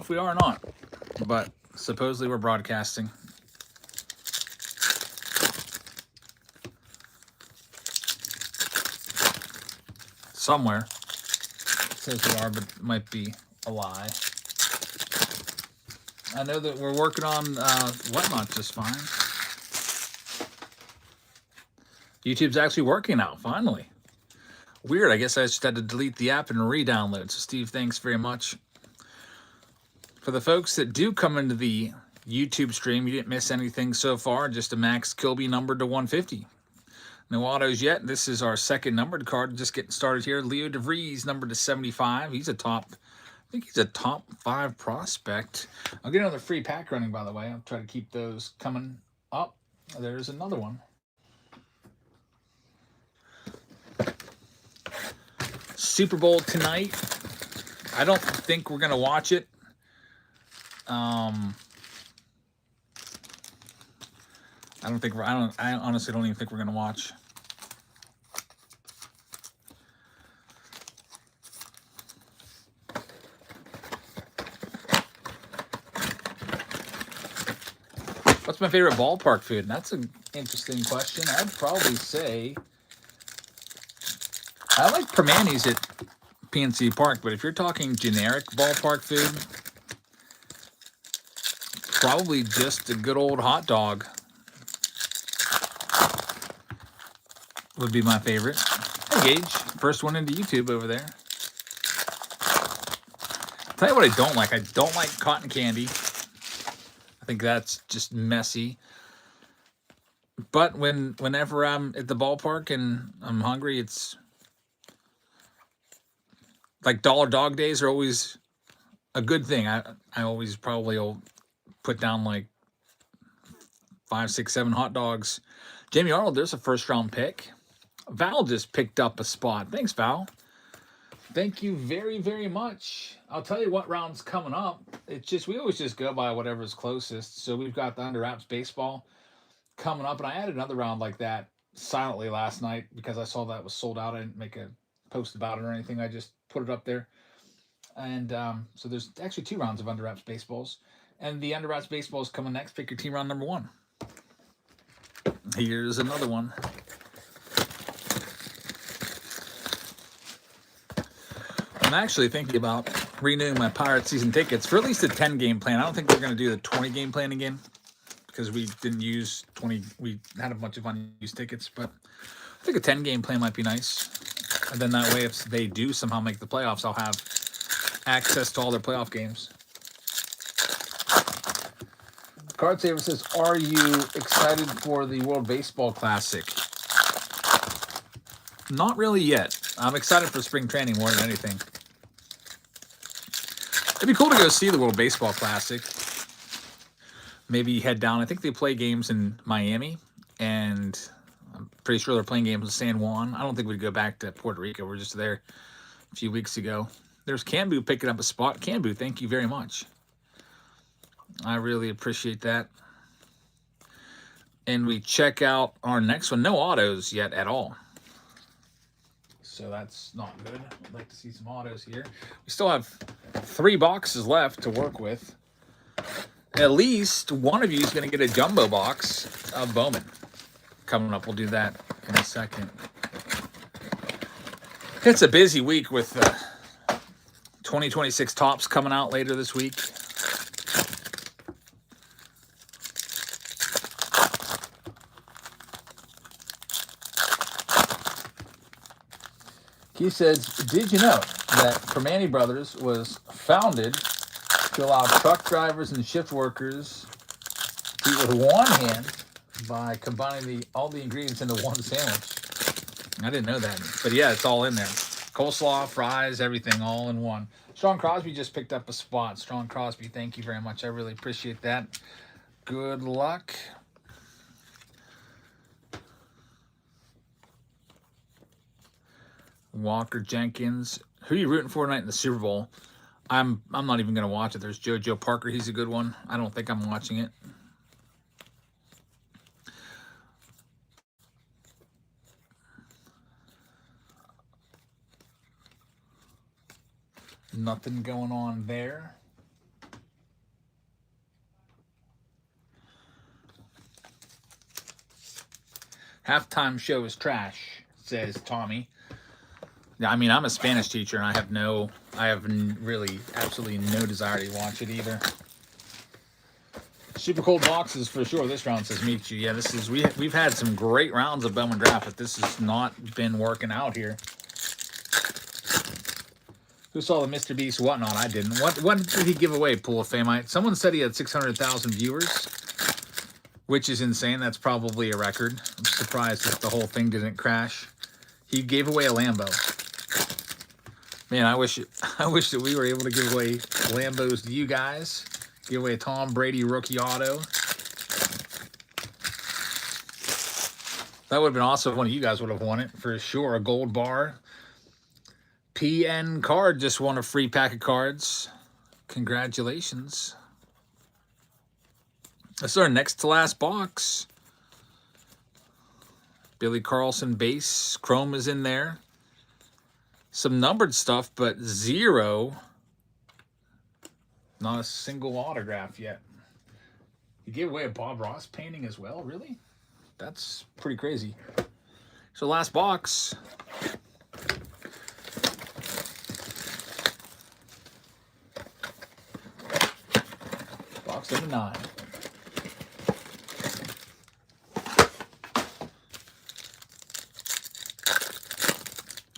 if we are or not, but supposedly we're broadcasting. Somewhere. It says we are, but it might be a lie. I know that we're working on Whatnot just fine. YouTube's actually working now, finally. Weird, I guess I just had to delete the app and re-download. So Steve, thanks very much. For the folks that do come into the YouTube stream, you didn't miss anything so far, just a Max Kilby numbered to 150. No autos yet. This is our second numbered card, just getting started here. Leo DeVries, numbered to 75. He's a top, I think he's a top 5 prospect. I'll get another free pack running, by the way. I'll try to keep those coming up. There's another one. Super Bowl tonight. I don't think we're going to watch it. I honestly don't even think we're going to watch. What's my favorite ballpark food? And that's an interesting question. I'd probably say I like Permanis at PNC Park, but if you're talking generic ballpark food, probably just a good old hot dog would be my favorite. Hey, Gage. First one into YouTube over there. I'll tell you what I don't like. I don't like cotton candy. I think that's just messy. But whenever I'm at the ballpark and I'm hungry, it's like dollar dog days are always a good thing. I always probably will put down like 5, 6, 7 hot dogs. Jamie Arnold, there's a first round pick. Val just picked up a spot. Thanks, Val. Thank you very, very much. I'll tell you what round's coming up. It's just, we always just go by whatever's closest. So we've got the Under Wraps baseball coming up, and I added another round like that silently last night because I saw that was sold out. I didn't make a post about it or anything. I just put it up there. And so there's actually 2 rounds of Under Wraps baseballs. And the Under Wraps baseball is coming next. Pick your team round number 1. Here's another one. I'm actually thinking about renewing my Pirate season tickets for at least a 10-game plan. I don't think we're going to do the 20-game plan again because we didn't use 20. We had a bunch of unused tickets, but I think a 10-game plan might be nice. And then that way, if they do somehow make the playoffs, I'll have access to all their playoff games. Card Saver says, are you excited for the World Baseball Classic? Not really yet. I'm excited for spring training more than anything. It'd be cool to go see the World Baseball Classic. Maybe head down. I think they play games in Miami, and I'm pretty sure they're playing games in San Juan. I don't think we'd go back to Puerto Rico. We're just there a few weeks ago. There's Cambu picking up a spot. Cambu, thank you very much. I really appreciate that. And we check out our next one. No autos yet at all. So that's not good. I'd like to see some autos here. We still have 3 boxes left to work with. At least one of you is going to get a jumbo box of Bowman. Coming up, we'll do that in a second. It's a busy week with 2026 tops coming out later this week. He says, did you know that Permani Brothers was founded to allow truck drivers and shift workers to eat with one hand by combining all the ingredients into one sandwich? I didn't know that. But yeah, it's all in there. Coleslaw, fries, everything all in one. Strong Crosby just picked up a spot. Strong Crosby, thank you very much. I really appreciate that. Good luck. Walker Jenkins. Who are you rooting for tonight in the Super Bowl? I'm not even going to watch it. There's JoJo Parker. He's a good one. I don't think I'm watching it. Nothing going on there. Halftime show is trash, says Tommy. Yeah, I mean, I'm a Spanish teacher, and I have really, absolutely no desire to watch it either. Super cold boxes for sure. This round says Michu. Yeah, this is we've had some great rounds of Bowman draft, but this has not been working out here. Who saw the Mr. Beast whatnot? I didn't. What did he give away? Pool of Fame. Someone said he had 600,000 viewers, which is insane. That's probably a record. I'm surprised if the whole thing didn't crash. He gave away a Lambo. Man, I wish that we were able to give away Lambos to you guys. Give away a Tom Brady rookie auto. That would have been awesome if one of you guys would have won it for sure. A gold bar. PN Card just won a free pack of cards. Congratulations. That's our next to last box. Billy Carlson base. Chrome is in there. Some numbered stuff, but zero. Not a single autograph yet. You gave away a Bob Ross painting as well? Really? That's pretty crazy. So last box. Box number 9.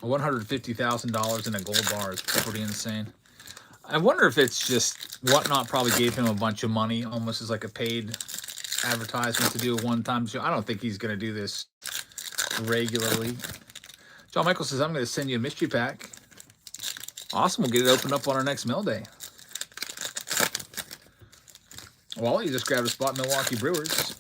$150,000 in a gold bar is pretty insane. I wonder if it's just Whatnot probably gave him a bunch of money, almost as like a paid advertisement to do a one-time show. I don't think he's going to do this regularly. John Michael says, I'm going to send you a mystery pack. Awesome. We'll get it opened up on our next mail day. Well, you just grabbed a spot, Milwaukee Brewers.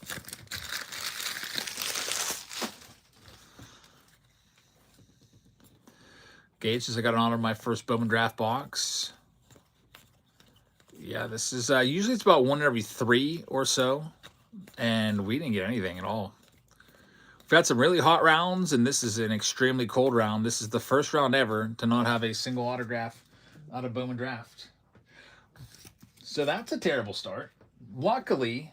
Gage says, I got an honor of my first Bowman draft box. Yeah, this is usually it's about 1 every 3 or so, and we didn't get anything at all. We've had some really hot rounds, and this is an extremely cold round. This is the first round ever to not have a single autograph out of Bowman draft. So that's a terrible start. Luckily,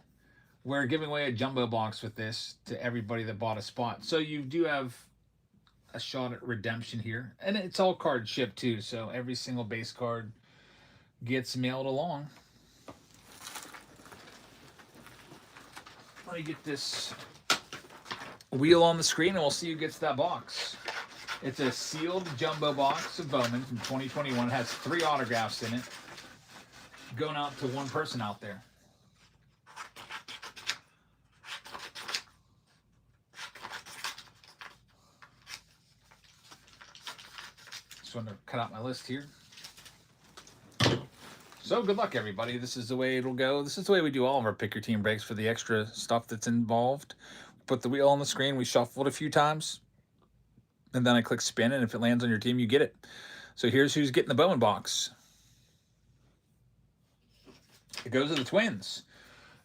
we're giving away a jumbo box with this to everybody that bought a spot. So you do have a shot at redemption here, and it's all card shipped too, so every single base card gets mailed along. Let me get this wheel on the screen, and we'll see who gets that box. It's a sealed jumbo box of Bowman from 2021. It has 3 autographs in it, going out to one person out there. Just want to cut out my list here. So good luck, everybody. This is the way it'll go. This is the way we do all of our pick your team breaks for the extra stuff that's involved. Put the wheel on the screen. We shuffle it a few times. And then I click spin, and if it lands on your team, you get it. So here's who's getting the Bowman box. It goes to the Twins.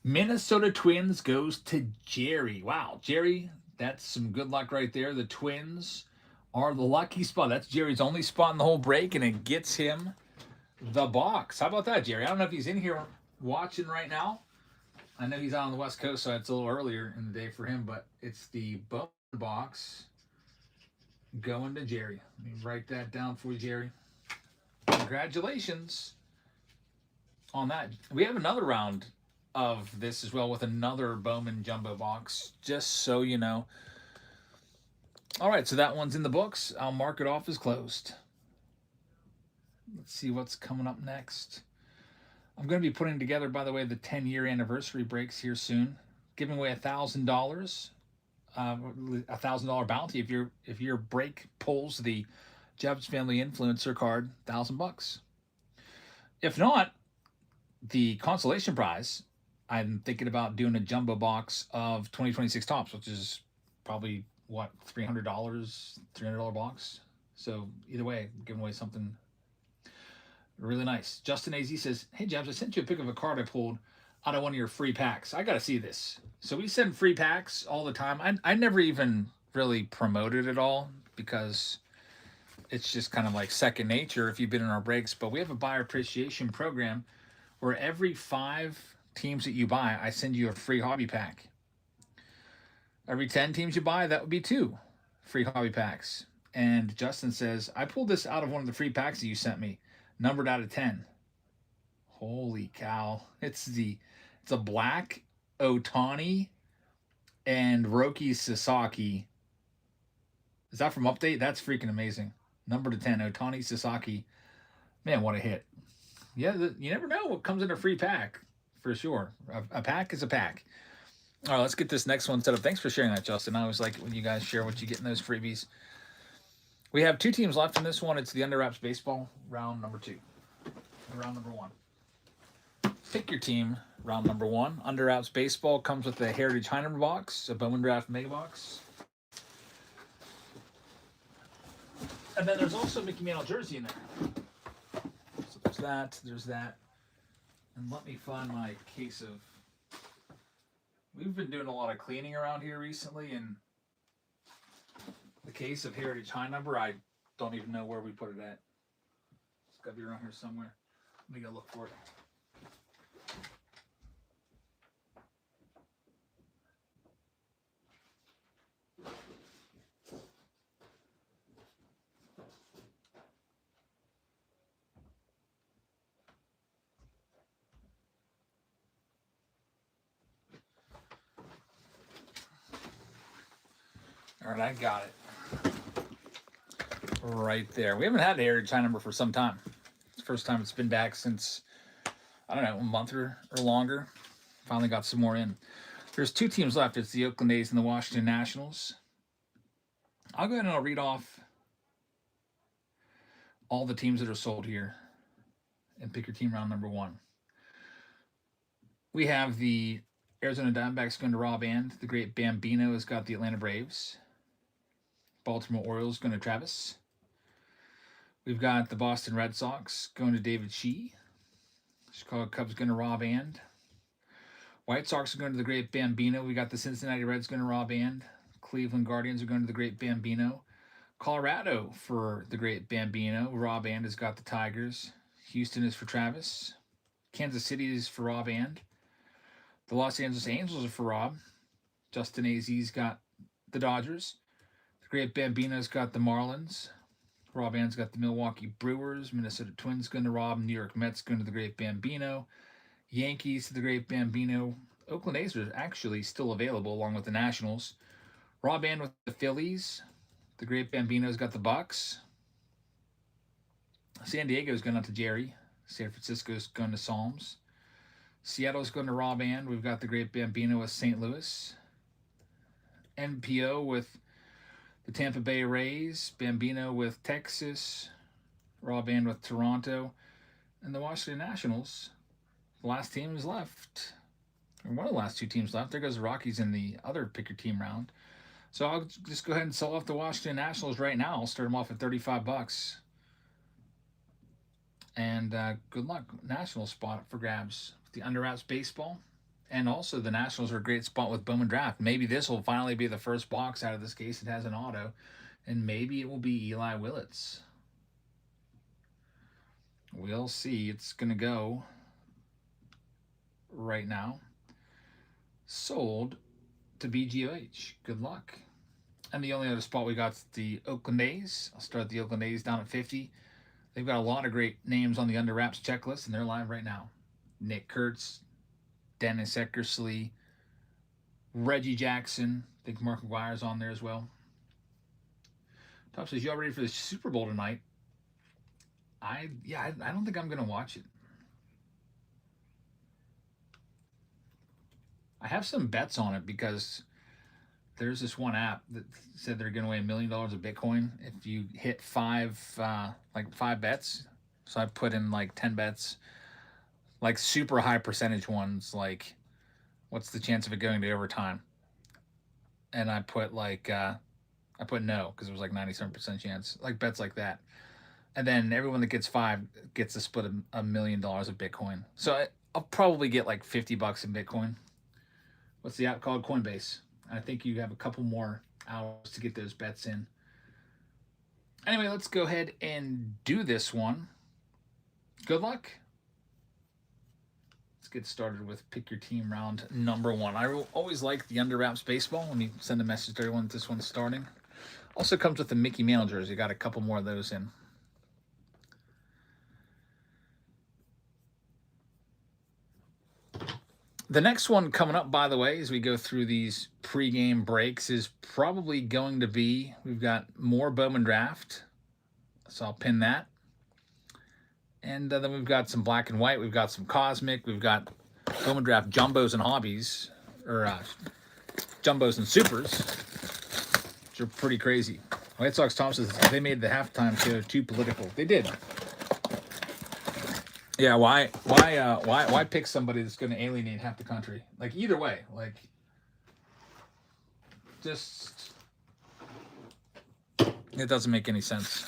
Minnesota Twins goes to Jerry. Wow, Jerry, that's some good luck right there. The Twins are the lucky spot. That's Jerry's only spot in the whole break, and it gets him the box. How about that, Jerry? I don't know if he's in here watching right now. I know he's out on the West Coast, so it's a little earlier in the day for him, but it's the Bowman box going to Jerry. Let me write that down for you, Jerry. Congratulations on that. We have another round of this as well with another Bowman jumbo box, just so you know. All right, so that one's in the books. I'll mark it off as closed. Let's see what's coming up next. I'm going to be putting together, by the way, the 10-year anniversary breaks here soon. Giving away $1,000, $1,000 bounty if your break pulls the Jeb's Family Influencer card, $1,000. If not, the consolation prize, I'm thinking about doing a jumbo box of 2026 Topps, which is probably what, $300 box. So either way, giving away something really nice. Justin AZ says, hey, Jebs, I sent you a pic of a card I pulled out of one of your free packs. I got to see this. So we send free packs all the time. I never even really promoted it all because it's just kind of like second nature if you've been in our breaks. But we have a buyer appreciation program where every 5 teams that you buy, I send you a free hobby pack. Every 10 teams you buy, that would be 2 free hobby packs. And Justin says, I pulled this out of one of the free packs that you sent me, numbered out of 10. Holy cow. It's a black Otani and Roki Sasaki. Is that from Update? That's freaking amazing. Number to 10, Otani Sasaki. Man, what a hit. Yeah, you never know what comes in a free pack, for sure. A pack is a pack. All right, let's get this next one set up. Thanks for sharing that, Justin. I always like when you guys share what you get in those freebies. We have 2 teams left in this one. It's the Under Wraps Baseball, round number 2. Round number 1. Pick your team, round number 1. Under Wraps Baseball comes with a Heritage High Number box, a Bowman Draft Mega box. And then there's also a Mickey Mantle jersey in there. So there's that. And let me find my case of... We've been doing a lot of cleaning around here recently, and the case of Heritage High Number, I don't even know where we put it at. It's got to be around here somewhere. Let me go look for it. All right, I got it. Right there. We haven't had a Heritage High Number for some time. It's the first time it's been back since, I don't know, a month or longer. Finally got some more in. There's 2 teams left. It's the Oakland A's and the Washington Nationals. I'll go ahead and I'll read off all the teams that are sold here and pick your team round number 1. We have the Arizona Diamondbacks going to Rob And. The great Bambino has got the Atlanta Braves. Baltimore Orioles going to Travis. We've got the Boston Red Sox going to David Shee. Chicago Cubs going to Rob And. White Sox are going to the great Bambino. We got the Cincinnati Reds going to Rob And. Cleveland Guardians are going to the great Bambino. Colorado for the great Bambino. Rob And has got the Tigers. Houston is for Travis. Kansas City is for Rob And. The Los Angeles Angels are for Rob. Justin AZ's got the Dodgers. The great Bambino's got the Marlins. Rob And's got the Milwaukee Brewers. Minnesota Twins going to Rob. New York Mets going to the great Bambino. Yankees to the great Bambino. Oakland A's are actually still available along with the Nationals. Rob And with the Phillies. The great Bambino's got the Bucks. San Diego's going out to Jerry. San Francisco's going to Psalms. Seattle's going to Rob And. We've got the great Bambino with St. Louis. NPO with the Tampa Bay Rays. Bambino with Texas. Rob And with Toronto. And the Washington Nationals. The last team is left. Or one of the last 2 teams left. There goes the Rockies in the other pick your team round. So I'll just go ahead and sell off the Washington Nationals right now. I'll start them off at $35. And good luck. National spot for grabs. The Under Wraps Baseball. And also the Nationals are a great spot with Bowman Draft. Maybe this will finally be the first box out of this case that has an auto. And maybe it will be Eli Willits. We'll see. It's going to go right now. Sold to BGOH. Good luck. And the only other spot we got is the Oakland A's. I'll start the Oakland A's down at 50. They've got a lot of great names on the Under Wraps checklist, and they're live right now. Nick Kurtz, Dennis Eckersley, Reggie Jackson. I think Mark McGuire's on there as well. Top says, y'all ready for the Super Bowl tonight? I don't think I'm going to watch it. I have some bets on it because there's this one app that said they're giving away $1 million of Bitcoin if you hit 5 bets. So I put in like 10 bets, like super high percentage ones, like what's the chance of it going to overtime? And I put no, because it was like 97% chance, like bets like that. And then everyone that gets 5 gets to split $1 million of Bitcoin. So I'll probably get like $50 in Bitcoin. What's the app called? Coinbase. I think you have a couple more hours to get those bets in. Anyway, let's go ahead and do this one. Good luck. Let's get started with pick your team round number 1. I always like the under wraps baseball. Let me send a message to everyone that this one's starting. Also comes with the Mickey Mantle jersey. Got a couple more of those in. The next one coming up, by the way, as we go through these pregame breaks, is probably going to be, we've got more Bowman draft. So I'll pin that. And then we've got some black and white. We've got some cosmic. We've got Bowman draft jumbos and hobbies, or jumbos and supers, which are pretty crazy. White Sox Tom says they made the halftime show too political. They did. Yeah, why pick somebody that's going to alienate half the country? Like, either way, like, just, it doesn't make any sense.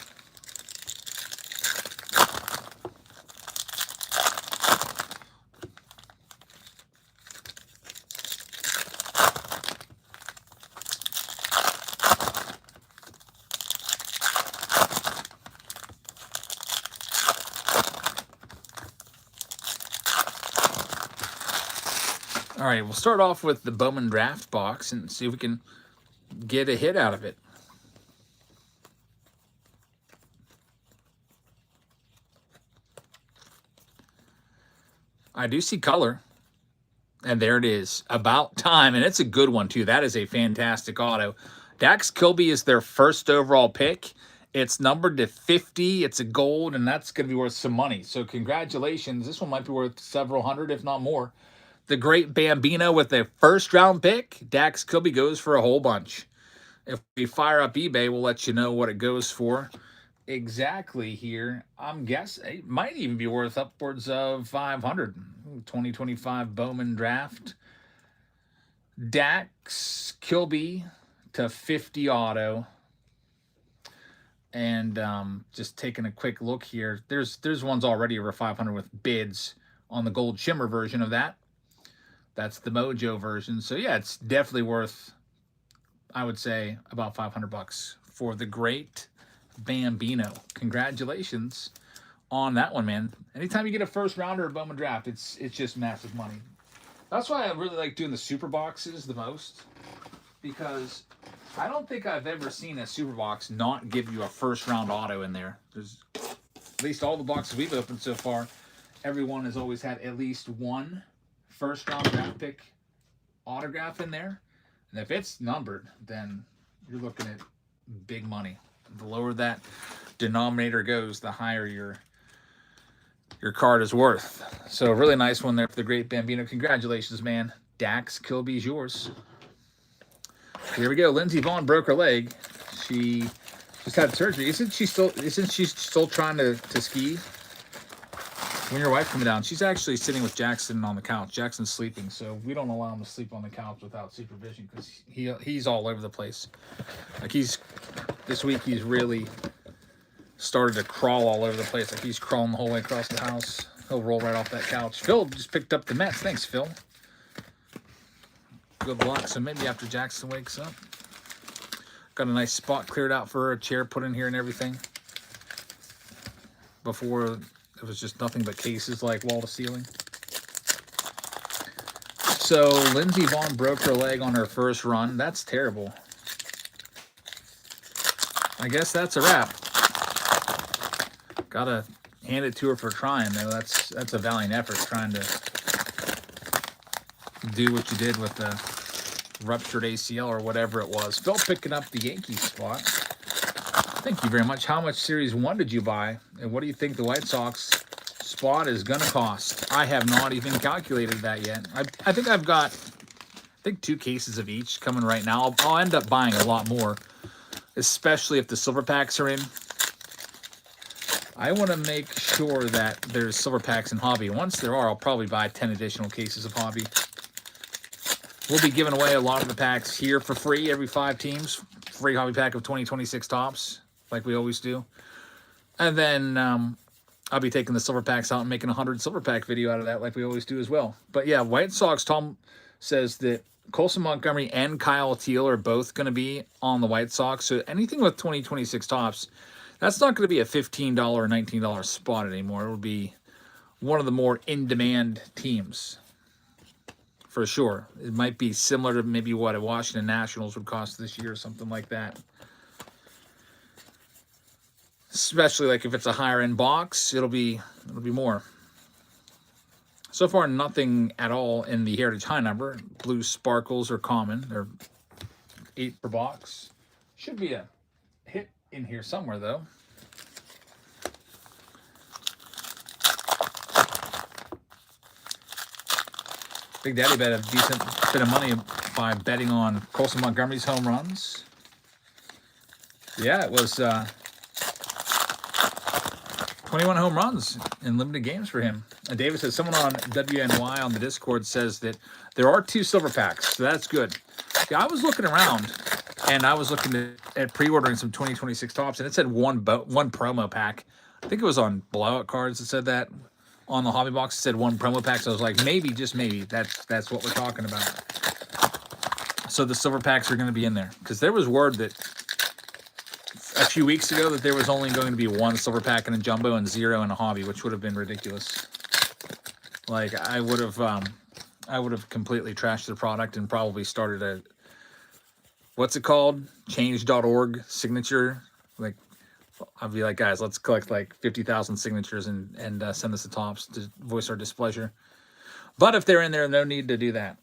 All right, we'll start off with the Bowman draft box and see if we can get a hit out of it. I do see color, and there it is. About time, and it's a good one, too. That is a fantastic auto. Dax Kilby is their first overall pick. It's numbered to 50. It's a gold, and that's going to be worth some money. So congratulations. This one might be worth several hundred, if not more. The great Bambino with a first-round pick. Dax Kilby goes for a whole bunch. If we fire up eBay, we'll let you know what it goes for exactly here. I'm guessing it might even be worth upwards of 500. 2025 Bowman draft. Dax Kilby to 50 auto. And just taking a quick look here, there's ones already over 500 with bids on the gold shimmer version of that. That's the Mojo version. So yeah, it's definitely worth, I would say, about $500 for the great Bambino. Congratulations on that one, man. Anytime you get a first rounder or Bowman draft, it's just massive money. That's why I really like doing the super boxes the most, because I don't think I've ever seen a super box not give you a first round auto in there. There's, at least all the boxes we've opened so far, everyone has always had at least one first round draft pick autograph in there. And if it's numbered, then you're looking at big money. The lower that denominator goes, the higher your card is worth. So a really nice one there for the great Bambino. Congratulations, man. Dax Kilby's yours. Here we go. Lindsey Vaughn broke her leg. She just had surgery. Isn't she still trying to ski? When your wife coming down, she's actually sitting with Jackson on the couch. Jackson's sleeping, so we don't allow him to sleep on the couch without supervision because he's all over the place. Like this week he's really started to crawl all over the place. Like he's crawling the whole way across the house. He'll roll right off that couch. Phil just picked up the Mets. Thanks, Phil. Good luck. So maybe after Jackson wakes up. Got a nice spot cleared out for her, a chair put in here and everything. Before it was just nothing but cases like wall to ceiling. So Lindsey Vaughn broke her leg on her first run. That's terrible. I guess that's a wrap. Gotta hand it to her for trying, though. That's a valiant effort, trying to do what you did with the ruptured ACL or whatever it was. Phil picking up the Yankees spot. Thank you very much. How much Series 1 did you buy? And what do you think the White Sox spot is going to cost? I have not even calculated that yet. I think I've got, 2 cases of each coming right now. I'll end up buying a lot more, especially if the silver packs are in. I want to make sure that there's silver packs in Hobby. Once there are, I'll probably buy 10 additional cases of Hobby. We'll be giving away a lot of the packs here for free every 5 teams. Free Hobby pack of 2026 tops, like we always do. And then I'll be taking the silver packs out and making a 100 silver pack video out of that, like we always do as well. But yeah, White Sox, Tom says that Colson Montgomery and Kyle Teal are both going to be on the White Sox. So anything with 2026 tops, that's not going to be a $15 or $19 spot anymore. It will be one of the more in-demand teams, for sure. It might be similar to maybe what a Washington Nationals would cost this year or something like that. Especially like if it's a higher end box, it'll be more. So far, nothing at all in the Heritage High number. Blue sparkles are common. They're 8 per box. Should be a hit in here somewhere, though. Big Daddy bet a decent bit of money by betting on Colson Montgomery's home runs. Yeah, it was 21 home runs in limited games for him. And David says, someone on WNY on the Discord says that there are 2 silver packs, so that's good. Yeah, I was looking around, and I was looking at pre-ordering some 2026 tops, and it said one promo pack. I think it was on Blowout Cards that said that. On the hobby box, it said 1 promo pack, so I was like, maybe, just maybe, that's what we're talking about. So the silver packs are going to be in there. Because there was word that a few weeks ago that there was only going to be 1 silver pack in a jumbo and 0 in a hobby, which would have been ridiculous. Like, I would have completely trashed the product and probably started a, what's it called? Change.org signature. Like, I'd be like, guys, let's collect like 50,000 signatures and send this to Tops to voice our displeasure. But if they're in there, no need to do that.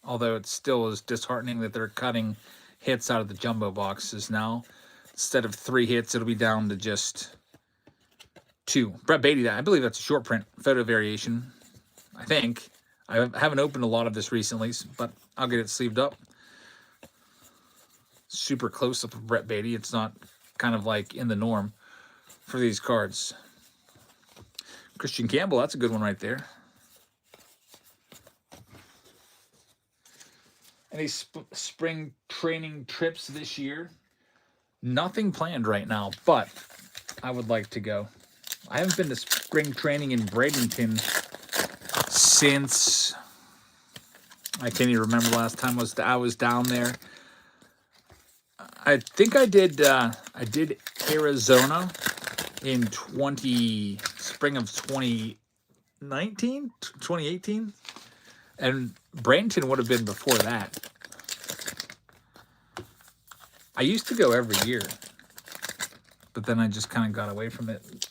Although it still is disheartening that they're cutting hits out of the jumbo boxes now. Instead of 3 hits, it'll be down to just 2. Brett Beatty, I believe that's a short print photo variation. I think. I haven't opened a lot of this recently, but I'll get it sleeved up. Super close up of Brett Beatty. It's not kind of like in the norm for these cards. Christian Campbell, that's a good one right there. Any spring training trips this year? Nothing planned right now, but I would like to go. I haven't been to spring training in Bradenton since, I can't even remember the last time I was down there. I think I did Arizona in spring of 2019, 2018. And Bradenton would have been before that. I used to go every year, but then I just kind of got away from it.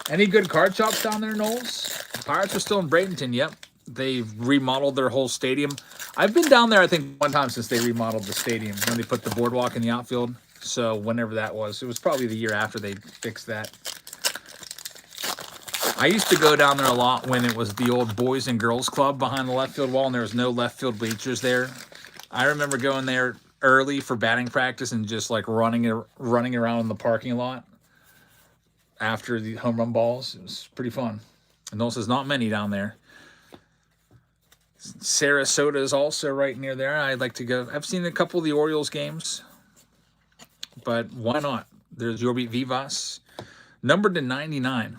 Any good card shops down there, Knowles? Pirates are still in Bradenton, yep. They've remodeled their whole stadium. I've been down there, I think, one time since they remodeled the stadium, when they put the boardwalk in the outfield. So whenever that was, it was probably the year after they fixed that. I used to go down there a lot when it was the old Boys and Girls Club behind the left field wall, and there was no left field bleachers there. I remember going there early for batting practice and just like running around in the parking lot after the home run balls. It was pretty fun. And those is not many down there. Sarasota is also right near there. I'd like to go. I've seen a couple of the Orioles games, but why not? There's Yorbi Vivas, numbered to 99.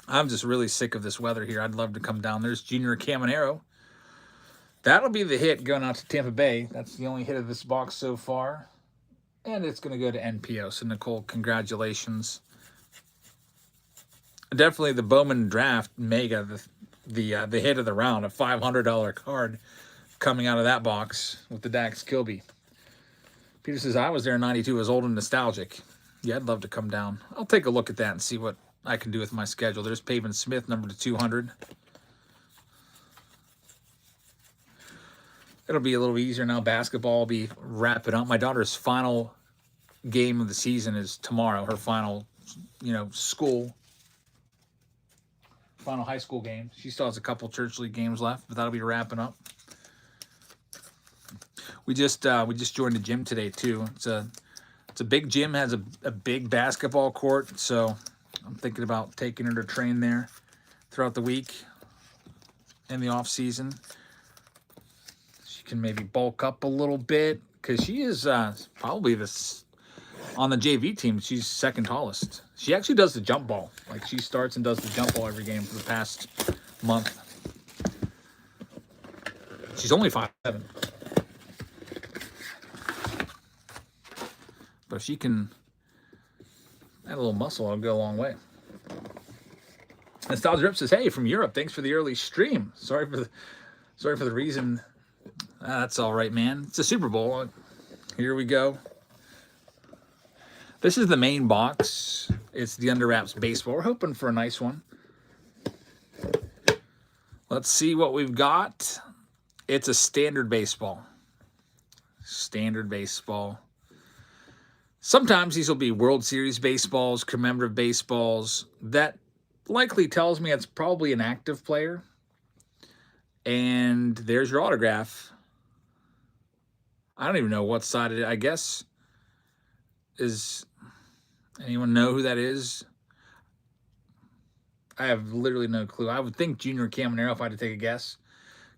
I'm just really sick of this weather here. I'd love to come down. There's Junior Caminero. That'll be the hit going out to Tampa Bay. That's the only hit of this box so far. And it's going to go to NPO. So, Nicole, congratulations. Definitely the Bowman Draft Mega, the hit of the round, a $500 card coming out of that box with the Dax Kilby. Peter says, I was there in 92. I was old and nostalgic. Yeah, I'd love to come down. I'll take a look at that and see what I can do with my schedule. There's Pavin Smith, number to 200. It'll be a little easier now. Basketball will be wrapping up. My daughter's final game of the season is tomorrow. Her final, final high school game. She still has a couple church league games left, but that'll be wrapping up. We just joined the gym today too. It's a big gym, has a big basketball court, so I'm thinking about taking her to train there throughout the week in the off season. She can maybe bulk up a little bit because she is probably on the JV team. She's second tallest. She actually does the jump ball. Like, she starts and does the jump ball every game for the past month. She's only 5'7". But she can Add a little muscle, I'll go a long way. Nostalgia Rip says, "Hey, from Europe. Thanks for the early stream. Sorry for the reason. That's all right, man. It's a Super Bowl. Here we go. This is the main box. It's the Under Wraps baseball. We're hoping for a nice one. Let's see what we've got. It's a standard baseball. Standard baseball. Sometimes these will be World Series baseballs, commemorative baseballs. That likely tells me it's probably an active player. And there's your autograph. I don't even know what side it is. I guess, is anyone know who that is? I have literally no clue. I would think Junior Caminero if I had to take a guess,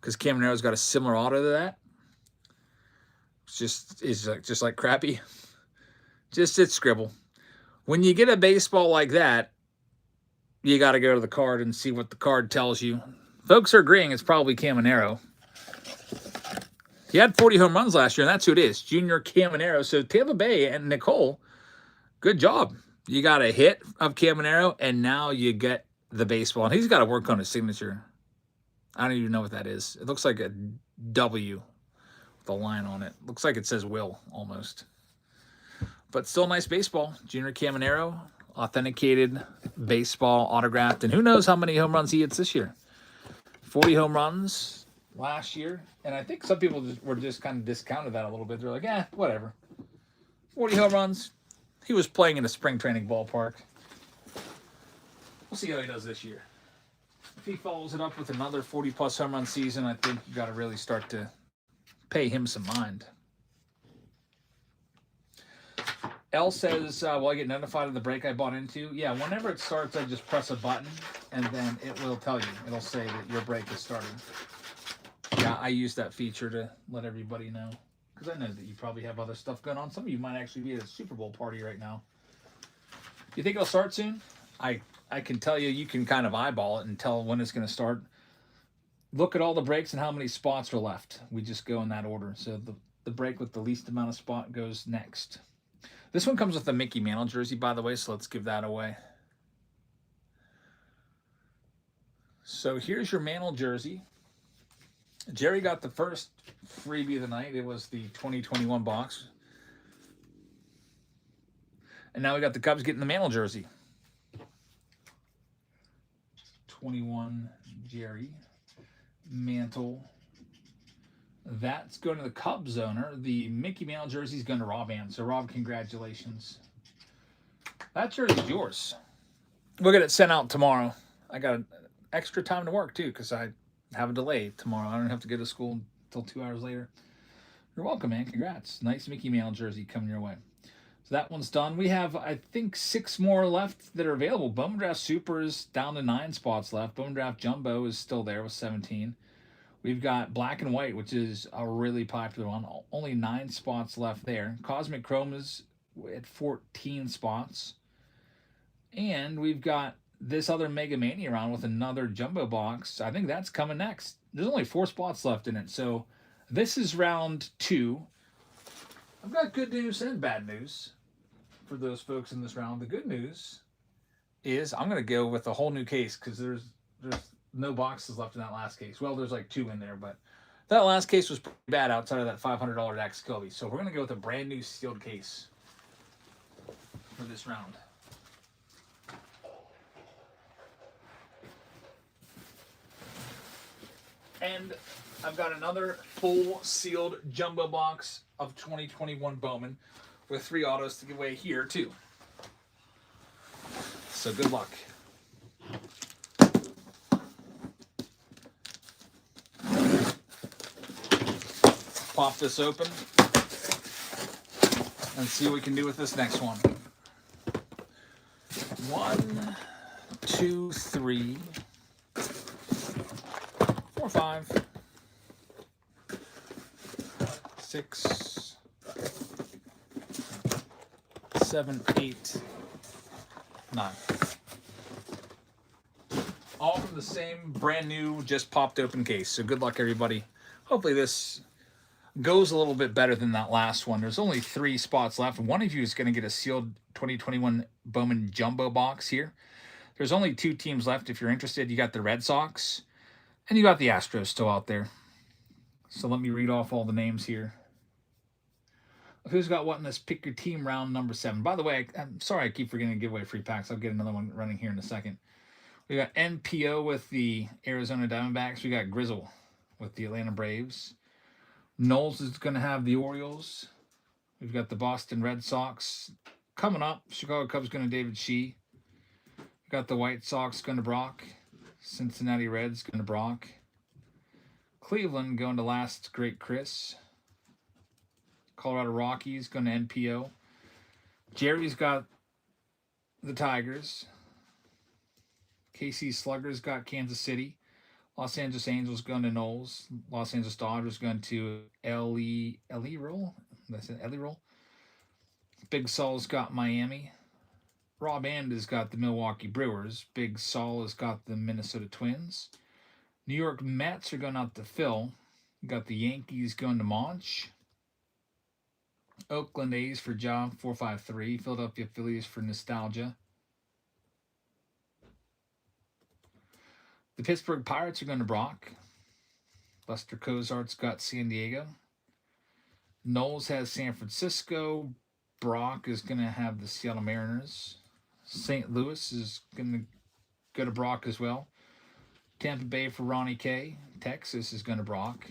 because Caminero's got a similar auto to that. It's just like crappy. It's scribble. When you get a baseball like that, you got to go to the card and see what the card tells you. Folks are agreeing it's probably Caminero. He had 40 home runs last year, and that's who it is, Junior Caminero. So Tampa Bay and Nicole, good job. You got a hit of Caminero, and now you get the baseball. And he's got to work on his signature. I don't even know what that is. It looks like a W with a line on it. Looks like it says Will almost. But still a nice baseball. Junior Caminero, authenticated baseball, autographed. And who knows how many home runs he hits this year. 40 home runs last year. And I think some people were just kind of discounted that a little bit. They're like, whatever. 40 home runs. He was playing in a spring training ballpark. We'll see how he does this year. If he follows it up with another 40-plus home run season, I think you got to really start to pay him some mind. L says, will I get notified of the break I bought into? Yeah, whenever it starts, I just press a button, and then it will tell you. It'll say that your break is starting. Yeah, I use that feature to let everybody know, because I know that you probably have other stuff going on. Some of you might actually be at a Super Bowl party right now. You think it'll start soon? I can tell you, you can kind of eyeball it and tell when it's going to start. Look at all the breaks and how many spots are left. We just go in that order. So the break with the least amount of spot goes next. This one comes with a Mickey Mantle jersey, by the way, so let's give that away. So here's your Mantle jersey. Jerry got the first freebie of the night. It was the 2021 box. And now we got the Cubs getting the Mantle jersey. 21 Jerry. Mantle. That's going to the Cubs owner. The Mickey Mantle jersey is going to Rob Ann. So, Rob, congratulations. That jersey's yours. We'll get it sent out tomorrow. I got extra time to work, too, because I have a delay tomorrow. I don't have to go to school until 2 hours later. You're welcome, man. Congrats. Nice Mickey Mantle jersey coming your way. So that one's done. We have, I think, 6 more left that are available. Bowman Draft Super is down to 9 spots left. Bowman Draft Jumbo is still there with 17. We've got Black and White, which is a really popular one. Only 9 spots left there. Cosmic Chrome is at 14 spots. And we've got this other Mega Mania round with another Jumbo box. I think that's coming next. There's only 4 spots left in it. So this is round 2. I've got good news and bad news for those folks in this round. The good news is I'm going to go with a whole new case because there's no boxes left in that last case. Well, there's like 2 in there, but that last case was pretty bad outside of that $500 Dax Kobe. So we're going to go with a brand new sealed case for this round. And I've got another full sealed jumbo box of 2021 Bowman with 3 autos to give away here too. So good luck. Pop this open and see what we can do with this next one. 1, 2, 3, 4, 5, 6, 7, 8, 9. All from the same brand new, just popped open case. So good luck, everybody. Hopefully this goes a little bit better than that last one. There's only 3 spots left. One of you is going to get a sealed 2021 Bowman Jumbo box here. There's only 2 teams left. If you're interested, you got the Red Sox and you got the Astros still out there. So let me read off all the names here. Who's got what in this pick your team round number 7? By the way, I'm sorry I keep forgetting to give away free packs. I'll get another one running here in a second. We got NPO with the Arizona Diamondbacks. We got Grizzle with the Atlanta Braves. Knowles is going to have the Orioles. We've got the Boston Red Sox. Coming up, Chicago Cubs going to David Shee. We got the White Sox going to Brock. Cincinnati Reds going to Brock. Cleveland going to Last Great Chris. Colorado Rockies going to NPO. Jerry's got the Tigers. KC Sluggers got Kansas City. Los Angeles Angels going to Knowles. Los Angeles Dodgers going to Ellie Roll. That's it, Ellie Roll. Big Sol's got Miami. Rob And has got the Milwaukee Brewers. Big Sol has got the Minnesota Twins. New York Mets are going out to Phil. Got the Yankees going to Monch. Oakland A's for John 453. Philadelphia Phillies for Nostalgia. The Pittsburgh Pirates are going to Brock. Buster Cozart's got San Diego. Knowles has San Francisco. Brock is going to have the Seattle Mariners. St. Louis is going to go to Brock as well. Tampa Bay for Ronnie K. Texas is going to Brock.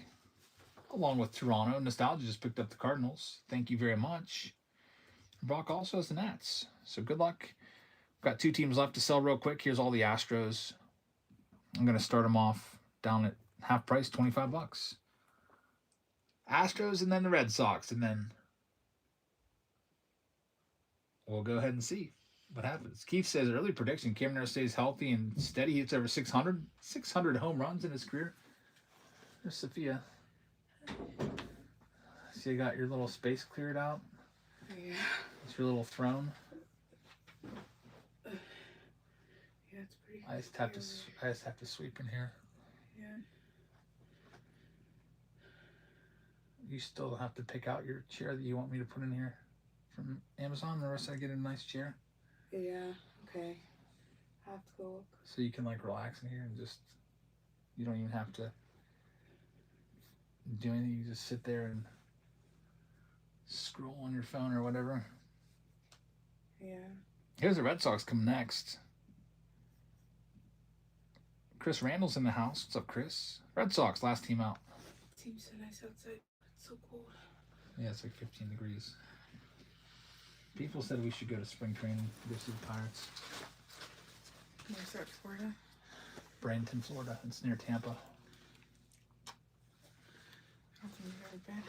Along with Toronto. Nostalgia just picked up the Cardinals. Thank you very much. Brock also has the Nats. So good luck. Got 2 teams left to sell real quick. Here's all the Astros. I'm going to start them off down at half price, $25. Astros and then the Red Sox. And then we'll go ahead and see what happens. Keith says early prediction. Cameron stays healthy and steady. He hits over 600 home runs in his career. There's Sophia. So you got your little space cleared out? Yeah. It's your little throne? Yeah, it's pretty. I just have to sweep in here. Yeah. You still have to pick out your chair that you want me to put in here from Amazon, or else I get a nice chair. Yeah. Okay. I have to go look. So you can like relax in here and just, you don't even have to do anything. You just sit there and scroll on your phone or whatever. Yeah. Here's the Red Sox coming next. Chris Randall's in the house. What's up, Chris? Red Sox, last team out. Seems so nice outside. It's so cold. Yeah, it's like 15 degrees. People said we should go to spring training to go see the Pirates. Where's that, Florida? Bradenton, Florida. It's near Tampa. I don't think we've ever been.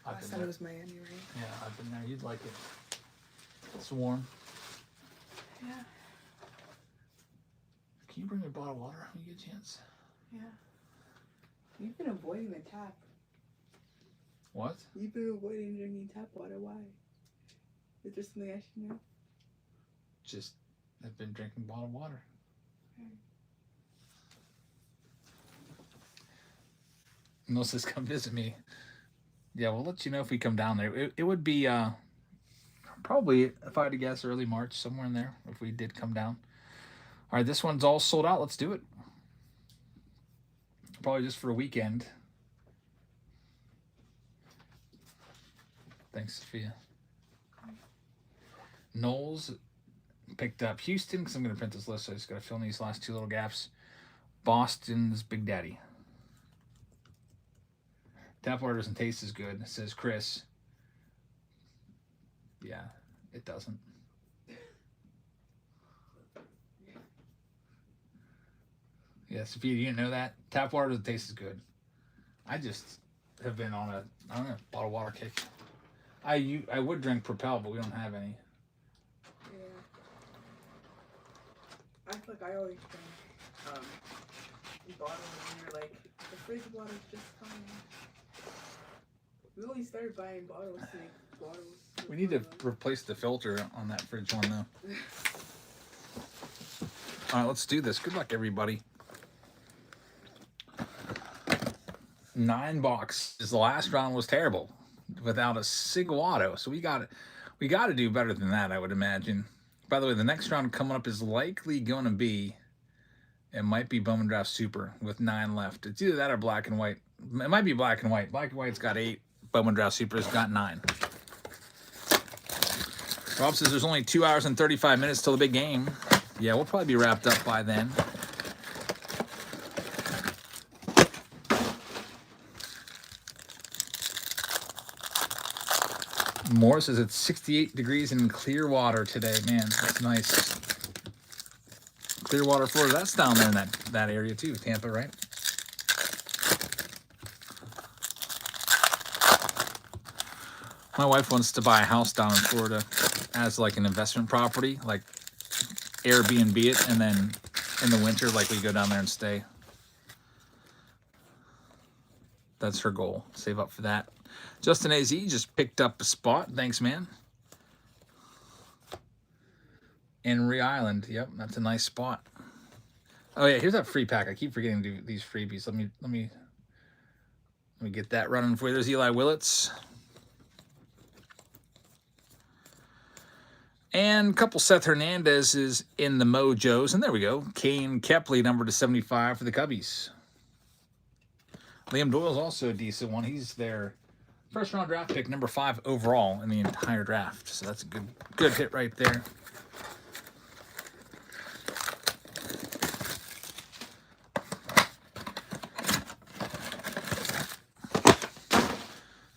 I've Last been time there. it was Miami, right? Yeah, I've been there. You'd like it. It's warm. Yeah. Can you bring me a bottle of water when you get a chance? Yeah. You've been avoiding the tap. What? You've been avoiding drinking tap water. Why? Is there something I should know? Just, I've been drinking bottled water. Melissa's come visit me. Yeah, we'll let you know if we come down there. It would be probably, if I had to guess, early March, somewhere in there, if we did come down. All right, this one's all sold out. Let's do it. Probably just for a weekend. Thanks, Sophia. Knowles picked up Houston, because I'm going to print this list, so I just got to fill in these last 2 little gaps. Boston's Big Daddy. Tap water doesn't taste as good, says Chris. Yeah, it doesn't. Yeah, Sophia, you didn't know that? Tap water doesn't taste as good. I just have been on a, I don't know, bottled water kick. I would drink Propel, but we don't have any. Yeah. I feel like I always drink bottles and you're like, the fridge water's just coming. We only started buying bottles to make bottles. We need to replace the filter on that fridge one, though. All right, let's do this. Good luck, everybody. 9 boxes. The last round was terrible without a single auto. So we got to do better than that, I would imagine. By the way, the next round coming up is likely going to be, it might be Bowman Draft Super with 9 left. It's either that or black and white. It might be black and white. Black and white's got 8. Bowman Draft Super's got 9. Rob says there's only 2 hours and 35 minutes till the big game. Yeah, we'll probably be wrapped up by then. Moore says it's 68 degrees in Clearwater today. Man, that's nice. Clearwater, Florida. That's down there in that area too. Tampa, right? My wife wants to buy a house down in Florida as like an investment property, like Airbnb it, and then in the winter, like we go down there and stay. That's her goal. Save up for that. Justin AZ just picked up a spot. Thanks, man. Henry Island. Yep, that's a nice spot. Oh yeah, here's that free pack. I keep forgetting to do these freebies. Let me get that running for you. There's Eli Willits. And a couple Seth Hernandez's in the Mojos. And there we go. Kane Kepley, number to 75 for the Cubbies. Liam Doyle's also a decent one. He's their first round draft pick, number 5 overall in the entire draft. So that's a good hit right there.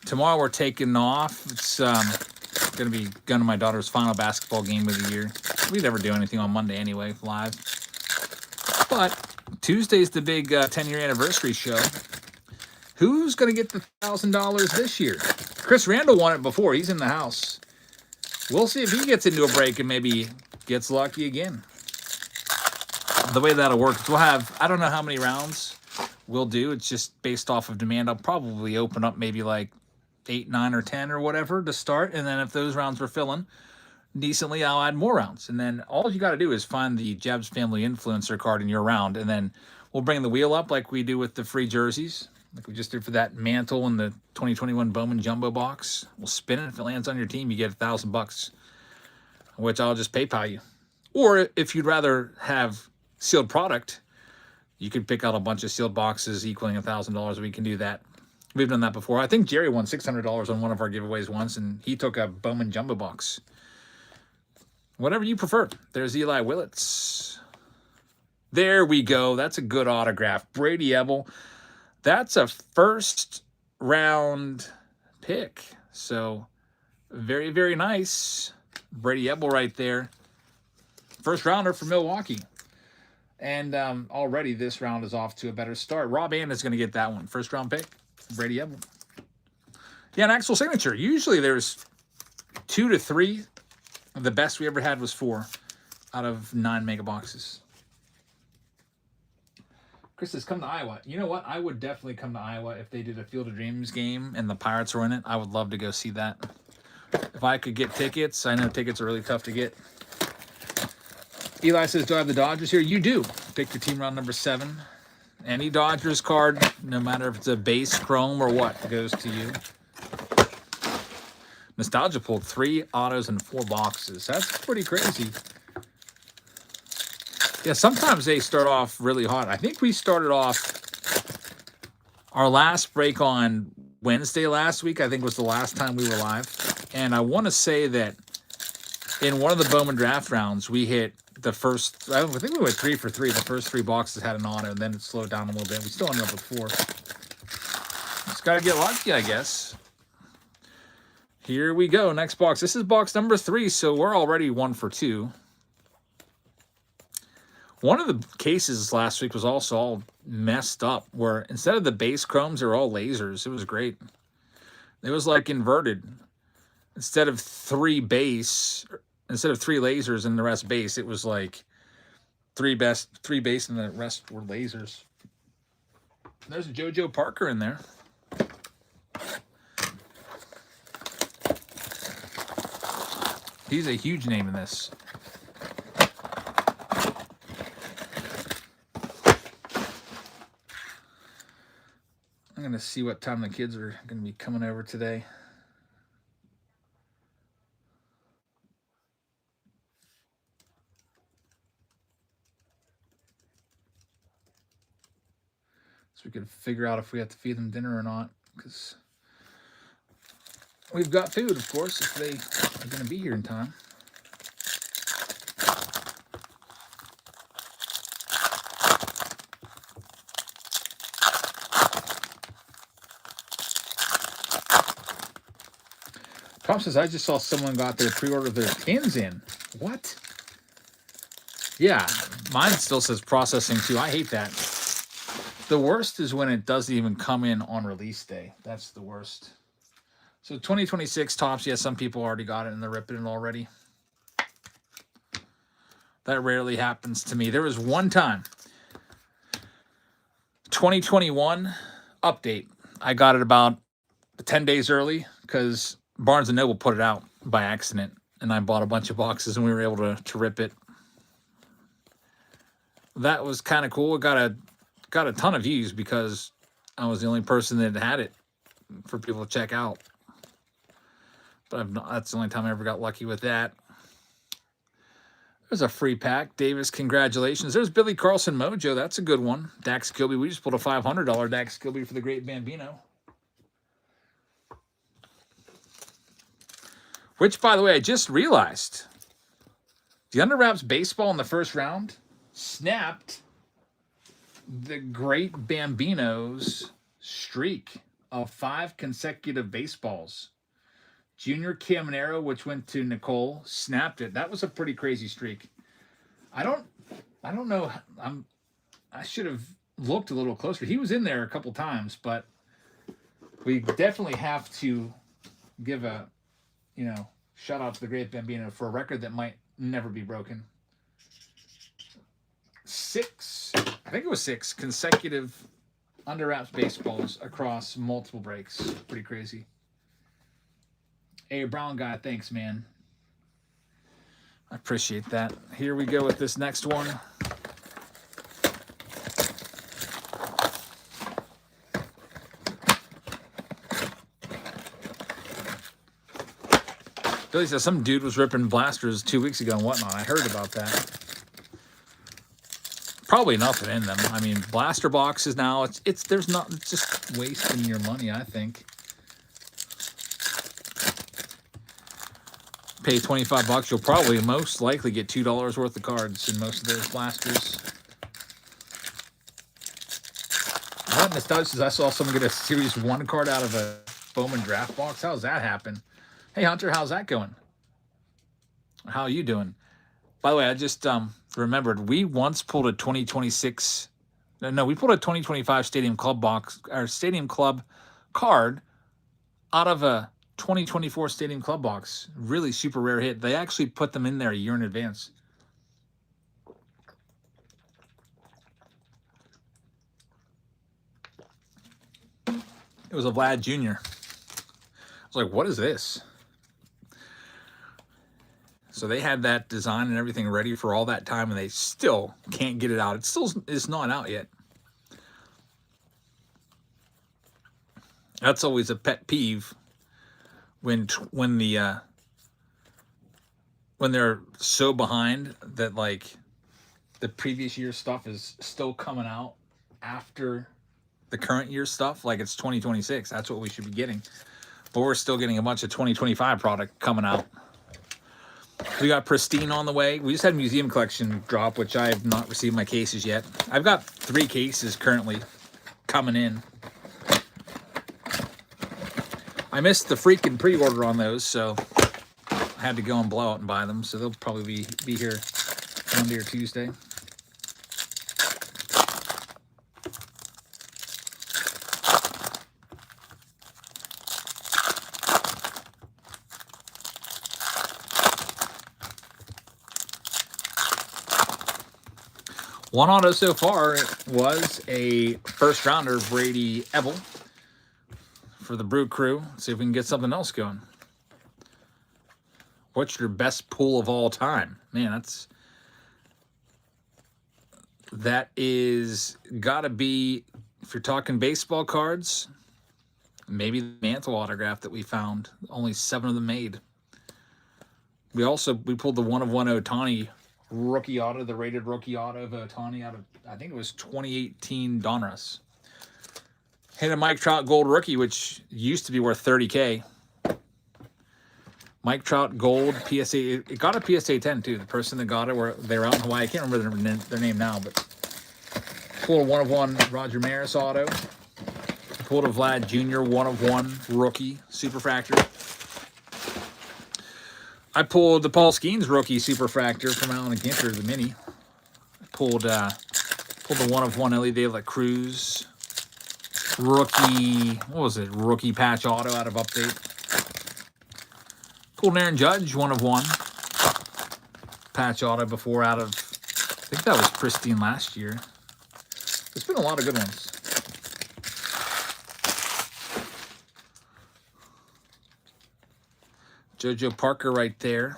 Tomorrow we're taking off. It's going to be going to my daughter's final basketball game of the year. We never do anything on Monday anyway, live. But Tuesday's the big 10-year anniversary show. Who's going to get the $1,000 this year? Chris Randall won it before. He's in the house. We'll see if he gets into a break and maybe gets lucky again. The way that'll work is we'll have, I don't know how many rounds we'll do. It's just based off of demand. I'll probably open up maybe like 8, 9, or 10 or whatever to start. And then if those rounds were filling decently, I'll add more rounds. And then all you got to do is find the Jeb's Family Influencer card in your round. And then we'll bring the wheel up like we do with the free jerseys. Like we just did for that Mantle in the 2021 Bowman Jumbo box. We'll spin it. If it lands on your team, you get $1,000, which I'll just PayPal you. Or if you'd rather have sealed product, you could pick out a bunch of sealed boxes equaling $1,000. We can do that. We've done that before. I think Jerry won $600 on one of our giveaways once, and he took a Bowman Jumbo box. Whatever you prefer. There's Eli Willits. There we go. That's a good autograph. Brady Ebel. That's a first round pick. So very, very nice. Brady Ebel right there. First rounder for Milwaukee. And already this round is off to a better start. Rob Ann is going to get that one. First round pick. Brady Ebel. Yeah, an actual signature. Usually there's 2 to 3. The best we ever had was 4 out of 9 mega boxes. Chris says, come to Iowa. You know what? I would definitely come to Iowa if they did a Field of Dreams game and the Pirates were in it. I would love to go see that. If I could get tickets, I know tickets are really tough to get. Eli says, do I have the Dodgers here? You do. Pick your team round number 7. Any Dodgers card, no matter if it's a base, chrome, or what, goes to you. Nostalgia pulled 3 autos and 4 boxes. That's pretty crazy. Yeah, sometimes they start off really hot. I think we started off our last break on Wednesday last week, I think was the last time we were live. And I want to say that in one of the Bowman draft rounds, we hit the first, I think we went 3 for 3. The first 3 boxes had an auto, and then it slowed down a little bit. We still ended up with 4. Just got to get lucky, I guess. Here we go. Next box. This is box number 3, so we're already 1 for 2. One of the cases last week was also all messed up, where instead of the base chromes, they were all lasers. It was great. It was like inverted. Instead of 3 lasers and the rest base, it was like 3 base and the rest were lasers. There's a JoJo Parker in there. He's a huge name in this. I'm going to see what time the kids are going to be coming over today. So we could figure out if we have to feed them dinner or not. Because we've got food, of course, if they are going to be here in time. Tom says, I just saw someone got their pre-order their tins in. What? Yeah, mine still says processing too. I hate that. The worst is when it doesn't even come in on release day. That's the worst. So 2026 Tops, yeah, some people already got it and they're ripping it already. That rarely happens to me. There was one time, 2021 update. I got it about 10 days early because Barnes & Noble put it out by accident. And I bought a bunch of boxes and we were able to rip it. That was kind of cool. It got a ton of views because I was the only person that had it for people to check out. But that's the only time I ever got lucky with that. There's a free pack. Davis, congratulations. There's Billy Carlson Mojo. That's a good one. Dax Kilby. We just pulled a $500 Dax Kilby for the Great Bambino. Which, by the way, I just realized the Under Wraps baseball in the first round snapped the Great Bambino's streak of 5 consecutive baseballs. Junior Caminero, which went to Nicole, snapped it. That was a pretty crazy streak. I don't know. I should have looked a little closer. He was in there a couple times, but we definitely have to give a, shout out to the Great Bambino for a record that might never be broken. 6 consecutive Under Wraps baseballs across multiple breaks. Pretty crazy. Hey, Brown guy, thanks, man. I appreciate that. Here we go with this next one. Billy says some dude was ripping blasters 2 weeks ago and whatnot. I heard about that. Probably nothing in them. I mean, blaster boxes now, it's just wasting your money, I think. Pay $25, you'll probably most likely get $2 worth of cards in most of those blasters. What nostalgia says, I saw someone get a Series 1 card out of a Bowman draft box. How's that happen? Hey, Hunter, how's that going? How are you doing? By the way, I just remembered we once pulled a 2026. No, we pulled a 2025 Stadium Club box or Stadium Club card out of a 2024 Stadium Club box. Really super rare hit. They actually put them in there a year in advance. It was a Vlad Jr. I was like, what is this? So they had that design and everything ready for all that time, and they still can't get it out. It's not out yet. That's always a pet peeve when they're so behind that like the previous year's stuff is still coming out after the current year's stuff. Like it's 2026. That's what we should be getting. But we're still getting a bunch of 2025 product coming out. We got Pristine on the way. We just had Museum Collection drop, which I have not received my cases yet. I've got 3 cases currently coming in. I missed the freaking pre-order on those, so I had to go and blow out and buy them. So they'll probably be here Monday or Tuesday. One auto so far was a first rounder, Brady Ebel, for the Brew Crew. See if we can get something else going. What's your best pull of all time? Man, that is gotta be if you're talking baseball cards, maybe the Mantle autograph that we found. Only 7 of them made. We pulled the 1/1 Ohtani rookie auto, the rated rookie auto of Ohtani out of, I think it was 2018 Donruss. Hit a Mike Trout gold rookie, which used to be worth $30K. Mike Trout gold PSA. It got a PSA 10 too. The person that got it, they were out in Hawaii. I can't remember their name now, but pulled a 1/1 Roger Maris auto. Pulled a Vlad Jr. 1/1 rookie superfractor. I pulled the Paul Skeens rookie superfractor from Allen and Ginter, the mini. Pulled the 1/1 Ellie De La Cruz rookie. What was it? Rookie patch auto out of Update. Pulled Aaron Judge 1/1 patch auto before out of, I think that was Pristine last year. There's been a lot of good ones. JoJo Parker right there.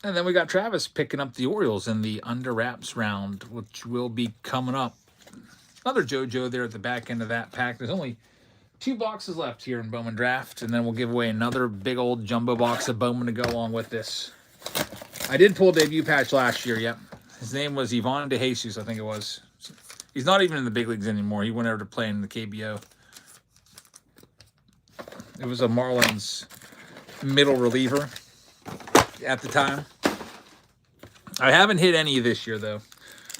And then we got Travis picking up the Orioles in the under wraps round, which will be coming up. Another JoJo there at the back end of that pack. There's only 2 boxes left here in Bowman Draft, and then we'll give away another big old jumbo box of Bowman to go along with this. I did pull a debut patch last year, yep. His name was Ivan De Jesus, I think it was. He's not even in the big leagues anymore. He went over to play in the KBO. It was a Marlins middle reliever at the time. I haven't hit any this year, though.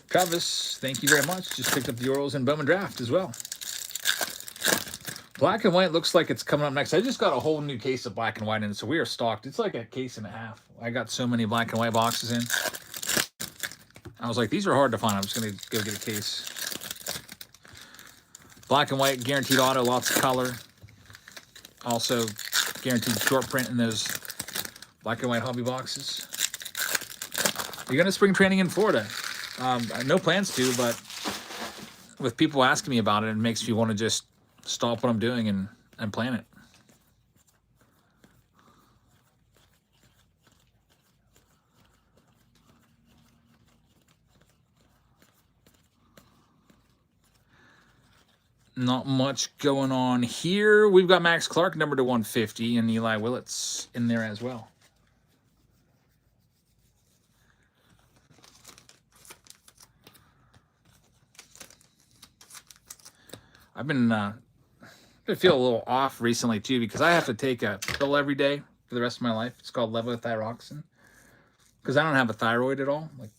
Travis, thank you very much. Just picked up the Orioles in Bowman Draft as well. Black and white looks like it's coming up next. I just got a whole new case of black and white in, so we are stocked. It's like a case and a half. I got so many black and white boxes in. I was like, these are hard to find. I'm just going to go get a case. Black and white, guaranteed auto, lots of color. Also, guaranteed short print in those black and white hobby boxes. You're going to spring training in Florida. No plans to, but with people asking me about it, it makes me want to just stop what I'm doing and plan it. Not much going on here. We've got Max Clark, number to 150, and Eli Willits in there as well. I've been feel a little off recently too, because I have to take a pill every day for the rest of my life. It's called levothyroxine, because I don't have a thyroid at all. Like,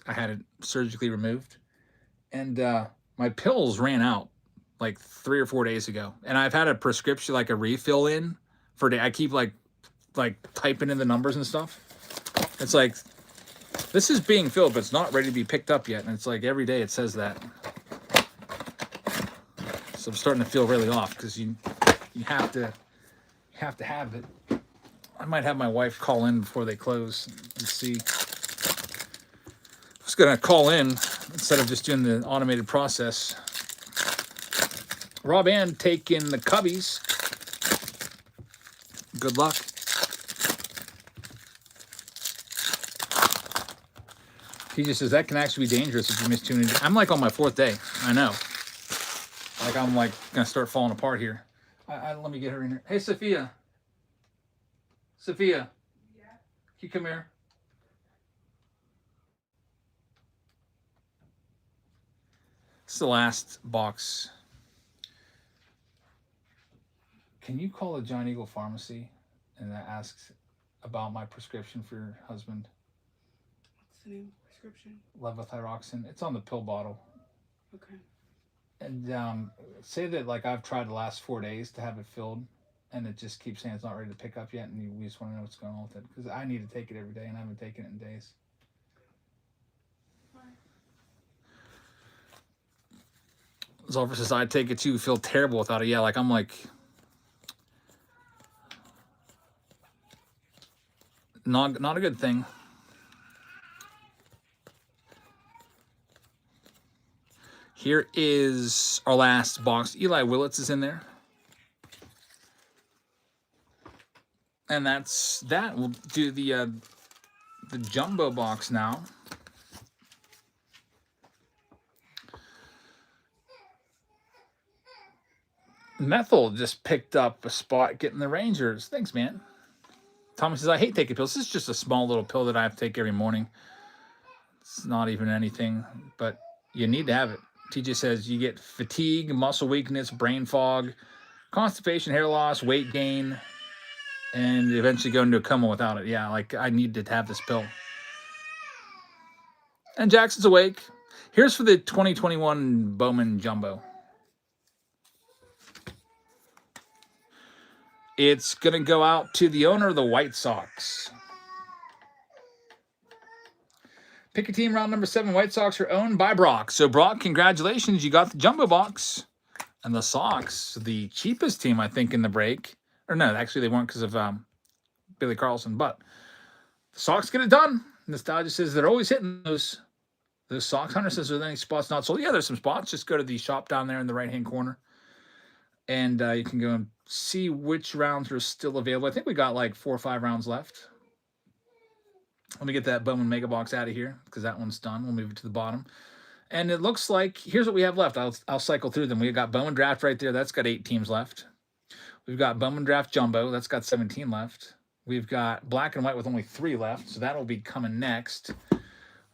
I had it surgically removed, and my pills ran out like 3 or 4 days ago, and I've had a prescription, like a refill in for day. I keep like typing in the numbers and stuff. It's like, this is being filled, but it's not ready to be picked up yet, and it's like every day it says that. So I'm starting to feel really off, because you have to have it. I might have my wife call in before they close and see. I was gonna call in instead of just doing the automated process. Rob Ann taking the Cubbies. Good luck. He just says that can actually be dangerous if you miss 2 days. I'm like on my 4th day. I know. Like, I'm like gonna start falling apart here. Let me get her in here. Hey, Sophia. Sophia. Yeah. Can you come here? This is the last box. Can you call the Giant Eagle Pharmacy and ask about my prescription for your husband? What's the name of the prescription? Levothyroxine. It's on the pill bottle. Okay. And say that, like, I've tried the last 4 days to have it filled, and it just keeps saying it's not ready to pick up yet, and we just want to know what's going on with it, because I need to take it every day, and I haven't taken it in days. Zolfer says, I take it too, feel terrible without it. Yeah, like, I'm like, not a good thing. Here is our last box. Eli Willits is in there. And that's that. We'll do the jumbo box now. Mantle just picked up a spot getting the Rangers. Thanks, man. Tommy says, I hate taking pills. This is just a small little pill that I have to take every morning. It's not even anything, but you need to have it. TJ says you get fatigue, muscle weakness, brain fog, constipation, hair loss, weight gain, and eventually go into a coma without it. Yeah, like I need to have this pill. And Jackson's awake. Here's for the 2021 Bowman Jumbo. It's going to go out to the owner of the White Sox. Pick a team, round number 7. White Sox are owned by Brock. So, Brock, congratulations. You got the jumbo box. And the Sox, the cheapest team, I think, in the break. Or no, actually, they weren't because of Billy Carlson. But the Sox get it done. Nostalgia says they're always hitting those Sox. Hunter says, are there any spots not sold? Yeah, there's some spots. Just go to the shop down there in the right-hand corner. And you can go and see which rounds are still available. I think we got like 4 or 5 rounds left. Let me get that Bowman Mega Box out of here because that one's done. We'll move it to the bottom. And it looks like, here's what we have left. I'll cycle through them. We've got Bowman Draft right there. That's got 8 teams left. We've got Bowman Draft Jumbo. That's got 17 left. We've got Black and White with only 3 left. So that'll be coming next.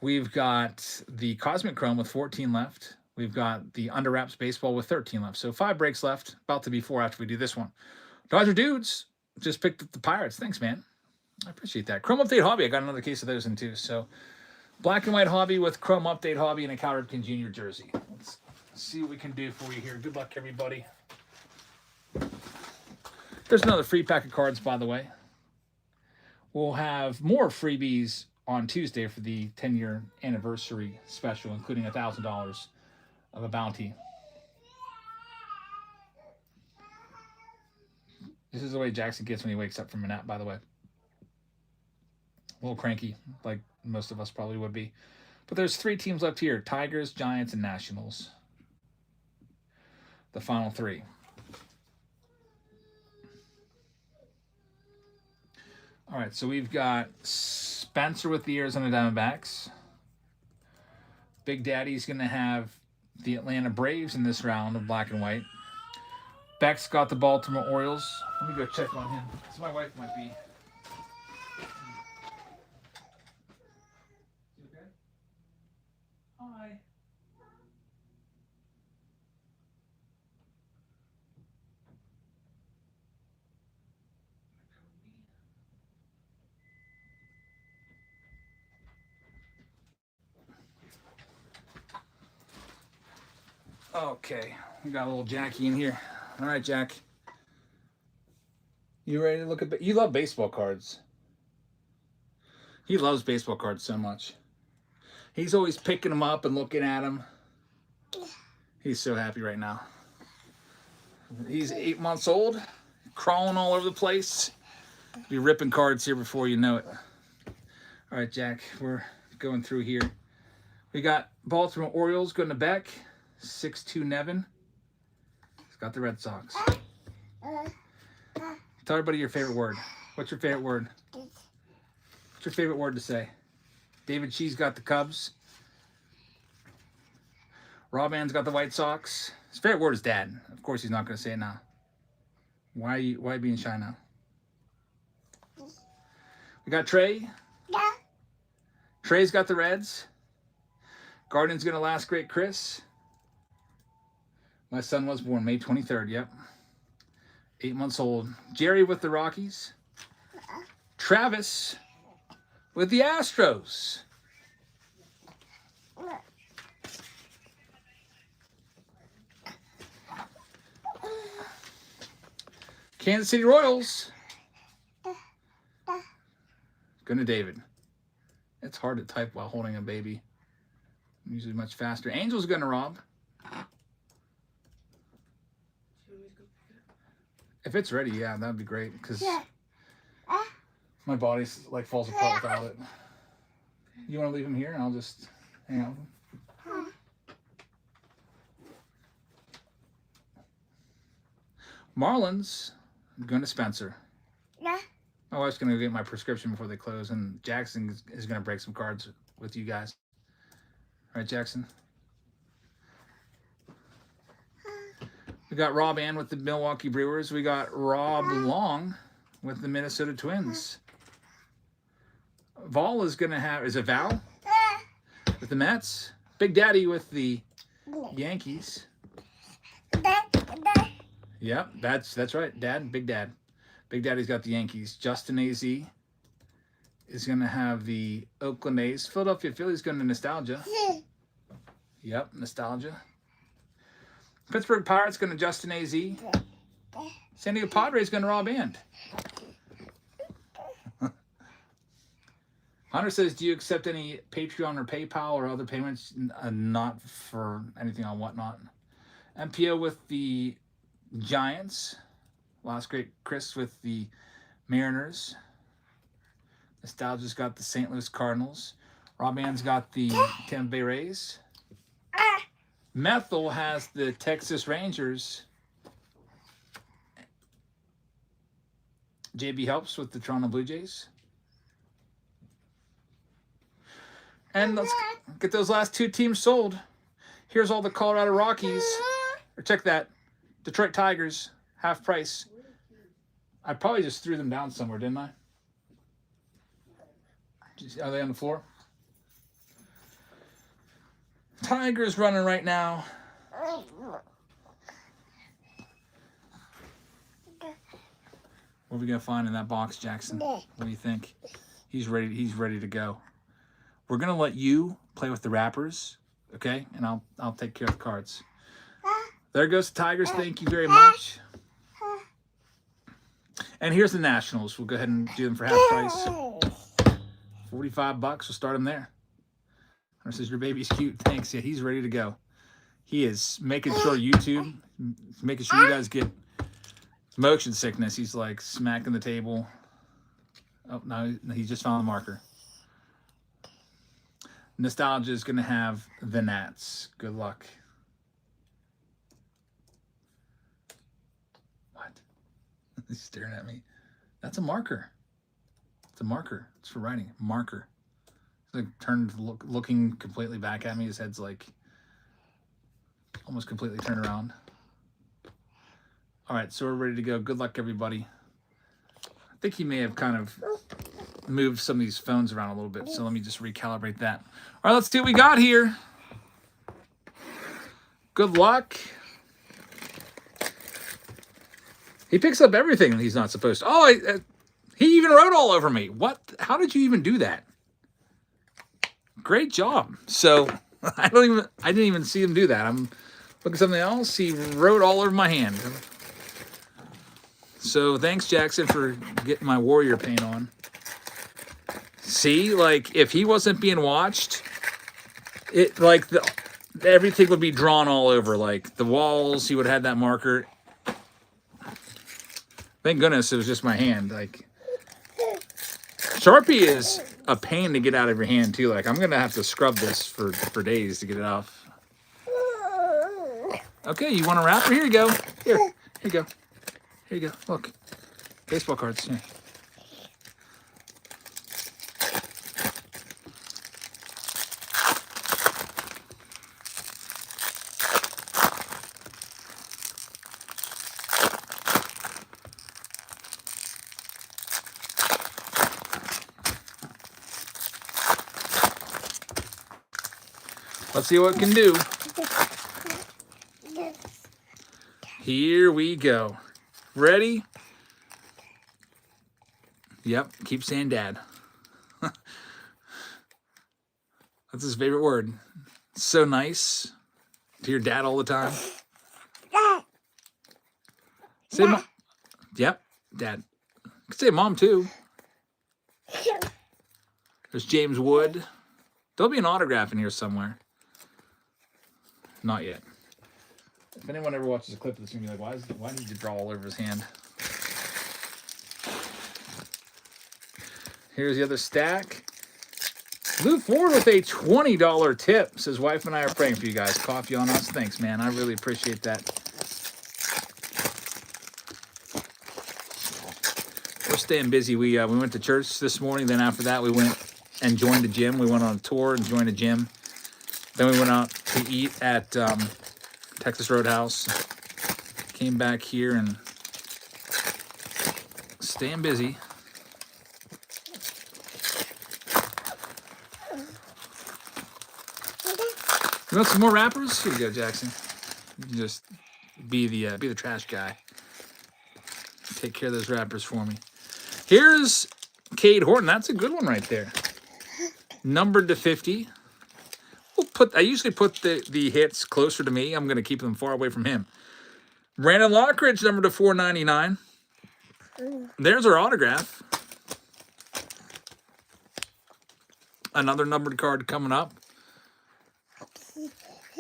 We've got the Cosmic Chrome with 14 left. We've got the Under Wraps Baseball with 13 left. So 5 breaks left. About to be 4 after we do this one. Dodger Dudes just picked up the Pirates. Thanks, man. I appreciate that. Chrome Update Hobby. I got another case of those in too. So Black and White Hobby with Chrome Update Hobby and a Cal Ripken Jr. jersey. Let's see what we can do for you here. Good luck, everybody. There's another free pack of cards, by the way. We'll have more freebies on Tuesday for the 10-year anniversary special, including $1,000 of a bounty. This is the way Jackson gets when he wakes up from a nap, by the way. A little cranky, like most of us probably would be. But there's 3 teams left here. Tigers, Giants, and Nationals. The final 3. All right, so we've got Spencer with the Arizona Diamondbacks. Big Daddy's going to have the Atlanta Braves in this round of Black and White. Beck's got the Baltimore Orioles. Let me go check on him, because my wife might be. You okay? Hi. Okay, we got a little Jackie in here. All right, Jack. You ready to look at? You love baseball cards. He loves baseball cards so much. He's always picking them up and looking at them. He's so happy right now. He's 8 months old, crawling all over the place. Be ripping cards here before you know it. All right, Jack, we're going through here. We got Baltimore Orioles going to Beck. 6'2" Nevin. He's got the Red Sox. Tell everybody your favorite word. What's your favorite word? What's your favorite word to say? David Cheese got the Cubs. Rob Ann's got the White Sox. His favorite word is Dad. Of course, he's not going to say it now. Why being shy now? We got Trey. Yeah. Trey's got the Reds. Guardian's going to last great Chris. My son was born May 23rd, yep. 8 months old. Jerry with the Rockies. Travis with the Astros. Kansas City Royals. Going to David. It's hard to type while holding a baby. I'm usually much faster. Angels going to Rob. If it's ready, yeah, that'd be great. Because my body like falls apart without it. You want to leave him here, and I'll just hang out with him. Marlins going to Spencer. Yeah. My wife's going to get my prescription before they close, and Jackson is going to break some cards with you guys. Right, Jackson? We got Rob Ann with the Milwaukee Brewers. We got Rob Long with the Minnesota Twins. Vol is going to have, is it Val? With the Mets. Big Daddy with the Yankees. Yep, that's right. Dad, Big Dad. Big Daddy's got the Yankees. Justin AZ is going to have the Oakland A's. Philadelphia Phillies going to Nostalgia. Yep, Nostalgia. Pittsburgh Pirates going to Justin AZ. San Diego Padres going to Rob Band. Hunter says, do you accept any Patreon or PayPal or other payments? Not for anything on Whatnot. MPO with the Giants. Last great Chris with the Mariners. Nostalgia's got the St. Louis Cardinals. Rob Ann's got the Tampa Bay Rays. Methel has the Texas Rangers. JB helps with the Toronto Blue Jays. And let's get those last two teams sold. Here's all the Colorado Rockies. Or check that. Detroit Tigers, half price. I probably just threw them down somewhere, didn't I? Are they on the floor? Tigers running right now. What are we gonna find in that box, Jackson? What do you think? He's ready. He's ready to go. We're gonna let you play with the wrappers, okay? And I'll take care of the cards. There goes the Tigers. Thank you very much. And here's the Nationals. We'll go ahead and do them for half price. $45. We'll start them there. Hunter says your baby's cute. Thanks. Yeah, he's ready to go. He is making sure YouTube, making sure you guys get motion sickness. He's like smacking the table. Oh, no, he just found the marker. Nostalgia is going to have the Nats. Good luck. What? He's staring at me. That's a marker. It's a marker. It's for writing. Marker. He's like turned, looking completely back at me. His head's like almost completely turned around. All right, so we're ready to go. Good luck, everybody. I think he may have kind of moved some of these phones around a little bit, so let me just recalibrate that. All right, let's see what we got here. Good luck. He picks up everything that he's not supposed to. Oh, he even wrote all over me. What? How did you even do that? Great job. So I didn't even see him do that. I'm looking at something else. He wrote all over my hand. So thanks, Jackson, for getting my warrior paint on. See, like if he wasn't being watched, it like everything would be drawn all over, like the walls. He would have had that marker. Thank goodness it was just my hand. Like Sharpie is a pain to get out of your hand too. Like I'm gonna have to scrub this for days to get it off. Okay, you want a wrapper? Here you go. Here you go. Here you go. Look, baseball cards. Here. Let's see what it can do. Here we go. Ready? Yep, keep saying dad. That's his favorite word. So nice to your dad all the time. Say mom. Yep, dad. You could say mom too. There's James Wood. There'll be an autograph in here somewhere. Not yet. If anyone ever watches a clip of this, you're gonna be like, why did you draw all over his hand? Here's the other stack. Lou Ford with a $20 tip. Says, wife and I are praying for you guys. Coffee on us. Thanks, man. I really appreciate that. We're staying busy. We went to church this morning. Then after that, we went and joined the gym. We went on a tour and joined a gym. Then we went out to eat at Texas Roadhouse. Came back here and staying busy. You want some more wrappers? Here you go, Jackson. You can just be the trash guy. Take care of those wrappers for me. Here's Cade Horton. That's a good one right there. Numbered to 50. I usually put the hits closer to me. I'm going to keep them far away from him. Brandon Lockridge, numbered to 499. There's our autograph. Another numbered card coming up.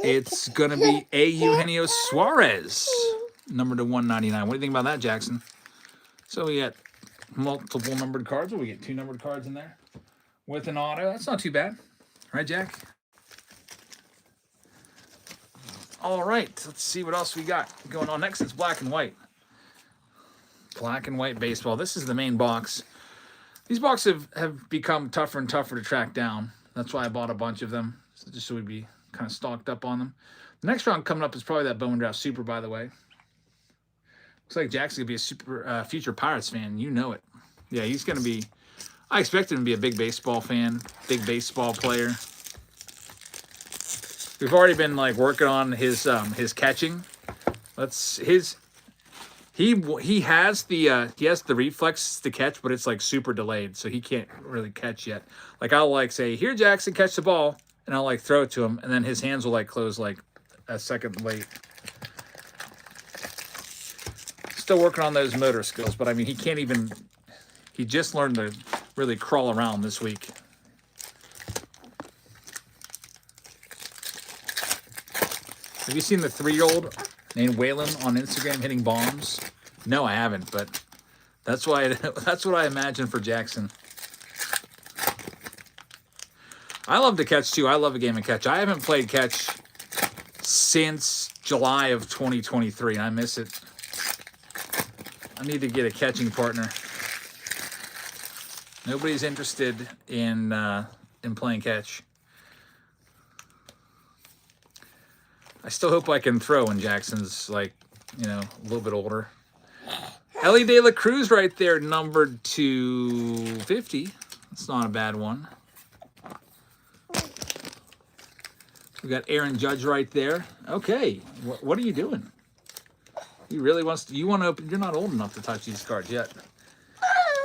It's going to be A. Eugenio Suarez, numbered to 199. What do you think about that, Jackson? So we got multiple numbered cards. We get 2 numbered cards in there with an auto. That's not too bad. Right, Jack? All right. Let's see what else we got going on next. It's black and white. Black and white baseball. This is the main box. These boxes have become tougher and tougher to track down. That's why I bought a bunch of them, just so we'd be kind of stocked up on them. The next round coming up is probably that Bowman Draft Super, by the way. Looks like Jack's going to be a super future Pirates fan. You know it. Yeah, he's going to be... I expect him to be a big baseball fan, big baseball player. We've already been working on his catching. He has the reflex to catch, but it's super delayed, so he can't really catch yet. I'll say, "Here, Jackson, catch the ball," and I'll throw it to him, and then his hands will close a second late. Still working on those motor skills, but I mean, he just learned to really crawl around this week. Have you seen the 3-year-old named Waylon on Instagram hitting bombs? No, I haven't, but that's what I imagine for Jackson. I love to catch too. I love a game of catch. I haven't played catch since July of 2023, and I miss it. I need to get a catching partner. Nobody's interested in playing catch. I still hope I can throw when Jackson's a little bit older. Ellie De La Cruz right there, numbered to 50. That's not a bad one. We got Aaron Judge right there. Okay, what are you doing? He really wants to. You want to open? You're not old enough to touch these cards yet.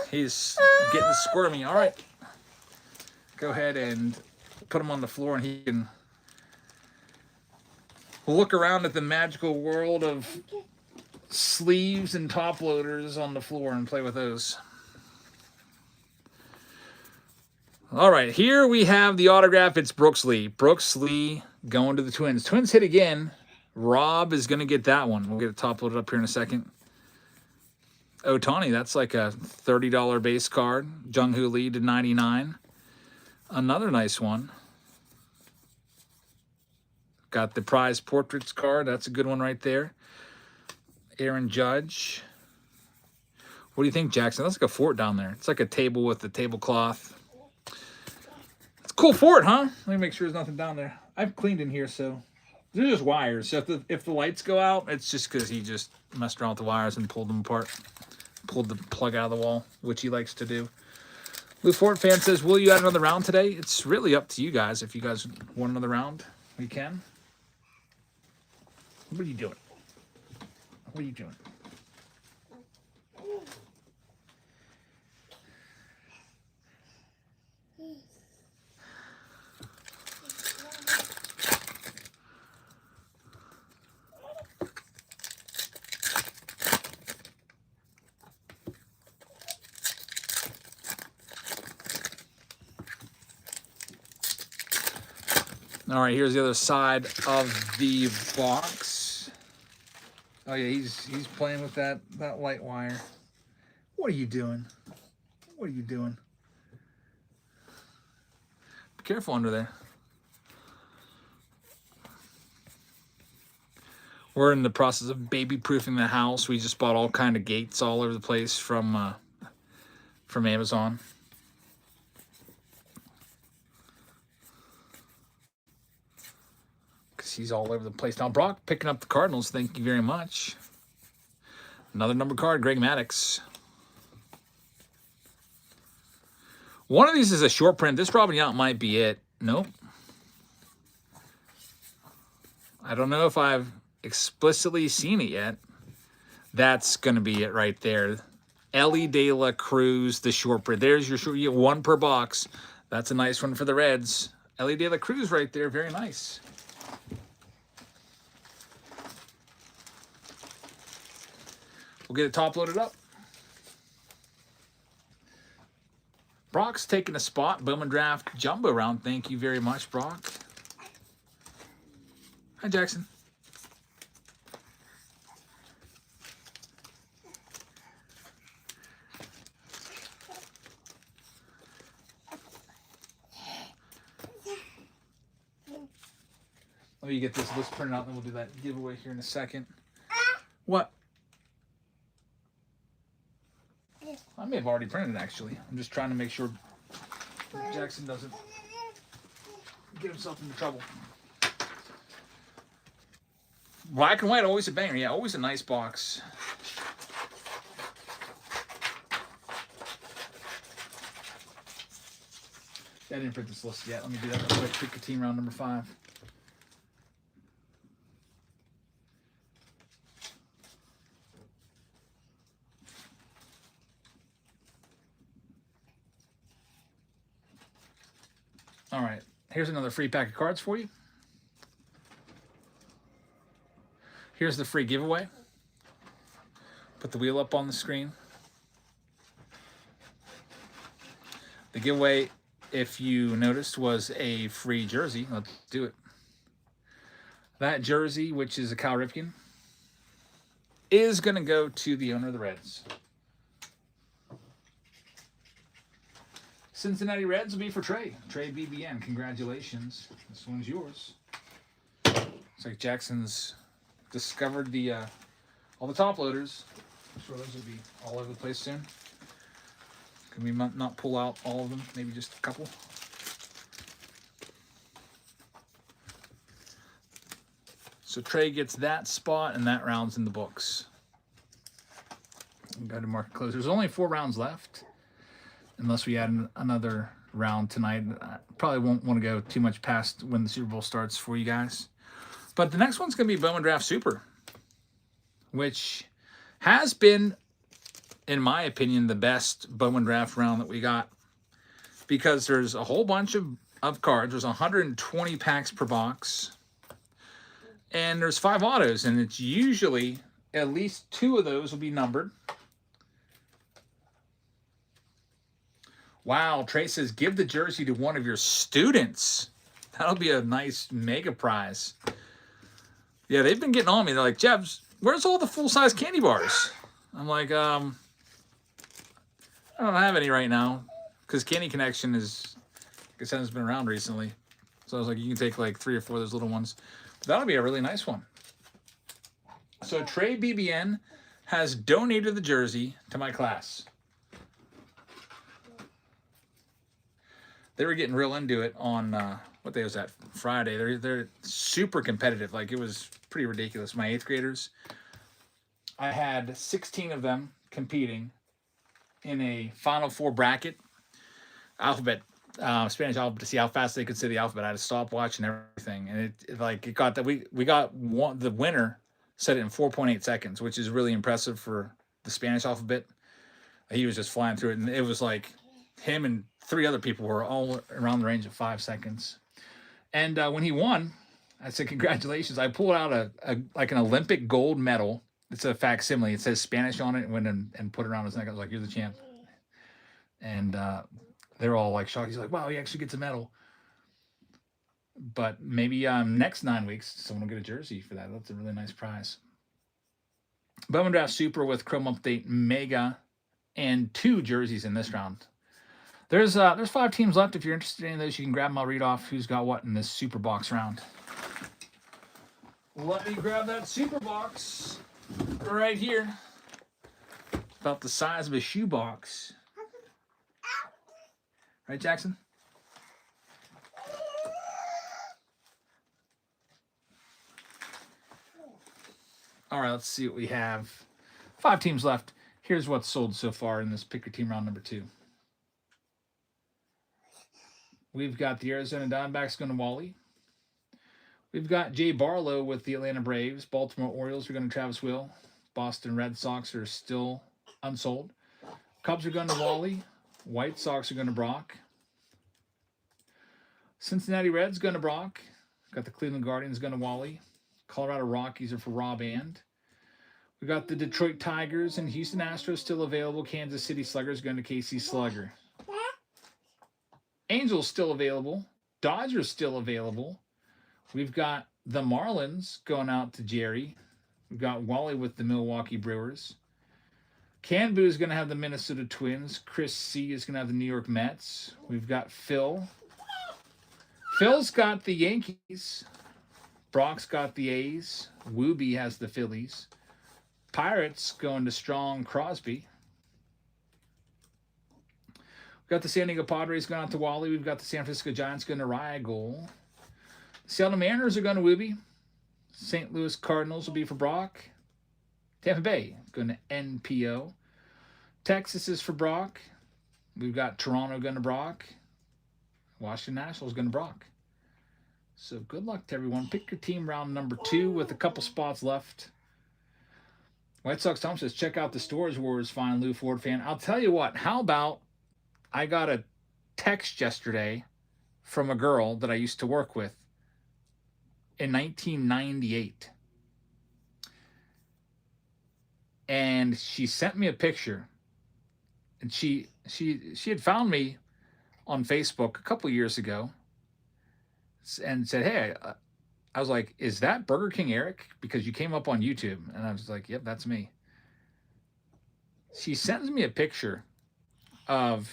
He's getting squirmy. All right, go ahead and put him on the floor, and he can look around at the magical world of sleeves and top loaders on the floor and play with those. All right, here we have the autograph. It's Brooks Lee. Brooks Lee going to the Twins. Twins hit again. Rob is going to get that one. We'll get it top loaded up here in a second. Ohtani, that's like a $30 base card. Jung-Hoo Lee to 99. Another nice one. Got the prize portraits card. That's a good one right there. Aaron Judge. What do you think, Jackson? That's like a fort down there. It's like a table with the tablecloth. It's a cool fort, huh? Let me make sure there's nothing down there. I've cleaned in here, so they're just wires. So if the lights go out, it's just because he just messed around with the wires and pulled them apart. Pulled the plug out of the wall, which he likes to do. Lou Fort fan says, will you add another round today? It's really up to you guys. If you guys want another round, we can. What are you doing? What are you doing? All right, here's the other side of the box. Oh yeah, he's playing with that light wire. What are you doing? What are you doing? Be careful under there. We're in the process of baby-proofing the house. We just bought all kind of gates all over the place from from Amazon. Because he's all over the place. Now, Brock picking up the Cardinals. Thank you very much. Another number card, Greg Maddux. One of these is a short print. This probably not might be it. Nope. I don't know if I've explicitly seen it yet. That's going to be it right there. Ellie De La Cruz, the short print. There's your short. You get one per box. That's a nice one for the Reds. Ellie De La Cruz right there. Very nice. We'll get it top loaded up. Brock's taking a spot. Bowman Draft Jumbo round. Thank you very much, Brock. Hi, Jackson. Let me get this list printed out, and then we'll do that giveaway here in a second. What? I may have already printed it, actually. I'm just trying to make sure Jackson doesn't get himself into trouble. Black and white, always a banger. Yeah, always a nice box. I didn't print this list yet. Let me do that real quick. Pick a team round number 5. All right, here's another free pack of cards for you. Here's the free giveaway. Put the wheel up on the screen. The giveaway, if you noticed, was a free jersey. Let's do it. That jersey, which is a Cal Ripken, is going to go to the owner of the Reds. Cincinnati Reds will be for Trey. Trey BBN, congratulations. This one's yours. Looks like Jackson's discovered the all the top loaders. I'm sure those will be all over the place soon. Can we not pull out all of them? Maybe just a couple. So Trey gets that spot, and that round's in the books. Go to market close. There's only 4 rounds left. Unless we add another round tonight. I probably won't want to go too much past when the Super Bowl starts for you guys. But the next one's going to be Bowman Draft Super, which has been, in my opinion, the best Bowman Draft round that we got. Because there's a whole bunch of cards. There's 120 packs per box. And there's 5 autos. And it's usually at least 2 of those will be numbered. Wow, Trey says, give the jersey to one of your students. That'll be a nice mega prize. Yeah, they've been getting on me. They're like, Jebs, where's all the full-size candy bars? I'm like, I don't have any right now. Because Candy Connection is, like I said, has been around recently. So I was like, you can take like 3 or 4 of those little ones. But that'll be a really nice one. So Trey BBN has donated the jersey to my class. They were getting real into it on, what day was that? Friday. They're super competitive. Like, it was pretty ridiculous. My 8th graders, I had 16 of them competing in a Final Four bracket. Alphabet, Spanish alphabet, to see how fast they could say the alphabet. I had to stopwatch and everything. And it got that we got one, the winner said it in 4.8 seconds, which is really impressive for the Spanish alphabet. He was just flying through it. And it was like him and 3 other people were all around the range of 5 seconds. And when he won, I said, congratulations. I pulled out like an Olympic gold medal. It's a facsimile. It says Spanish on it, and went and put it around his neck. I was like, you're the champ. And they're all like shocked. He's like, wow, he actually gets a medal. But maybe next 9 weeks, someone will get a jersey for that. That's a really nice prize. Bowman Draft Super with Chrome Update Mega and 2 jerseys in this round. There's 5 teams left. If you're interested in those, you can grab them. I'll read off who's got what in this super box round. Let me grab that super box right here. About the size of a shoebox. Right, Jackson? All right, let's see what we have. 5 teams left. Here's what's sold so far in this pick your team round number 2. We've got the Arizona Diamondbacks going to Wally. We've got Jay Barlow with the Atlanta Braves. Baltimore Orioles are going to Travis Will. Boston Red Sox are still unsold. Cubs are going to Wally. White Sox are going to Brock. Cincinnati Reds going to Brock. Got the Cleveland Guardians going to Wally. Colorado Rockies are for Rob And. We got the Detroit Tigers and Houston Astros still available. Kansas City Sluggers going to KC Slugger. Angels still available. Dodgers still available. We've got the Marlins going out to Jerry. We've got Wally with the Milwaukee Brewers. Canbu is going to have the Minnesota Twins. Chris C is going to have the New York Mets. We've got Phil. Phil's got the Yankees. Brock's got the A's. Wooby has the Phillies. Pirates going to Strong Crosby. We've got the San Diego Padres going out to Wally. We've got the San Francisco Giants going to Ryagol. Seattle Mariners are going to Wooby. St. Louis Cardinals will be for Brock. Tampa Bay going to NPO. Texas is for Brock. We've got Toronto going to Brock. Washington Nationals going to Brock. So good luck to everyone. Pick your team round number 2 with a couple spots left. White Sox Tom says, check out the Storage Wars, fine Lou Ford fan. I'll tell you what, how about I got a text yesterday from a girl that I used to work with in 1998. And she sent me a picture. And she had found me on Facebook a couple years ago and said, hey, I was like, is that Burger King Eric? Because you came up on YouTube. And I was like, yep, that's me. She sends me a picture of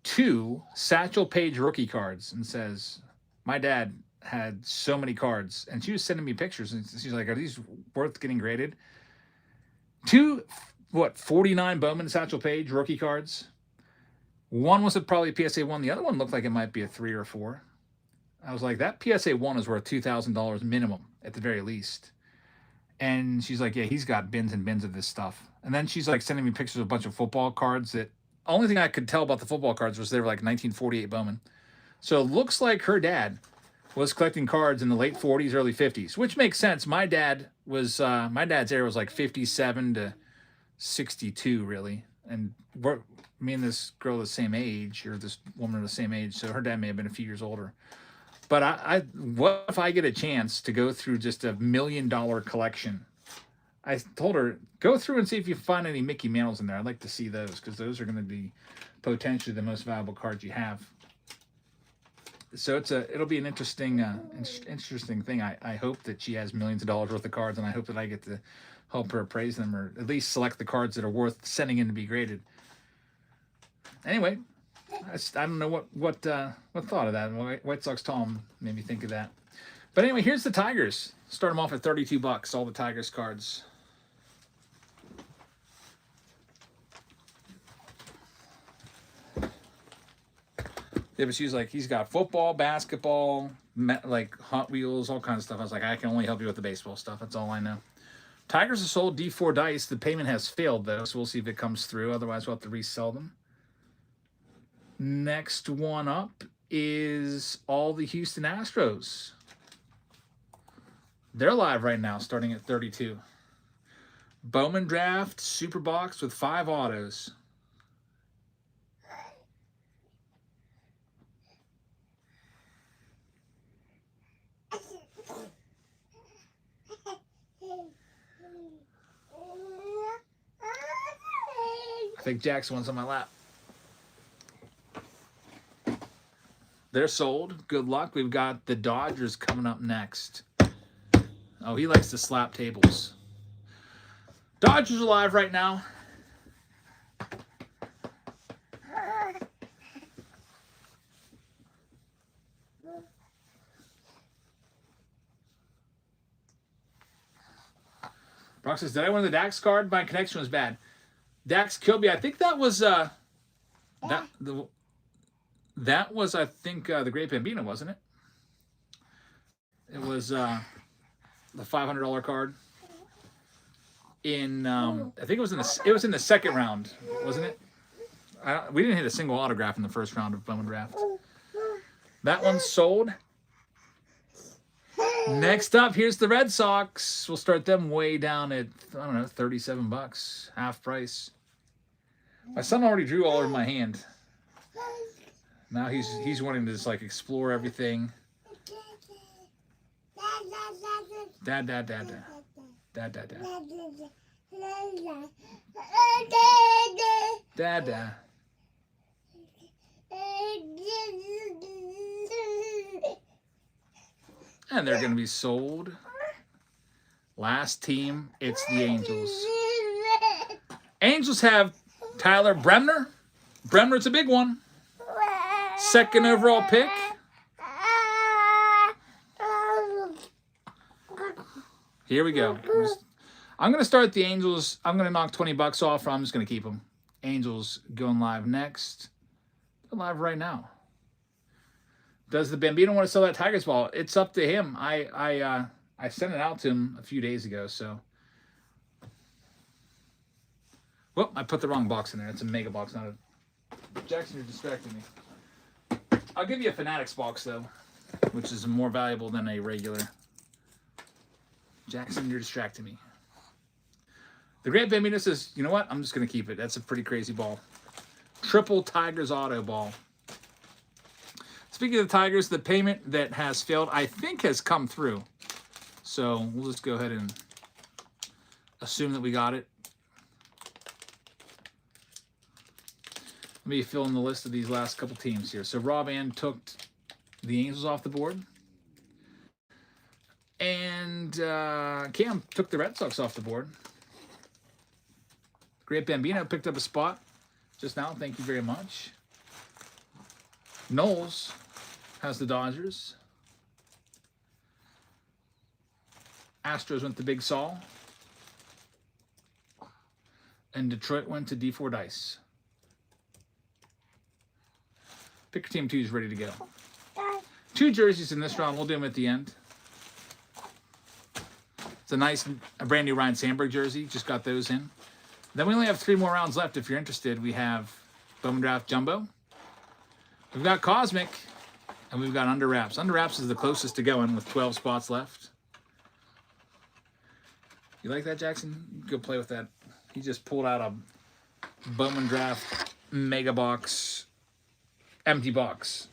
2 Satchel Paige rookie cards and says, my dad had so many cards. And she was sending me pictures. And she's like, are these worth getting graded? 2, 49 Bowman Satchel Paige rookie cards. One was probably a PSA 1. The other one looked like it might be a 3 or 4. I was like, that PSA 1 is worth $2,000 minimum at the very least. And she's like, yeah, he's got bins and bins of this stuff. And then she's like sending me pictures of a bunch of football cards that only thing I could tell about the football cards was they were like 1948 Bowman. So it looks like her dad was collecting cards in the late 40s, early 50s, which makes sense. My dad's era was like 57 to 62, really. And me and this girl are the same age, or this woman are the same age, so her dad may have been a few years older. But what if I get a chance to go through just $1 million collection? I told her, go through and see if you find any Mickey Mantles in there. I'd like to see those, because those are going to be potentially the most valuable cards you have. So it'll be an interesting thing. I hope that she has millions of dollars worth of cards, and I hope that I get to help her appraise them, or at least select the cards that are worth sending in to be graded. Anyway, I don't know what thought of that. White Sox Tom made me think of that. But anyway, here's the Tigers. Start them off at $32. All the Tigers cards. Yeah, but she's like, he's got football, basketball, like Hot Wheels, all kinds of stuff. I was like, I can only help you with the baseball stuff. That's all I know. Tigers are sold D4 dice. The payment has failed, though, so we'll see if it comes through. Otherwise, we'll have to resell them. Next one up is all the Houston Astros. They're live right now, starting at 32. Bowman draft, super box with 5 autos. I think Jackson wants on my lap. They're sold. Good luck. We've got the Dodgers coming up next. Oh, he likes to slap tables. Dodgers are live right now. Brock says, did I win the Dax card? My connection was bad. Dax Kilby, I think that was That was, I think, the Great Bambino, wasn't it? It was the $500 card. I think it was in the second round, wasn't it? We didn't hit a single autograph in the first round of Bowman Draft. That one's sold. Next up, here's the Red Sox. We'll start them way down at, I don't know, $37, half price. My son already drew all over my hand. Now he's wanting to just like explore everything. Dad. Dad. And they're going to be sold. Last team, it's the Angels. Angels have Tyler Bremner. Bremner's a big one. Second overall pick. Here we go. I'm going to start the Angels. I'm going to knock $20 off, or I'm just going to keep them. Angels going live next. They're live right now. Does the Bambino want to sell that Tigers ball? It's up to him. I sent it out to him a few days ago, so. Whoop, I put the wrong box in there. It's a mega box, not a... Jackson, you're distracting me. I'll give you a Fanatics box, though, which is more valuable than a regular. Jackson, you're distracting me. The Great Bambino says, you know what? I'm just going to keep it. That's a pretty crazy ball. Triple Tigers auto ball. Speaking of the Tigers, the payment that has failed, I think, has come through. So we'll just go ahead and assume that we got it. Let me fill in the list of these last couple teams here. So Rob Ann took the Angels off the board. And Cam took the Red Sox off the board. Great Bambino picked up a spot just now. Thank you very much. Knowles has the Dodgers. Astros went to Big Saul. And Detroit went to D4 Dice. Picker Team 2 is ready to go. 2 jerseys in this round. We'll do them at the end. It's a brand new Ryan Sandberg jersey. Just got those in. Then we only have 3 more rounds left if you're interested. We have Bowman Draft Jumbo. We've got Cosmic. And we've got Under Wraps. Under Wraps is the closest to going with 12 spots left. You like that, Jackson? You go play with that. He just pulled out a Bowman Draft Mega Box. Empty box.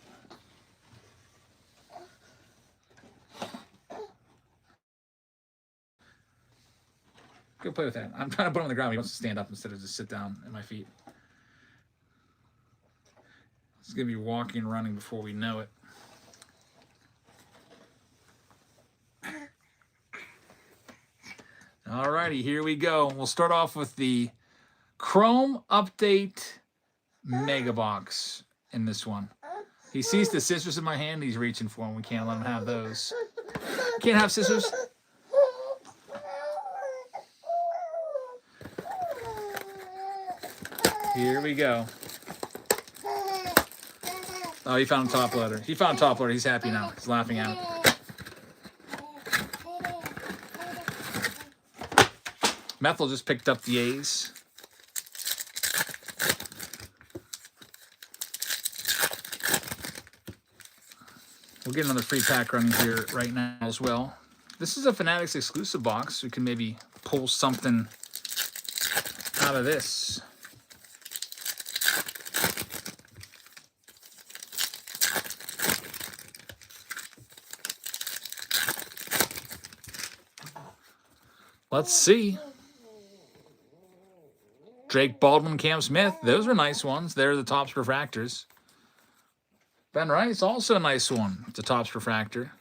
Go play with that. I'm trying to put him on the ground. He wants to stand up instead of just sit down at my feet. He's going to be walking and running before we know it. Alrighty, here we go. We'll start off with the Chrome Update Mega Box in this one. He sees the scissors in my hand. He's reaching for them. We can't let him have those. Can't have scissors. Here we go. Oh, he found a top loader. He found a top loader. He's happy now. He's laughing at him. Mantle just picked up the A's. We'll get another free pack running here right now as well. This is a Fanatics exclusive box. We can maybe pull something out of this. Let's see. Drake Baldwin, Cam Smith. Those are nice ones. They're the Topps refractors. Ben Rice, also a nice one. It's a Topps refractor.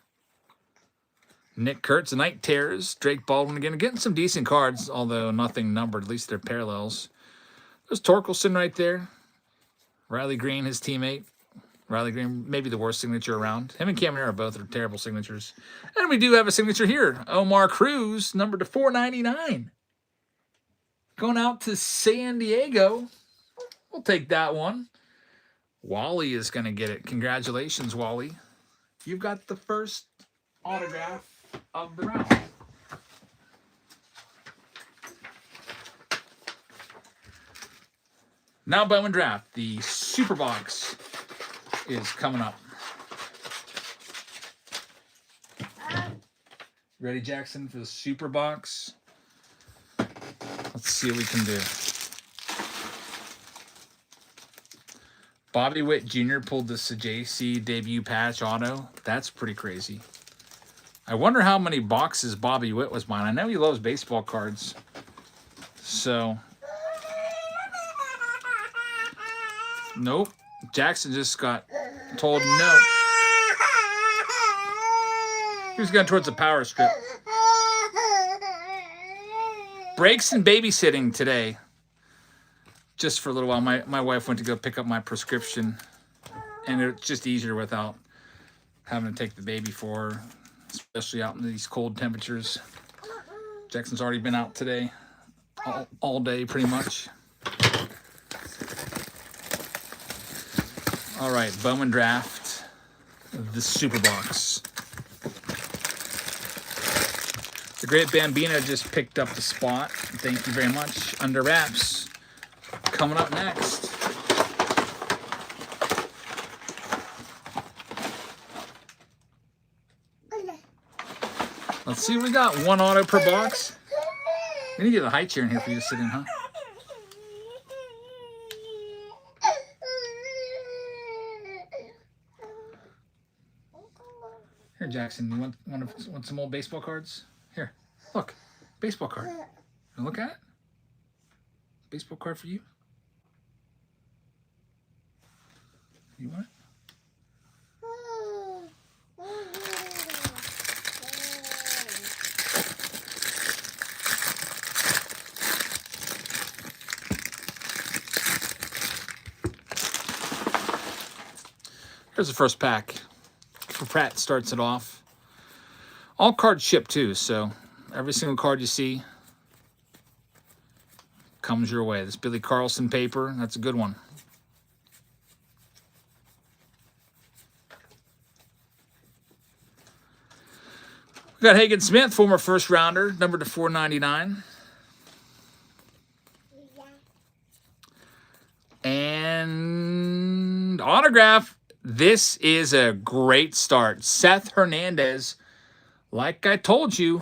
Nick Kurtz, the Night Terrors. Drake Baldwin again. Getting some decent cards, although nothing numbered. At least they're parallels. There's Torkelson right there. Riley Green, his teammate. Riley Green, maybe the worst signature around. Him and Caminero both are terrible signatures. And we do have a signature here. Omar Cruz, number to 499. Going out to San Diego. We'll take that one. Wally is going to get it. Congratulations, Wally. You've got the first autograph of the round. Now Bowman Draft. The Super Box is coming up. Ready, Jackson, for the Super Box? Let's see what we can do. Bobby Witt Jr. pulled this JC debut patch auto. That's pretty crazy. I wonder how many boxes Bobby Witt was buying. I know he loves baseball cards. So, nope. Jackson just got told no. He was going towards the power strip. Breaks and babysitting today. Just for a little while. My wife went to go pick up my prescription. And it's just easier without having to take the baby for her, especially out in these cold temperatures. Jackson's already been out today. All day, pretty much. All right, Bowman Draft. The Super Box. The Great Bambino just picked up the spot. Thank you very much. Under Wraps. Coming up next. Let's see what we got. One auto per box. We need to get a high chair in here for you to sit in, huh? Here, Jackson, you want some old baseball cards? Here, look, baseball card. You look at it? Baseball card for you? You want it? Here's the first pack. Pratt starts it off. All cards shipped too, so every single card you see comes your way. This Billy Carlson paper, that's a good one. We got Hagen Smith, former first rounder, numbered to 499. And autograph. This is a great start. Seth Hernandez. Like I told you,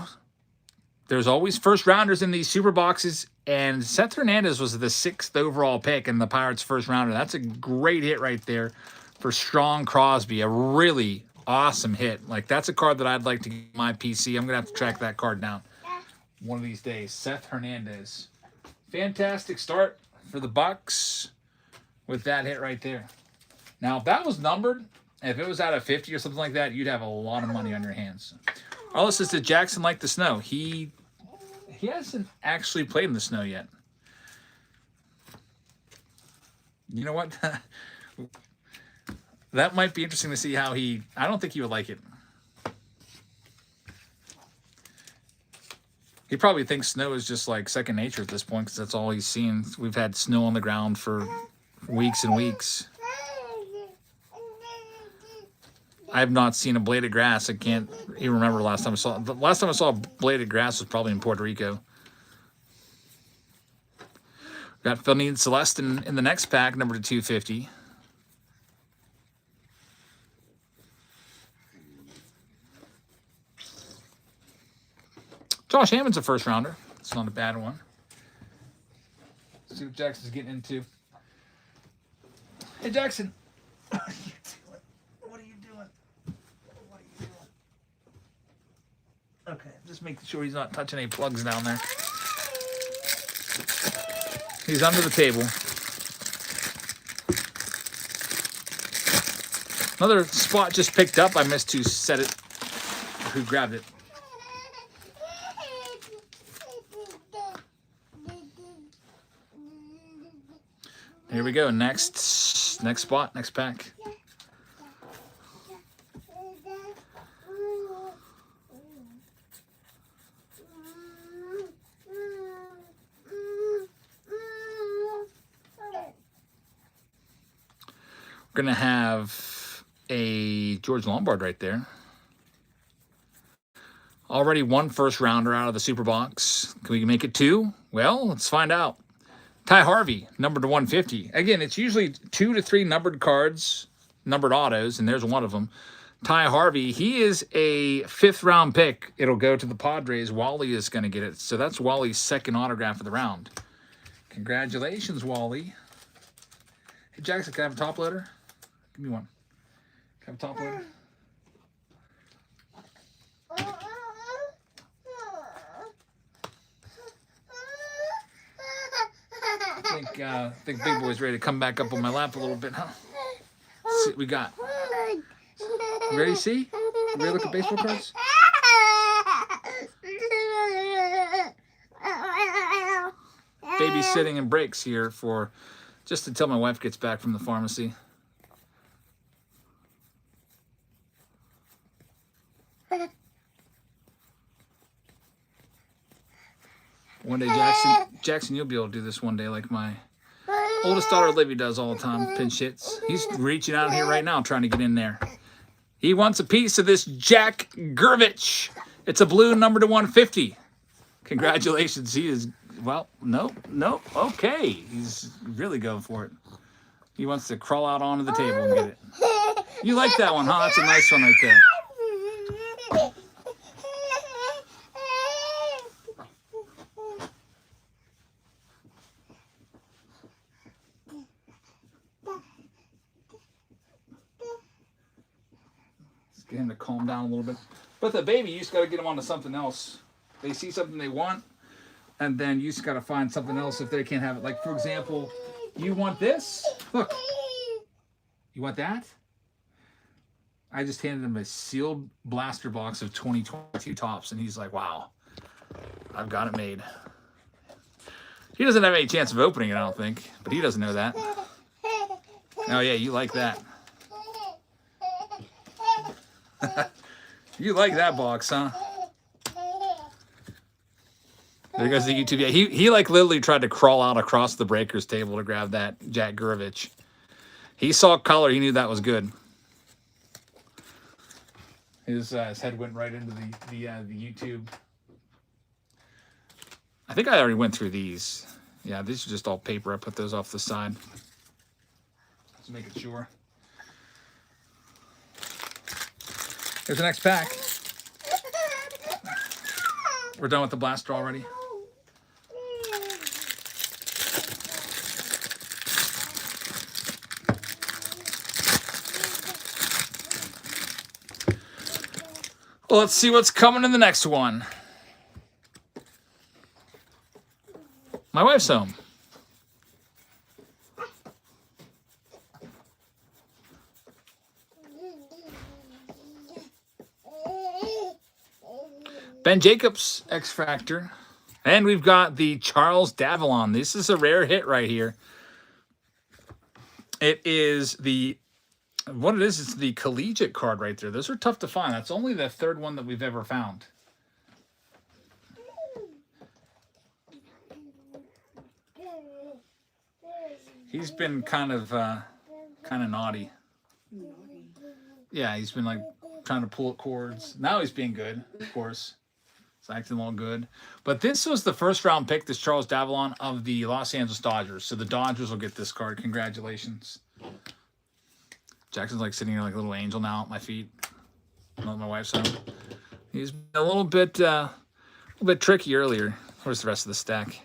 there's always first rounders in these super boxes, and Seth Hernandez was the 6th overall pick in the Pirates' first rounder. That's a great hit right there for Strong Crosby. A really awesome hit. Like, that's a card that I'd like to get my PC. I'm going to have to track that card down one of these days. Seth Hernandez. Fantastic start for the Bucks with that hit right there. Now, if that was numbered, if it was out of 50 or something like that, you'd have a lot of money on your hands. Arliss says, did Jackson like the snow? He hasn't actually played in the snow yet. You know what? That might be interesting to see how I don't think he would like it. He probably thinks snow is just like second nature at this point because that's all he's seen. We've had snow on the ground for weeks and weeks. I have not seen a blade of grass. I can't even remember last time I saw it. The last time I saw a blade of grass was probably in Puerto Rico. Got Philny and Celeste in the next pack, number 250. Josh Hammond's a first rounder. It's not a bad one. Let's see what Jackson's getting into. Hey, Jackson. What are you doing? What are you doing? What are you doing? Okay, just making sure he's not touching any plugs down there. He's under the table. Another spot just picked up. I missed who set it, who grabbed it. Here we go. Next spot, next pack. We're going to have a George Lombard right there. Already one first rounder out of the super box. Can we make it 2? Well, let's find out. Ty Harvey, numbered to 150. Again, it's usually 2 to 3 numbered cards, numbered autos, and there's one of them. Ty Harvey, he is a 5th round pick. It'll go to the Padres. Wally is going to get it. So that's Wally's second autograph of the round. Congratulations, Wally. Hey, Jackson, can I have a top loader? Give me one. Can I have a top loader? I think Big Boy's ready to come back up on my lap a little bit, huh? Let's see what we got. You ready to see? You ready to look at baseball cards? Babysitting and breaks here for just until my wife gets back from the pharmacy. One day, Jackson, you'll be able to do this one day like my oldest daughter, Olivia, does all the time. Pinch hits. He's reaching out here right now trying to get in there. He wants a piece of this Jack Gurvich. It's a blue number to 150. Congratulations. He is, well, nope. Okay. He's really going for it. He wants to crawl out onto the table and get it. You like that one, huh? That's a nice one right there. Get him to calm down a little bit. But the baby, you just got to get them onto something else. They see something they want, and then you just got to find something else if they can't have it. Like, for example, you want this? Look. You want that? I just handed him a sealed blaster box of 2022 tops, and he's like, wow, I've got it made. He doesn't have any chance of opening it, I don't think, but he doesn't know that. Oh, yeah, you like that. You like that box, huh? There goes the YouTube. Yeah, he like literally tried to crawl out across the breaker's table to grab that Jack Gurvich. He saw color. He knew that was good. His head went right into the YouTube. I think I already went through these. Yeah, these are just all paper. I put those off the side. Let's make it sure. Here's the next pack. We're done with the blaster already. Well, let's see what's coming in the next one. My wife's home. Ben Jacobs, X Factor. And we've got the Charles Davallon. This is a rare hit right here. It is the, what it is, it's the collegiate card right there. Those are tough to find. That's only the 3rd one that we've ever found. He's been kind of naughty. Yeah, he's been like trying to pull at cords. Now he's being good, of course. It's acting all good. But this was the 1st round pick, this Charles Davallon of the Los Angeles Dodgers. So the Dodgers will get this card. Congratulations. Jackson's like sitting here like a little angel now at my feet. Not my wife's home. He's been a little bit tricky earlier. Where's the rest of the stack?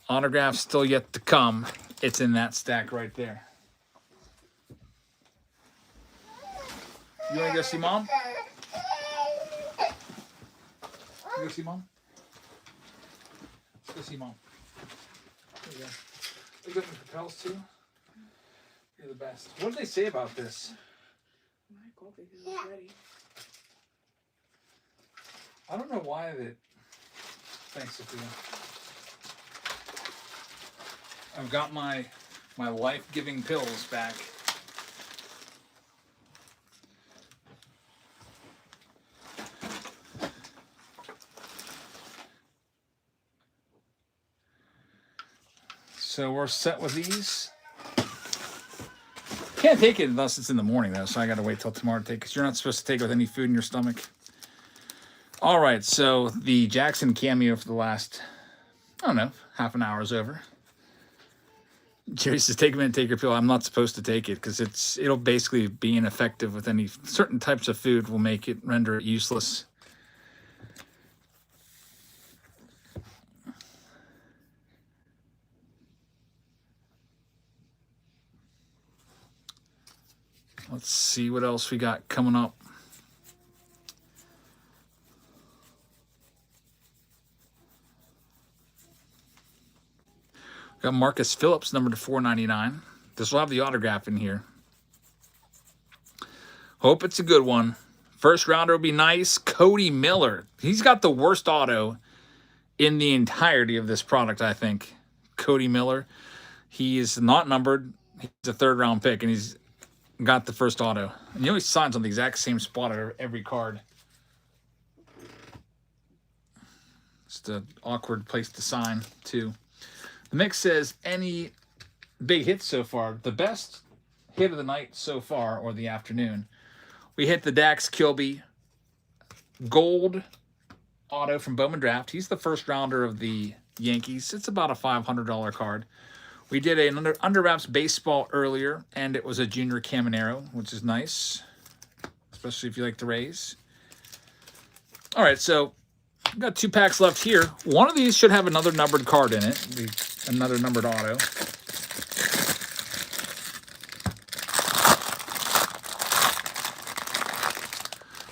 Autograph still yet to come. It's in that stack right there. You want to go see Mom? You go see Mom? Let's go see Mom. There you go. You got the lapels too? You're the best. What did they say about this? My God, they did it already. I don't know why that... Thanks, Sophia. I've got my life-giving pills back. So we're set with these. Can't take it unless it's in the morning, though, so I got to wait till tomorrow to take it, because you're not supposed to take it with any food in your stomach. All right, so the Jackson cameo for the last, I don't know, half an hour is over. Jerry says, take a minute, take your pill. I'm not supposed to take it because it'll basically be ineffective with any certain types of food will make it, render it useless. Let's see what else we got coming up. Got Marcus Phillips, number to 499. This will have the autograph in here. Hope it's a good one. First rounder will be nice. Cody Miller. He's got the worst auto in the entirety of this product, I think. Cody Miller. He is not numbered. He's a third-round pick, and he's got the first auto. And he always signs on the exact same spot of every card. It's an awkward place to sign, too. The mix says any big hits so far. The best hit of the night so far, or the afternoon. We hit the Dax Kilby gold auto from Bowman Draft. He's the first rounder of the Yankees. It's about a $500 card. We did an under wraps baseball earlier, and it was a junior Caminero, which is nice, especially if you like the Rays. All right, so we've got 2 packs left here. One of these should have another numbered card in it. Another numbered auto.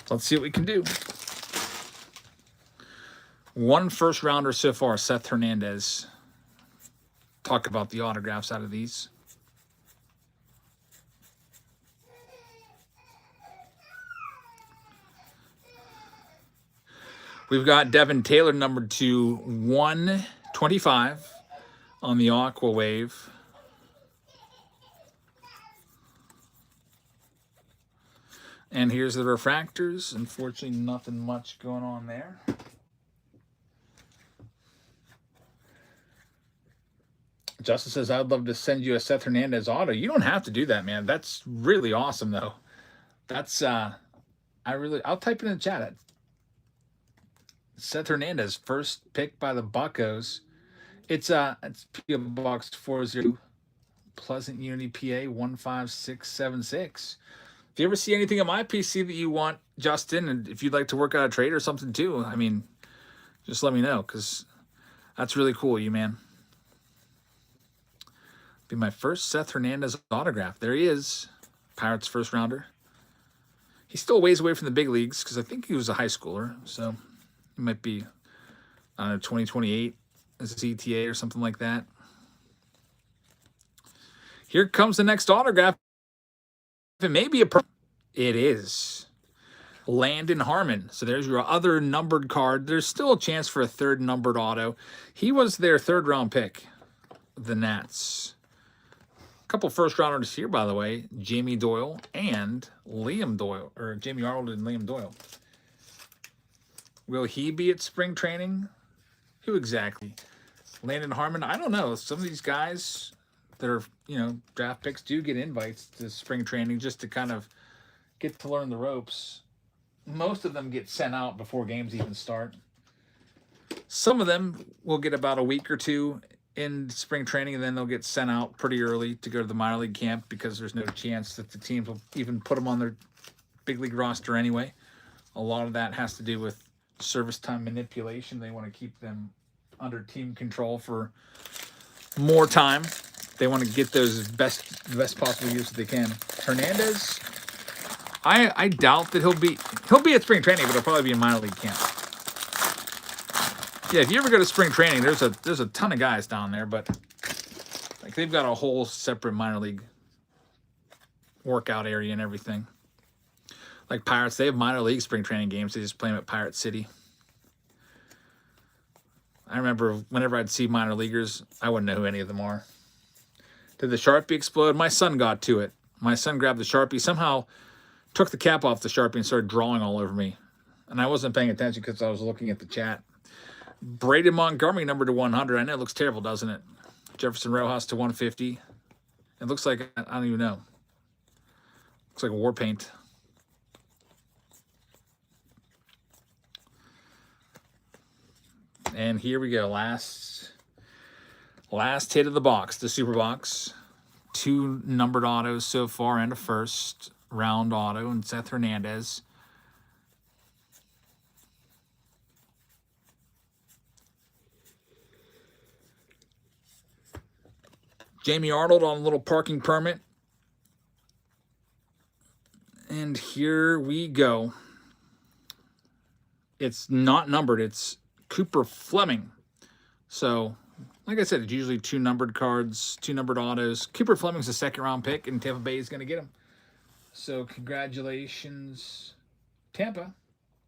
Let's see what we can do. One first rounder so far, Seth Hernandez. Talk about the autographs out of these. We've got Devin Taylor, numbered to 125 on the Aqua Wave. And here's the refractors. Unfortunately, nothing much going on there. Justin says, I'd love to send you a Seth Hernandez auto. You don't have to do that, man. That's really awesome, though. That's, I'll type it in the chat. Seth Hernandez, first pick by the Buccos. It's P.O. Box 40, Pleasant Unity, PA 15676. If you ever see anything on my PC that you want, Justin, and if you'd like to work out a trade or something too, I mean, just let me know, because that's really cool, you man. Be my first Seth Hernandez autograph. There he is, Pirates first rounder. He's still a ways away from the big leagues because I think he was a high schooler, so he might be, I don't know, 2028 as a CTA or something like that. Here comes the next autograph. It may be it is Landon Harmon. So there's your other numbered card. There's still a chance for a third numbered auto. He was their third round pick, the Nats. A couple first rounders here, by the way. Jamie Doyle and Liam Doyle, or Jamie Arnold and Liam Doyle. Will he be at spring training? Who exactly? Landon Harmon? I don't know. Some of these guys that are, draft picks do get invites to spring training just to kind of get to learn the ropes. Most of them get sent out before games even start. Some of them will get about a week or two in spring training, and then they'll get sent out pretty early to go to the minor league camp because there's no chance that the teams will even put them on their big league roster anyway. A lot of that has to do with service time manipulation. They want to keep them under team control for more time. They want to get those best possible use that they can. Hernandez, I doubt that he'll be at spring training, but he'll probably be in minor league camp. Yeah, if you ever go to spring training, there's a ton of guys down there, but like they've got a whole separate minor league workout area and everything. Like Pirates, they have minor league spring training games. They just play them at Pirate City. I remember whenever I'd see minor leaguers, I wouldn't know who any of them are. Did the Sharpie explode? My son got to it. My son grabbed the Sharpie, somehow took the cap off the Sharpie and started drawing all over me. And I wasn't paying attention because I was looking at the chat. Braden Montgomery, number to 100. I know it looks terrible, doesn't it? Jefferson Rojas to 150. It looks like, I don't even know. Looks like a war paint. And here we go. Last hit of the box, the super box. 2 numbered autos so far and a first round auto, and Seth Hernandez. Jamie Arnold on a little parking permit. And here we go. It's not numbered. It's Cooper Fleming. So, like I said, it's usually 2 numbered cards, 2 numbered autos. Cooper Fleming's a second-round pick, and Tampa Bay is going to get him. So, congratulations, Tampa.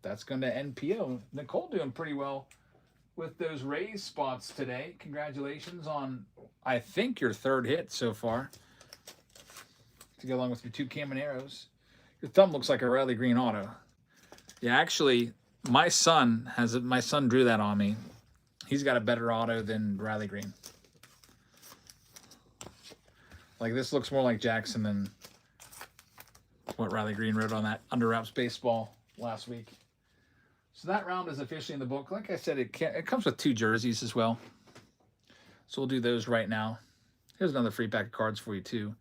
That's going to NPO. Nicole doing pretty well with those Rays spots today. Congratulations on, I think, your 3rd hit so far. To go along with your 2 Camarones. Your thumb looks like a Riley Green auto. Yeah, actually, my son drew that on me. He's got a better auto than Riley Green. Like, this looks more like Jackson than what Riley Green wrote on that Under Wraps baseball last week. So that round is officially in the book. Like I said, it comes with 2 jerseys as well. So we'll do those right now. Here's another free pack of cards for you, too.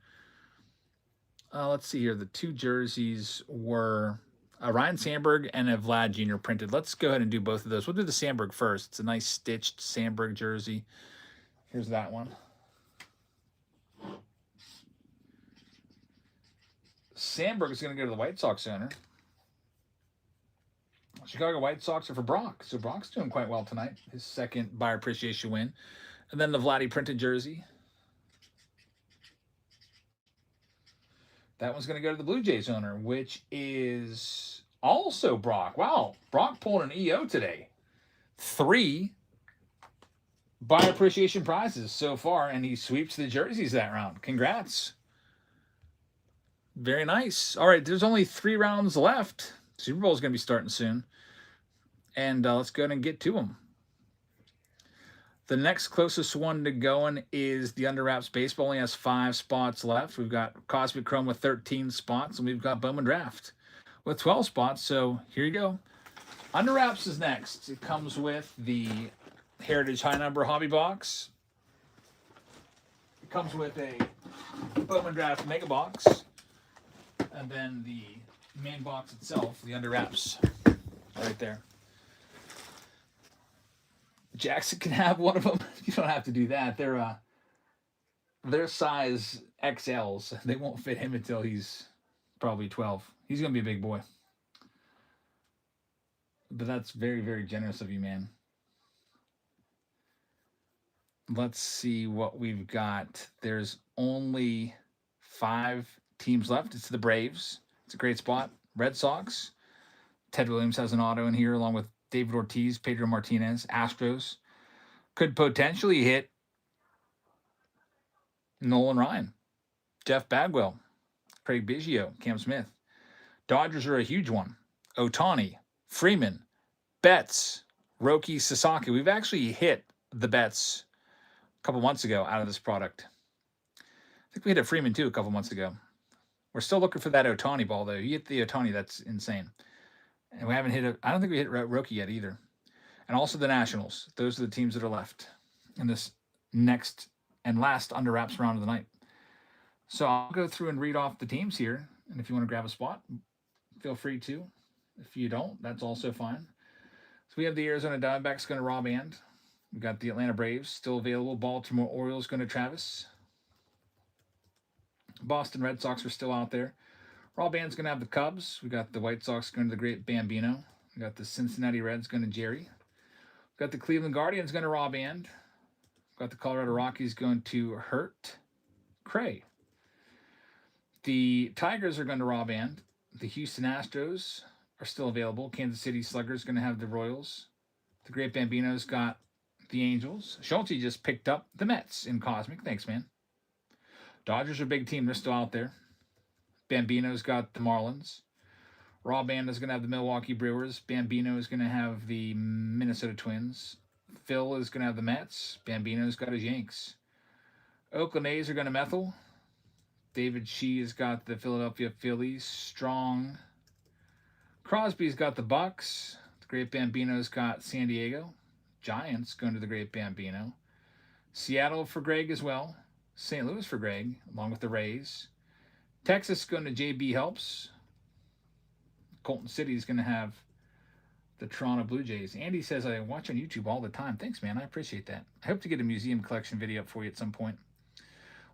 Let's see here. The 2 jerseys were a Ryan Sandberg and a Vlad Jr. printed. Let's go ahead and do both of those. We'll do the Sandberg first. It's a nice stitched Sandberg jersey. Here's that one. Sandberg is going to go to the White Sox owner. Chicago White Sox are for Brock. So Brock's doing quite well tonight. His 2nd buyer appreciation win. And then the Vladdy printed jersey. That one's going to go to the Blue Jays owner, which is also Brock. Wow, Brock pulled an EO today. 3 buyer appreciation prizes so far, and he sweeps the jerseys that round. Congrats. Very nice. All right, there's only 3 rounds left. Super Bowl is going to be starting soon. And let's go ahead and get to them. The next closest one to going is the Under Wraps Baseball. Only has 5 spots left. We've got Cosmic Chrome with 13 spots, and we've got Bowman Draft with 12 spots. So here you go. Under Wraps is next. It comes with the Heritage High Number Hobby Box. It comes with a Bowman Draft Mega Box. And then the main box itself, the Under Wraps, right there. Jackson can have one of them. You don't have to do that. They're size XLs. They won't fit him until he's probably 12. He's going to be a big boy. But that's very, very generous of you, man. Let's see what we've got. There's only 5 teams left. It's the Braves. It's a great spot. Red Sox. Ted Williams has an auto in here along with David Ortiz, Pedro Martinez. Astros could potentially hit Nolan Ryan, Jeff Bagwell, Craig Biggio, Cam Smith. Dodgers are a huge one. Ohtani, Freeman, Betts, Roki Sasaki. We've actually hit the Betts a couple months ago out of this product. I think we hit a Freeman too a couple months ago. We're still looking for that Ohtani ball, though. You hit the Ohtani, that's insane. And we haven't hit I don't think we hit Roki yet either. And also the Nationals. Those are the teams that are left in this next and last Under Wraps round of the night. So I'll go through and read off the teams here. And if you want to grab a spot, feel free to. If you don't, that's also fine. So we have the Arizona Diamondbacks going to Rob And. We've got the Atlanta Braves still available. Baltimore Orioles going to Travis. Boston Red Sox are still out there. Rob And's going to have the Cubs. We got the White Sox going to the Great Bambino. We got the Cincinnati Reds going to Jerry. We got the Cleveland Guardians going to Rob And. Got the Colorado Rockies going to Hurt Cray. The Tigers are going to Rob And. The Houston Astros are still available. Kansas City Sluggers going to have the Royals. The Great Bambino's got the Angels. Schulte just picked up the Mets in Cosmic. Thanks, man. Dodgers are a big team. They're still out there. Bambino's got the Marlins. Rob And is going to have the Milwaukee Brewers. Bambino is going to have the Minnesota Twins. Phil is going to have the Mets. Bambino's got his Yanks. Oakland A's are going to Mantle. David Shee has got the Philadelphia Phillies. Strong. Crosby's got the Bucks. The Great Bambino's got San Diego. Giants going to the Great Bambino. Seattle for Greg as well. St. Louis for Greg, along with the Rays. Texas going to JB Helps. Colton City is going to have the Toronto Blue Jays. Andy says, I watch on YouTube all the time. Thanks, man. I appreciate that. I hope to get a museum collection video up for you at some point.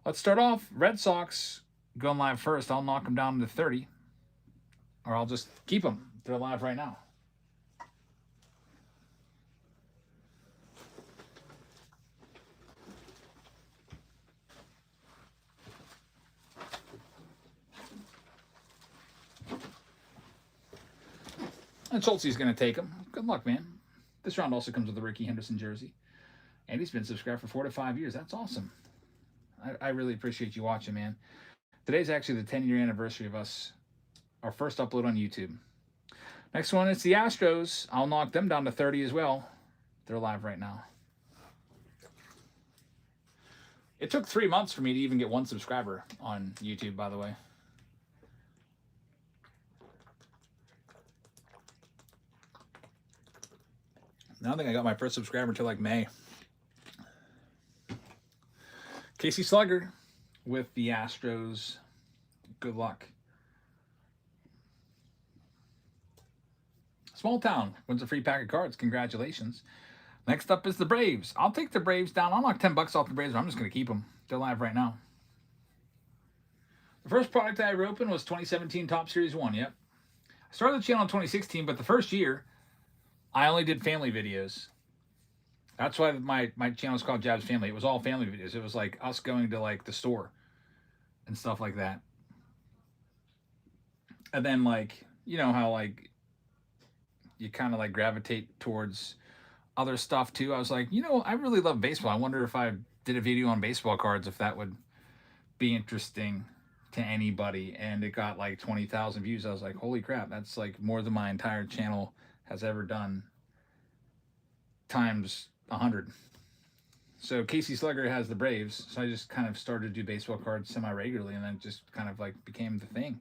Let's start off. Red Sox going live first. I'll knock them down to 30. Or I'll just keep them. They're live right now. And Schultze's going to take him. Good luck, man. This round also comes with a Ricky Henderson jersey. And he's been subscribed for 4 to 5 years. That's awesome. I really appreciate you watching, man. Today's actually the 10-year anniversary of us. Our first upload on YouTube. Next one, it's the Astros. I'll knock them down to 30 as well. They're live right now. It took 3 months for me to even get 1 subscriber on YouTube, by the way. I don't think I got my first subscriber until like May. Casey Slugger with the Astros. Good luck. Small Town wins a free pack of cards. Congratulations. Next up is the Braves. I'll take the Braves down. I'll knock $10 off the Braves, but I'm just going to keep them. They're live right now. The first product I ever opened was 2017 Top Series 1. Yep. I started the channel in 2016, but the first year, I only did family videos. That's why my channel is called Jab's Family. It was all family videos. It was like us going to like the store and stuff like that. And then like, you know how like you kind of like gravitate towards other stuff too. I was like, you know, I really love baseball. I wonder if I did a video on baseball cards, if that would be interesting to anybody. And it got like 20,000 views. I was like, holy crap, that's like more than my entire channel has ever done times 100. So Casey Slugger has the Braves, so I just kind of started to do baseball cards semi-regularly, and then it just kind of like became the thing.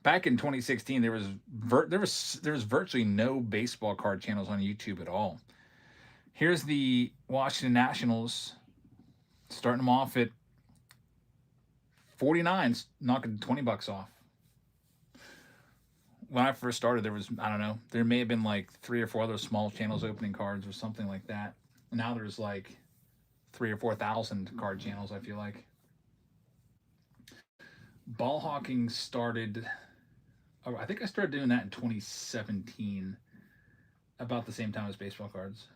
Back in 2016, there was virtually no baseball card channels on YouTube at all. Here's the Washington Nationals, starting them off at 49, knocking $20 off. When I first started, there was, I don't know, there may have been like 3 or 4 other small channels opening cards or something like that. Now there's like 3,000 or 4,000 card channels, I feel like. Ball hawking started, I think I started doing that in 2017, about the same time as baseball cards.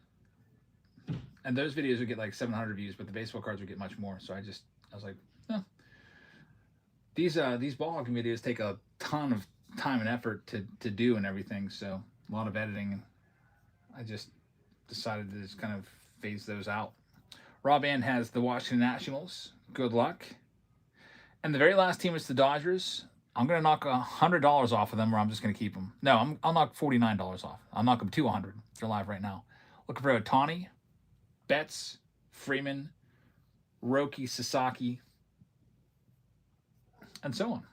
And those videos would get like 700 views, but the baseball cards would get much more. So I was like, oh. These ball hawking videos take a ton of time and effort to do and everything, so a lot of editing. I just decided to just kind of phase those out. Rob Ann has the Washington Nationals. Good luck. And the very last team is the Dodgers. I'm going to knock $100 off of them, or I'm just going to keep them. No, I'll knock $49 off. I'll knock them to $100. They're live right now. Looking for Ohtani, Betts, Freeman, Roki, Sasaki, and so on.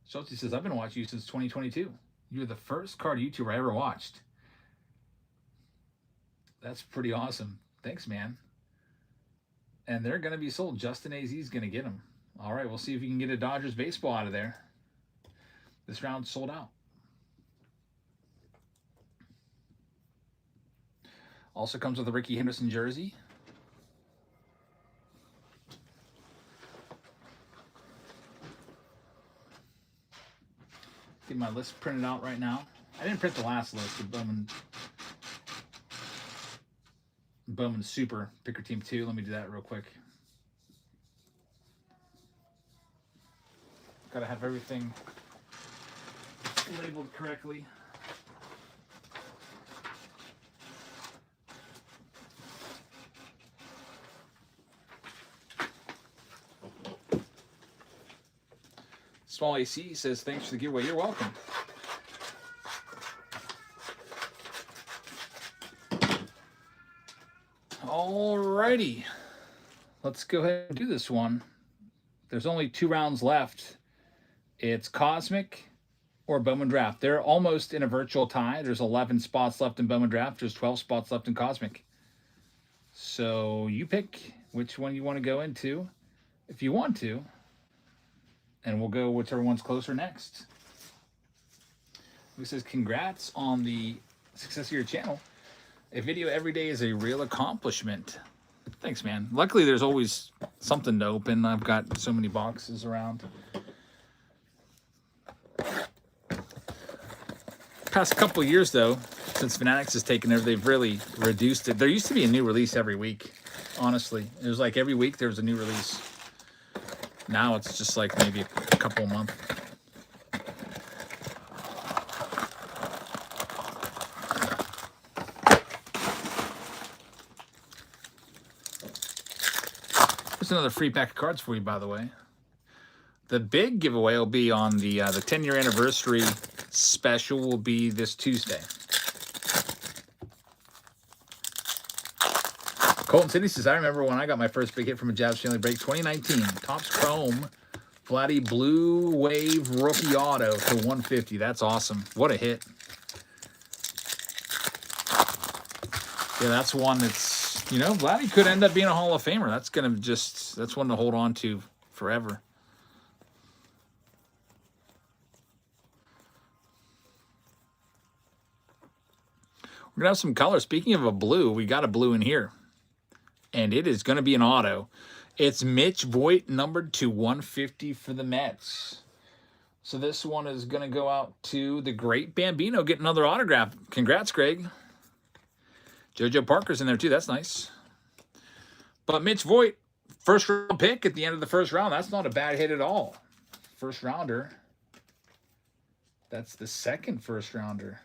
Schultze says, I've been watching you since 2022. You were the first card YouTuber I ever watched. That's pretty awesome. Thanks, man. And they're going to be sold. Justin AZ is going to get them. All right, we'll see if you can get a Dodgers baseball out of there. This round sold out. Also comes with a Ricky Henderson jersey. Get my list printed out right now. I didn't print the last list of Bowman Super Picker Team 2. Let me do that real quick. Gotta have everything labeled correctly. Small AC says, thanks for the giveaway. You're welcome. Alrighty. Let's go ahead and do this one. There's only 2 rounds left. It's Cosmic or Bowman Draft. They're almost in a virtual tie. There's 11 spots left in Bowman Draft. There's 12 spots left in Cosmic. So you pick which one you want to go into if you want to. And we'll go whichever one's closer next. Who says, congrats on the success of your channel. A video every day is a real accomplishment. Thanks, man. Luckily, there's always something to open. I've got so many boxes around. Past couple of years, though, since Fanatics has taken over, they've really reduced it. There used to be a new release every week, honestly. It was like every week there was a new release. Now it's just like maybe a couple a month. There's another free pack of cards for you, by the way. The big giveaway will be on the 10-year anniversary special will be this Tuesday. Colton City says, I remember when I got my first big hit from a Jazz Family Break, 2019. Topps Chrome, Vladdy Blue Wave Rookie Auto to 150. That's awesome. What a hit. Yeah, that's one that's, you know, Vladdy could end up being a Hall of Famer. That's going to just, that's one to hold on to forever. We're going to have some color. Speaking of a blue, we got a blue in here. And it is going to be an auto. It's Mitch Voigt, numbered to 150 for the Mets. So this one is going to go out to the great Bambino. Get another autograph. Congrats, Greg. JoJo Parker's in there, too. That's nice. But Mitch Voigt, first round pick at the end of the first round. That's not a bad hit at all. First rounder. That's the second first rounder.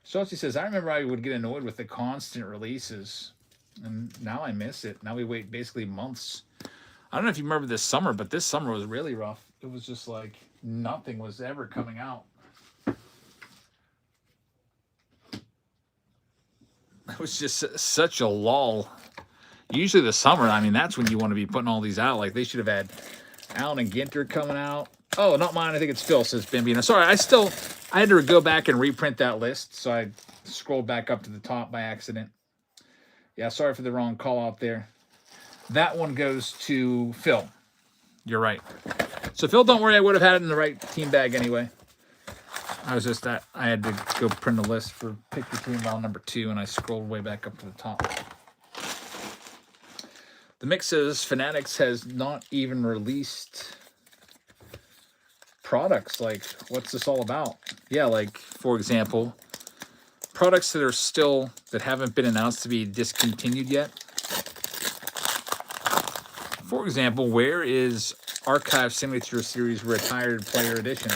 Chelsea says, I remember I would get annoyed with the constant releases. And now I miss it. Now we wait basically months. I don't know if you remember this summer, but this summer was really rough. It was just like nothing was ever coming out. It was just such a lull. Usually the summer, I mean, that's when you want to be putting all these out. Like they should have had Allen and Ginter coming out. Oh, not mine. I think it's Phil, says Bambino. Sorry, I had to go back and reprint that list. So I scrolled back up to the top by accident. Yeah, sorry for the wrong call out there. That one goes to Phil. You're right. So, Phil, don't worry. I would have had it in the right team bag anyway. I was just that I had to go print a list for pick your team round number 2, and I scrolled way back up to the top. The mix says Fanatics has not even released products. Like, what's this all about? Yeah, like, for example, products that are still, that haven't been announced to be discontinued yet. For example, where is Archive Signature Series Retired Player Edition?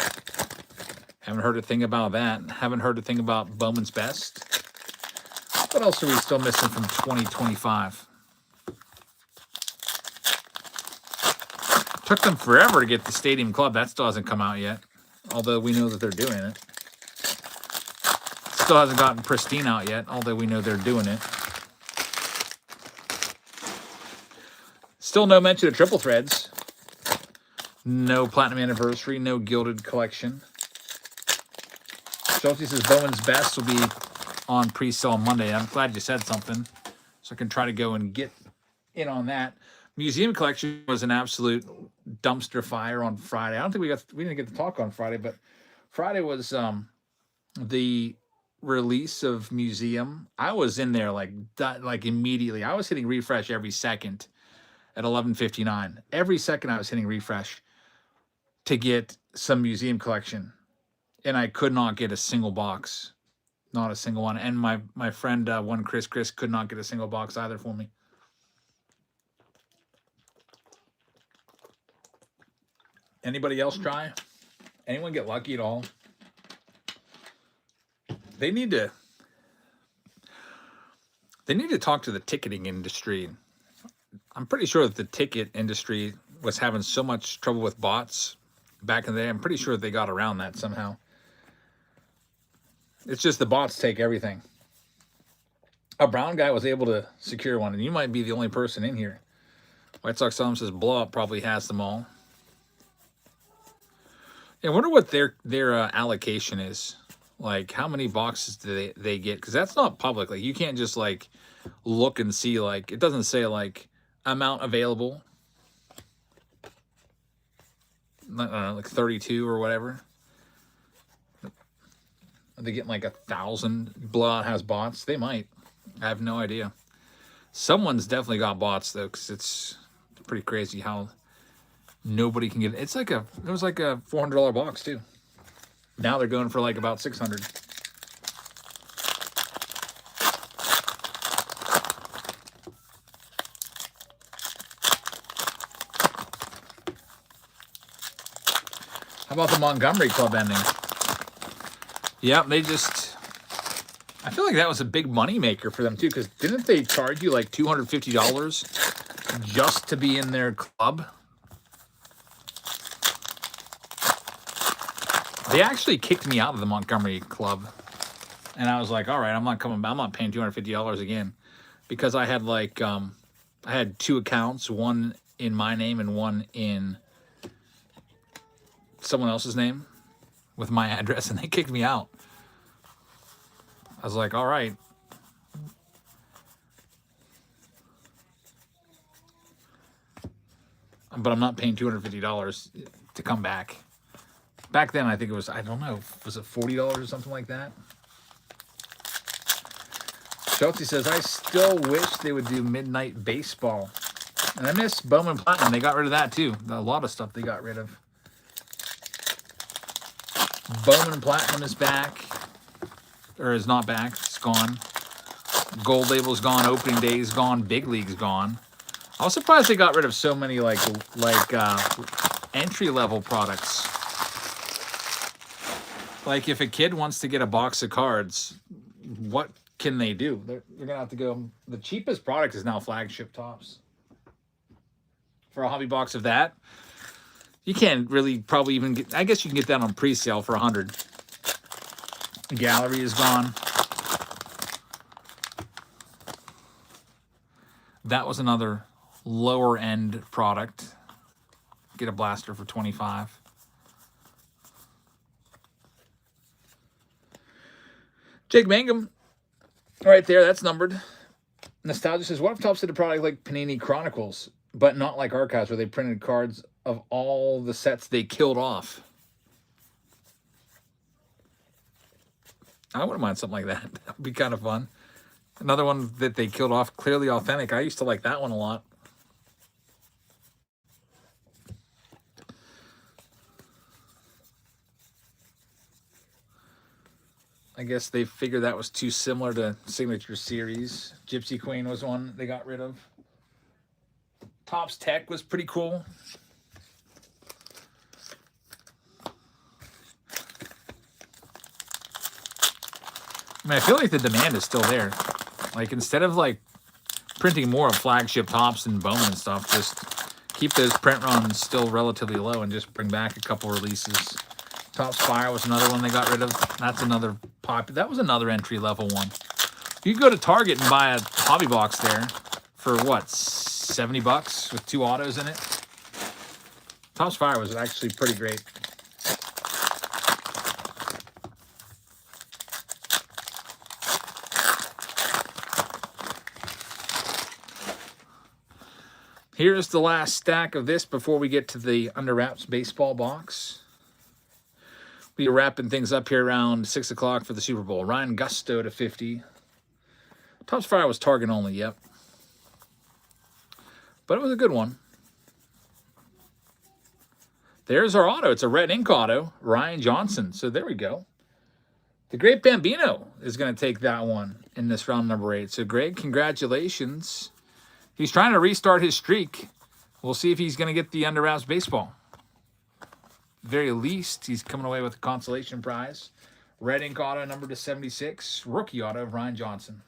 Haven't heard a thing about that. Haven't heard a thing about Bowman's Best. What else are we still missing from 2025? Took them forever to get the Stadium Club. That still hasn't come out yet, although we know that they're doing it. Still hasn't gotten Pristine out yet, although we know they're doing it. Still no mention of Triple Threads. No Platinum Anniversary, no Gilded Collection. Chelsea says Bowman's Best will be on pre-sale on Monday. I'm glad you said something, so I can try to go and get in on that. Museum Collection was an absolute dumpster fire on Friday. I don't think we didn't get to talk on Friday, but Friday was the release of Museum. I was in there like immediately. I was hitting refresh every second at 11:59. Every second I was hitting refresh to get some Museum Collection, and I could not get a single box, not a single one. And my friend Chris could not get a single box either for me. Anybody else try? Anyone get lucky at all? They need to talk to the ticketing industry. I'm pretty sure that the ticket industry was having so much trouble with bots back in the day. I'm pretty sure they got around that somehow. It's just the bots take everything. A brown guy was able to secure one, and you might be the only person in here. White Sox Tom says Blow Up probably has them all. Yeah, I wonder what their allocation is. Like, how many boxes do they get? Because that's not public. Like, you can't just, like, look and see, like, it doesn't say, like, amount available. I don't know, like 32 or whatever. Are they getting, like, 1,000? Blowout has bots? They might. I have no idea. Someone's definitely got bots, though, because it's pretty crazy how nobody can get it. It's like it was like a $400 box, too. Now they're going for, like, about 600. How about the Montgomery Club ending? Yep, they just... I feel like that was a big money maker for them, too, because didn't they charge you, like, $250 just to be in their club? They actually kicked me out of the Montgomery Club. And I was like, all right, I'm not paying $250 again. Because I had, like, I had 2 accounts, one in my name and one in someone else's name with my address, and they kicked me out. I was like, all right. But I'm not paying $250 to come back. Back then, I think it was, I don't know, was it $40 or something like that? Schultze says, I still wish they would do Midnight Baseball. And I miss Bowman Platinum. They got rid of that, too. A lot of stuff they got rid of. Bowman Platinum is back. Or is not back. It's gone. Gold Label's gone. Opening Day's gone. Big League's gone. I was surprised they got rid of so many, like entry-level products. Like, if a kid wants to get a box of cards, what can they do? They're going to have to go... The cheapest product is now Flagship Tops. For a hobby box of that, you can't really probably even get... I guess you can get that on pre-sale for $100. Gallery is gone. That was another lower-end product. Get a blaster for $25. Jake Mangum, right there, that's numbered. Nostalgia says, what if Topps did a product like Panini Chronicles, but not like Archives, where they printed cards of all the sets they killed off? I wouldn't mind something like that. That would be kind of fun. Another one that they killed off, Clearly Authentic. I used to like that one a lot. I guess they figured that was too similar to Signature Series. Gypsy Queen was one they got rid of. Topps Tech was pretty cool. I mean, I feel like the demand is still there. Like, instead of, like, printing more of Flagship Topps and Bowman and stuff, just keep those print runs still relatively low and just bring back a couple releases. Topps Fire was another one they got rid of. That's another pop. That was another entry-level one. You could go to Target and buy a hobby box there for, what, $70 with 2 autos in it? Topps Fire was actually pretty great. Here's the last stack of this before we get to the Under Wraps baseball box. We're wrapping things up here around 6 o'clock for the Super Bowl. Ryan Gusto to 50. Topps Fire was Target only, yep. But it was a good one. There's our auto. It's a red ink auto. Ryan Johnson. So there we go. The Great Bambino is going to take that one in this round number 8. So, Greg, congratulations. He's trying to restart his streak. We'll see if he's going to get the Under Wraps baseball. Very least, he's coming away with a consolation prize. Red ink auto, number to 76. Rookie auto of Ryan Johnson.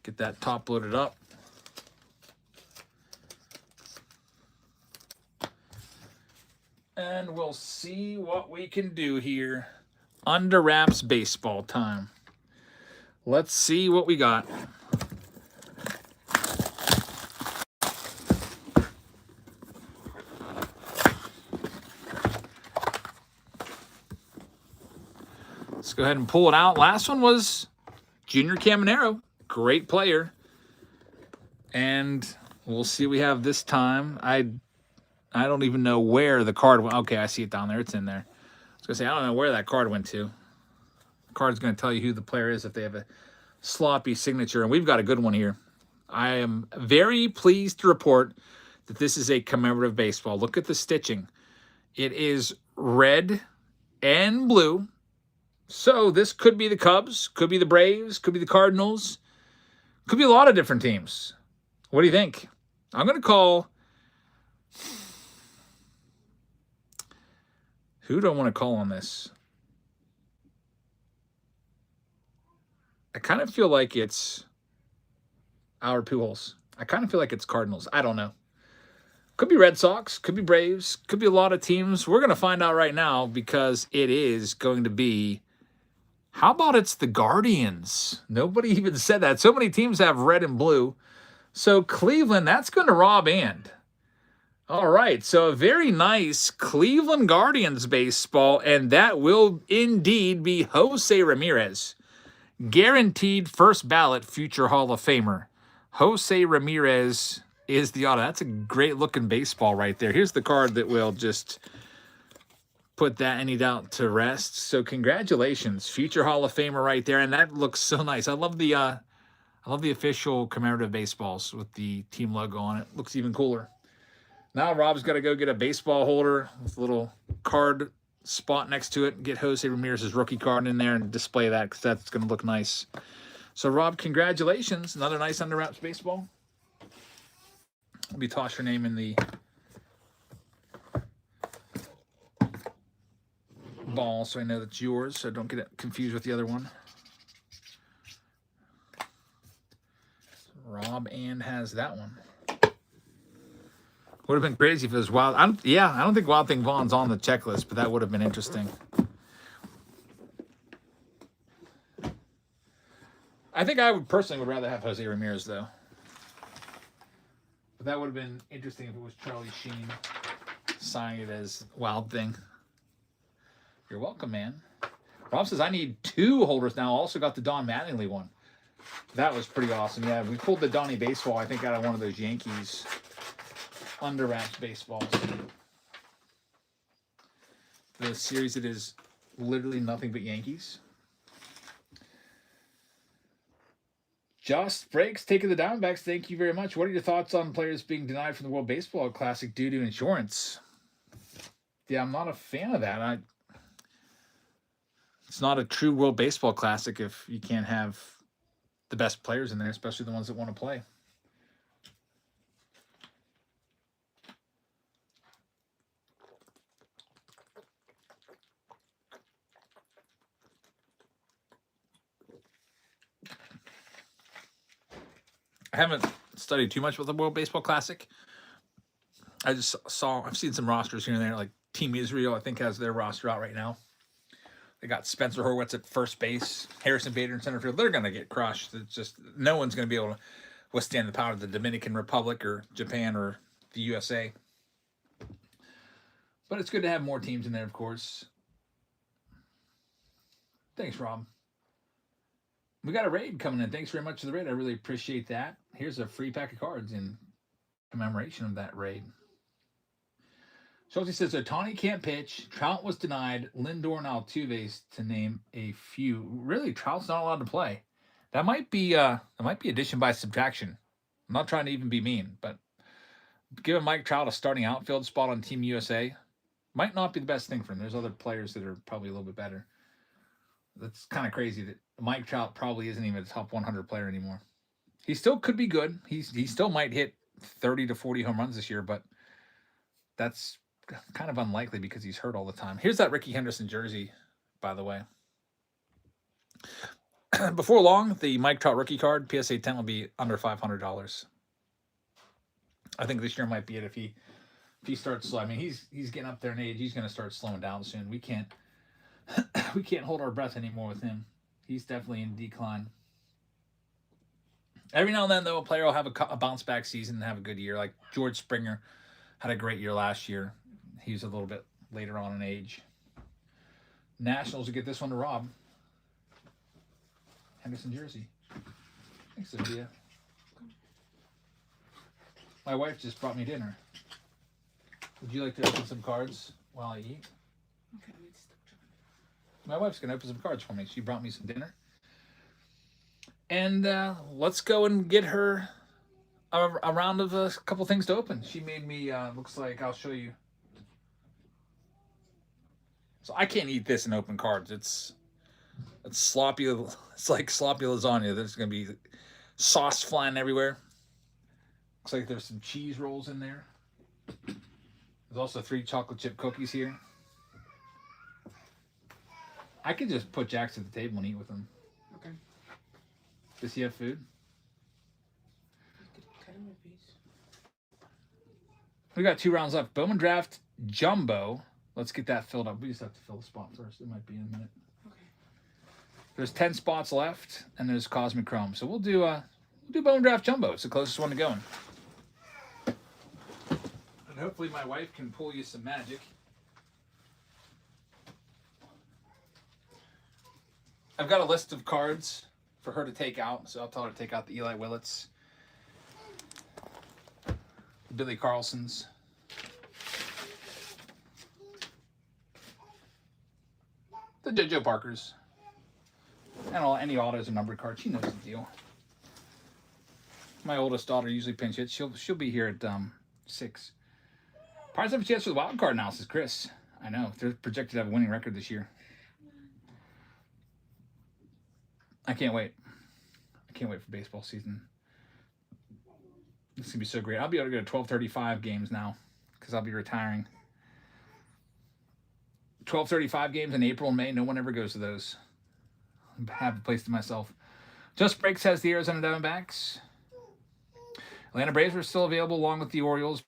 Get that top loaded up. And we'll see what we can do here. Under Wraps baseball time. Let's see what we got. Let's go ahead and pull it out. Last one was Junior Caminero. Great player. And we'll see what we have this time. I don't even know where the card went. Okay, I see it down there. It's in there. I was going to say, I don't know where that card went to. The card's going to tell you who the player is if they have a sloppy signature. And we've got a good one here. I am very pleased to report that this is a commemorative baseball. Look at the stitching. It is red and blue. So this could be the Cubs, could be the Braves, could be the Cardinals, could be a lot of different teams. What do you think? I'm going to call... Who do I want to call on this? I kind of feel like it's our Pujols. I kind of feel like it's Cardinals. I don't know. Could be Red Sox, could be Braves, could be a lot of teams. We're going to find out right now because it is going to be... How about it's the Guardians? Nobody even said that. So many teams have red and blue. So Cleveland, that's going to Rob And. All right, so a very nice Cleveland Guardians baseball, and that will indeed be Jose Ramirez. Guaranteed first ballot future Hall of Famer. Jose Ramirez is the auto. That's a great-looking baseball right there. Here's the card that will just put that any doubt to rest. So congratulations, future Hall of Famer right there, and that looks so nice. I love the official commemorative baseballs with the team logo on it. Looks even cooler. Now Rob's got to go get a baseball holder with a little card spot next to it, get Jose Ramirez's rookie card in there and display that because that's going to look nice. So, Rob, congratulations. Another nice under wraps baseball. Let me toss your name in the ball so I know that's yours, so don't get it confused with the other one. Rob And has that one. Would have been crazy if it was Wild. I don't think Wild Thing Vaughn's on the checklist, but that would have been interesting. I think I would personally would rather have Jose Ramirez, though. But that would have been interesting if it was Charlie Sheen signing it as Wild Thing. You're welcome, man. Rob says, I need 2 holders now. Also got the Don Mattingly one. That was pretty awesome. Yeah, we pulled the Donnie baseball, I think, out of one of those Yankees under wraps baseballs. The series that is literally nothing but Yankees. Josh Breaks taking the Diamondbacks. Thank you very much. What are your thoughts on players being denied from the World Baseball Classic due to insurance? Yeah, I'm not a fan of that. It's not a true World Baseball Classic if you can't have the best players in there, especially the ones that want to play. I haven't studied too much with the World Baseball Classic. I've seen some rosters here and there, like Team Israel, I think, has their roster out right now. They got Spencer Horwitz at first base, Harrison Bader in center field. They're going to get crushed. It's just no one's going to be able to withstand the power of the Dominican Republic or Japan or the USA. But it's good to have more teams in there, of course. Thanks, Rob. We got a raid coming in. Thanks very much for the raid. I really appreciate that. Here's a free pack of cards in commemoration of that raid. Schulte says, Ohtani can't pitch. Trout was denied. Lindor and Altuve, to name a few. Really, Trout's not allowed to play. That might be addition by subtraction. I'm not trying to even be mean, but giving Mike Trout a starting outfield spot on Team USA might not be the best thing for him. There's other players that are probably a little bit better. That's kind of crazy that Mike Trout probably isn't even a top 100 player anymore. He still could be good. He still might hit 30 to 40 home runs this year, but that's kind of unlikely because he's hurt all the time. Here's that Ricky Henderson jersey, by the way. Before long, the Mike Trout rookie card, PSA 10, will be under $500. I think this year might be it if he starts slow. I mean, he's getting up there in age. He's going to start slowing down soon. We can't hold our breath anymore with him. He's definitely in decline. Every now and then, though, a player will have a bounce back season and have a good year. Like George Springer had a great year last year. He was a little bit later on in age. Nationals will get this one to Rob. Henderson jersey. Thanks, Sophia. My wife just brought me dinner. Would you like to open some cards while I eat? Okay, let me stop trying. My wife's going to open some cards for me. She brought me some dinner. And let's go and get her a round of a couple things to open. She made me, looks like, I'll show you. So I can't eat this and open cards. It's sloppy. It's like sloppy lasagna. There's going to be sauce flying everywhere. Looks like there's some cheese rolls in there. There's also 3 chocolate chip cookies here. I could just put Jax at the table and eat with him. Okay. Does he have food? Cut him a piece. We got 2 rounds left. Bowman Draft Jumbo. Let's get that filled up. We just have to fill the spot first. It might be in a minute. Okay. There's 10 spots left, and there's Cosmic Chrome. So we'll do Bowman Draft Jumbo. It's the closest one to going. And hopefully my wife can pull you some magic. I've got a list of cards for her to take out, so I'll tell her to take out the Eli Willets, the Billy Carlsons, the JoJo Parkers, and any autos and numbered cards. She knows the deal. My oldest daughter usually pinch hits. She'll be here at 6. Pirates have a chance for the wild card analysis, Chris. I know they're projected to have a winning record this year. I can't wait. I can't wait for baseball season. It's gonna be so great. I'll be able to go to 12:35 games now because I'll be retiring. 12:35 games in April and May. No one ever goes to those. I have a place to myself. Just Breaks has the Arizona Diamondbacks. Atlanta Braves are still available along with the Orioles.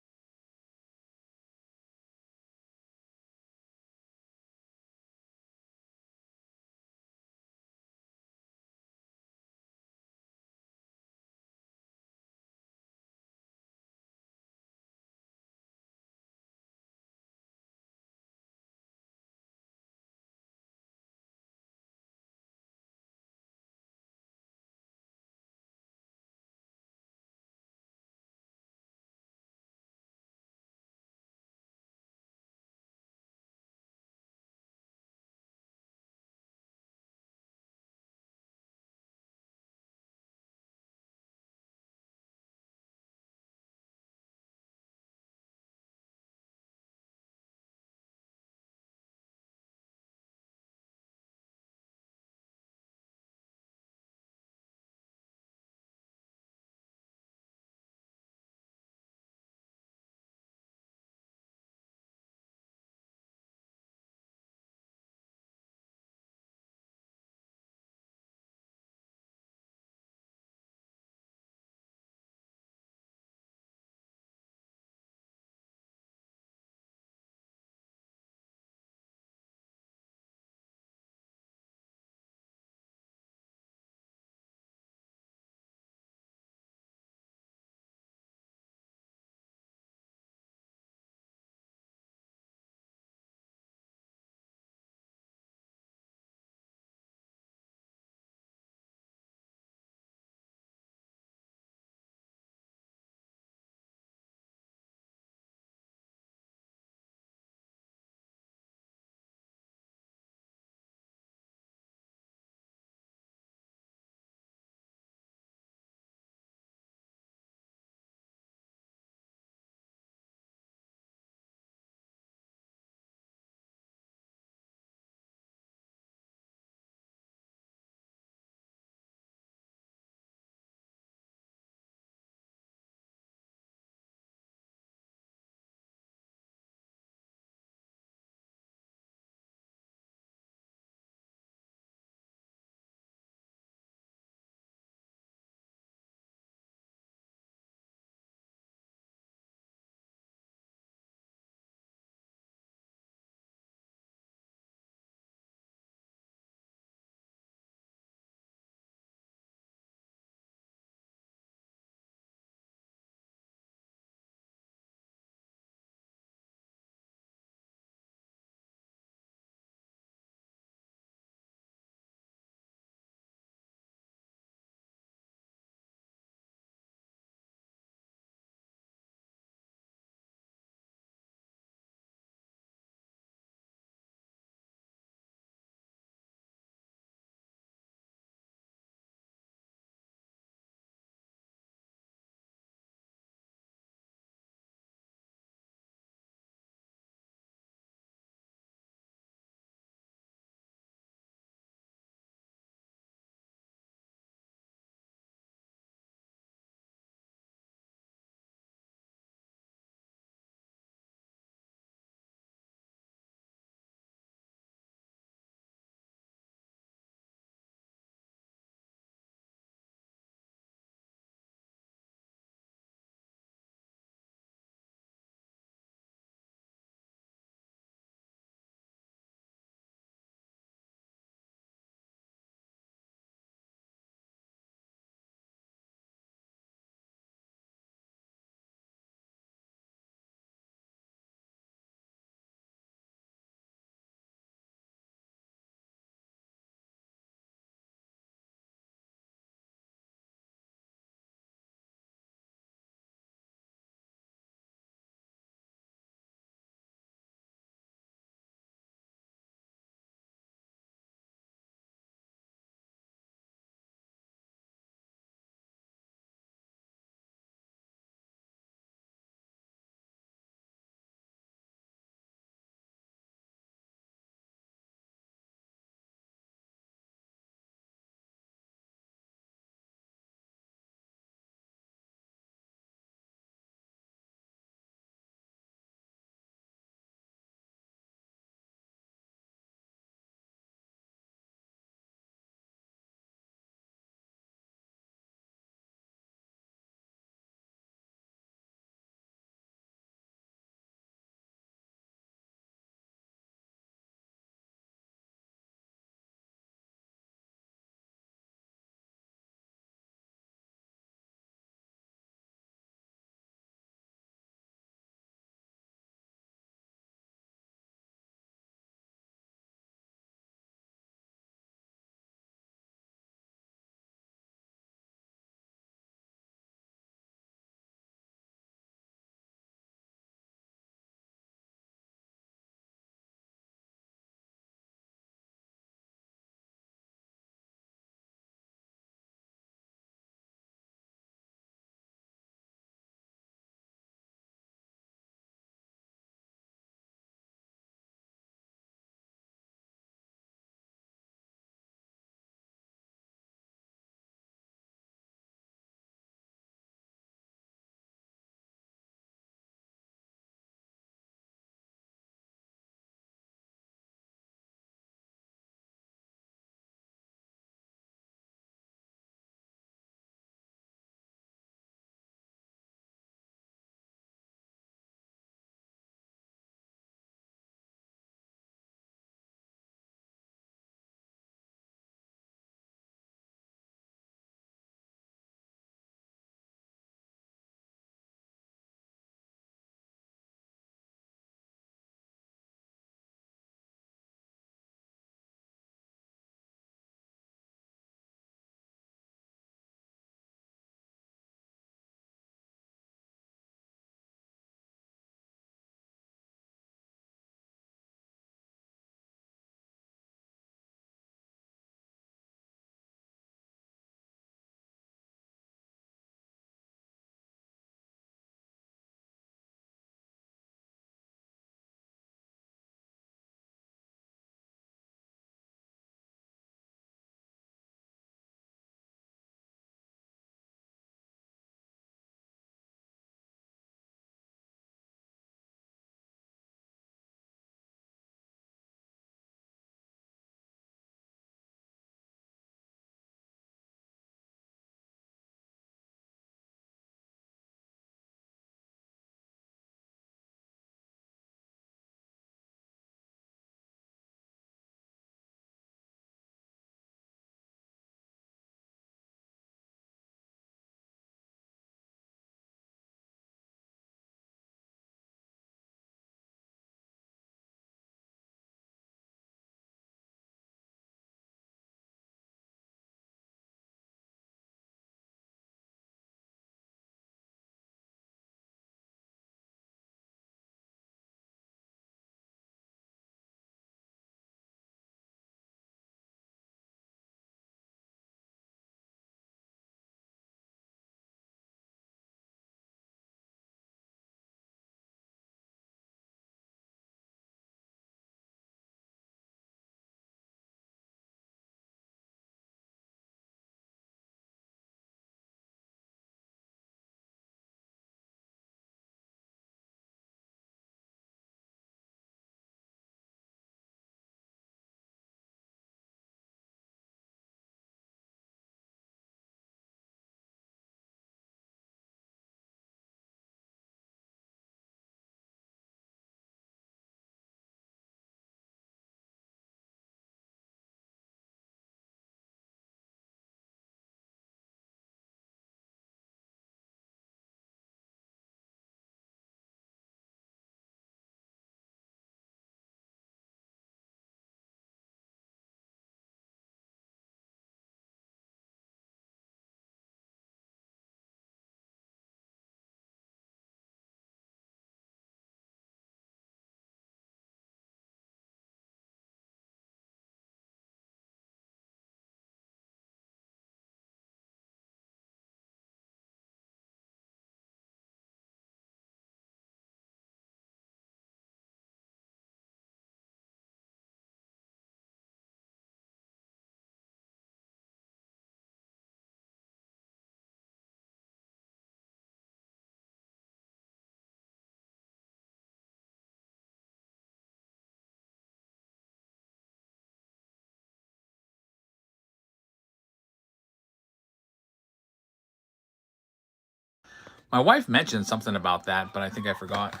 My wife mentioned something about that, but I think I forgot.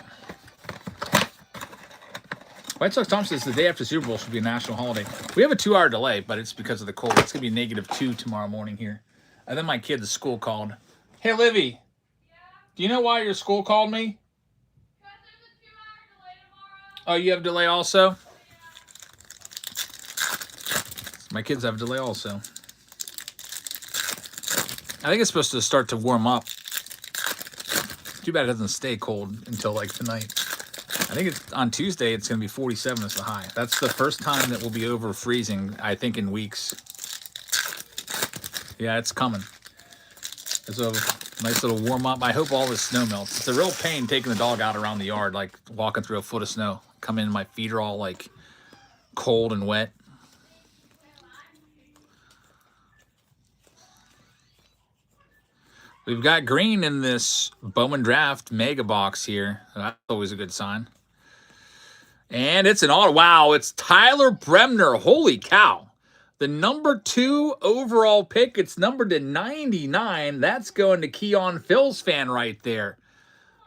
White Sox Tom says the day after Super Bowl should be a national holiday. We have a 2-hour delay, but it's because of the cold. It's going to be -2 tomorrow morning here. And then my kid, the school called. Hey, Livy, do you know why your school called me? Because there's a 2-hour delay tomorrow. Oh, you have a delay also? Yeah. My kids have a delay also. I think it's supposed to start to warm up. Too bad it doesn't stay cold until like tonight. I think it's on Tuesday. It's going to be 47 as the high. That's the first time that we'll be over freezing, I think, in weeks. Yeah, it's coming. It's a nice little warm up. I hope all this snow melts. It's a real pain taking the dog out around the yard, like walking through a foot of snow. Come in, my feet are all like cold and wet. We've got green in this Bowman Draft mega box here. That's always a good sign. And it's an auto. Wow, it's Tyler Bremner. Holy cow. The number 2 overall pick. It's numbered to 99. That's going to Keon Phil's fan right there.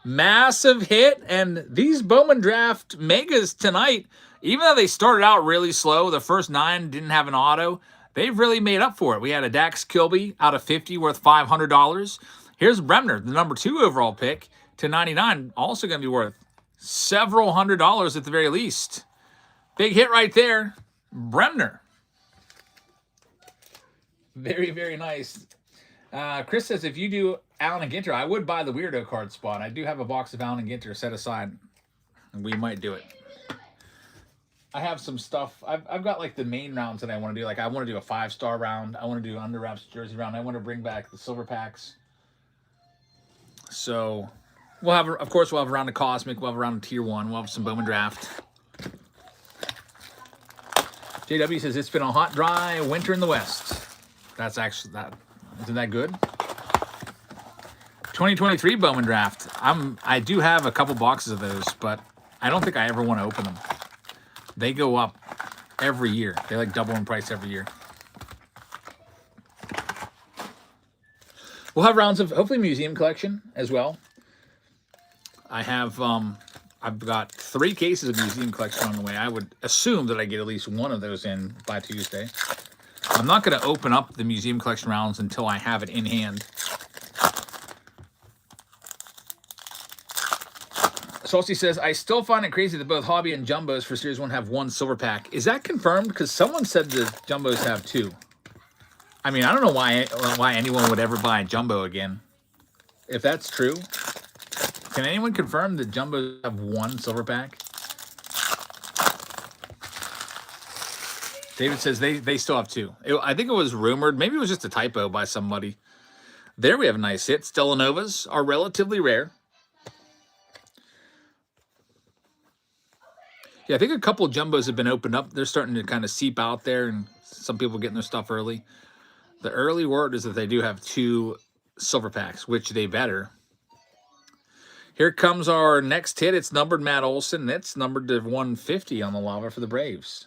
Massive hit. And these Bowman Draft megas tonight, even though they started out really slow, the first 9 didn't have an auto, they've really made up for it. We had a Dax Kilby out of 50 worth $500. Here's Bremner, the number 2 overall pick, to 99. Also going to be worth several $100s at the very least. Big hit right there. Bremner. Very, very nice. Chris says, if you do Allen and Ginter, I would buy the Weirdo card spot. I do have a box of Allen and Ginter set aside, and we might do it. I have some stuff. I've got like the main rounds that I want to do. Like I want to do a 5-star round. I want to do under wraps jersey round. I want to bring back the silver packs. So we'll have, of course, we'll have a round of Cosmic. We'll have a round of Tier 1. We'll have some Bowman Draft. JW says, it's been a hot, dry winter in the West. That's actually, isn't that good? 2023 Bowman Draft. I do have a couple boxes of those, but I don't think I ever want to open them. They go up every year. They like double in price every year. We'll have rounds of hopefully museum collection as well. I have I've got 3 cases of museum collection on the way. I would assume that I get at least one of those in by Tuesday. I'm not going to open up the museum collection rounds until I have it in hand. Salty says, I still find it crazy that both Hobby and Jumbos for Series 1 have 1 silver pack. Is that confirmed? Because someone said the Jumbos have 2. I mean, I don't know why anyone would ever buy a Jumbo again. If that's true, can anyone confirm that Jumbos have 1 silver pack? David says they still have 2. I think it was rumored. Maybe it was just a typo by somebody. There we have a nice hit. Stellanovas are relatively rare. Yeah, I think a couple of Jumbos have been opened up. They're starting to kind of seep out there, and some people getting their stuff early. The early word is that they do have 2 silver packs, which they better. Here comes our next hit. It's numbered Matt Olson. It's numbered to 150 on the lava for the Braves.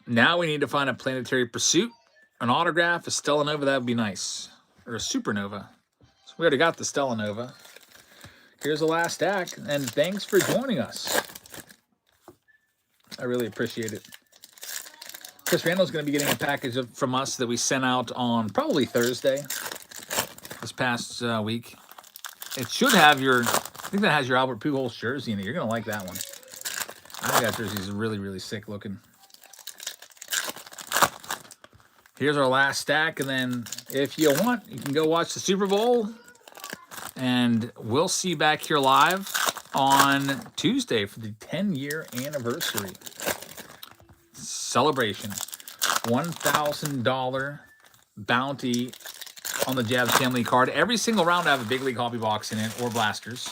Now we need to find a Planetary Pursuit, an autograph, a Stellanova. That would be nice. Or a Supernova. So we already got the Stellanova. Here's the last stack, and thanks for joining us. I really appreciate it. Chris Randall's going to be getting a package from us that we sent out on probably Thursday this past week. It should have your, I think that has your Albert Pujols jersey in it. You're going to like that one. I think that jersey is really, really sick looking. Here's our last stack, and then if you want, you can go watch the Super Bowl, and we'll see you back here live on Tuesday for the 10-year anniversary celebration. $1,000 bounty on the Jabs Family card. Every single round I have a Big League Hobby box in it, or blasters.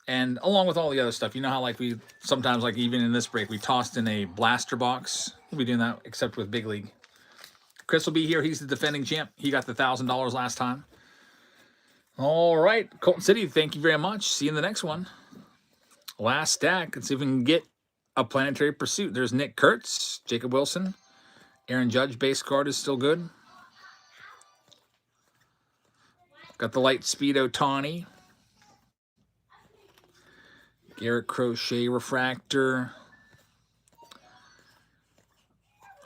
And along with all the other stuff, you know how like we sometimes, like even in this break, we tossed in a blaster box. We'll be doing that except with Big League. Chris will be here. He's the defending champ. He got the $1,000 last time. All right, Colton City, thank you very much. See you in the next one. Last stack. Let's see if we can get a Planetary Pursuit. There's Nick Kurtz, Jacob Wilson. Aaron Judge base card is still good. Got the Light Speed Otani. Garrett Crochet Refractor.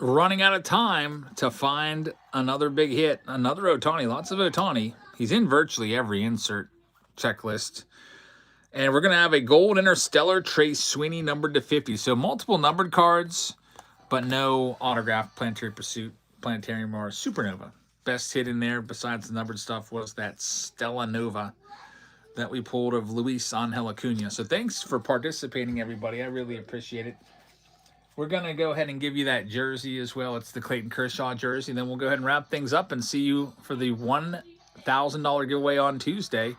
Running out of time to find another big hit. Another Otani. Lots of Otani. He's in virtually every insert checklist. And we're going to have a Gold Interstellar Trace Sweeney numbered to 50. So multiple numbered cards, but no autographed Planetary Pursuit, Planetarium, or Supernova. Best hit in there, besides the numbered stuff, was that Stella Nova that we pulled of Luis Angel Acuna. So thanks for participating, everybody. I really appreciate it. We're going to go ahead and give you that jersey as well. It's the Clayton Kershaw jersey. Then we'll go ahead and wrap things up and see you for the $1,000 giveaway on Tuesday.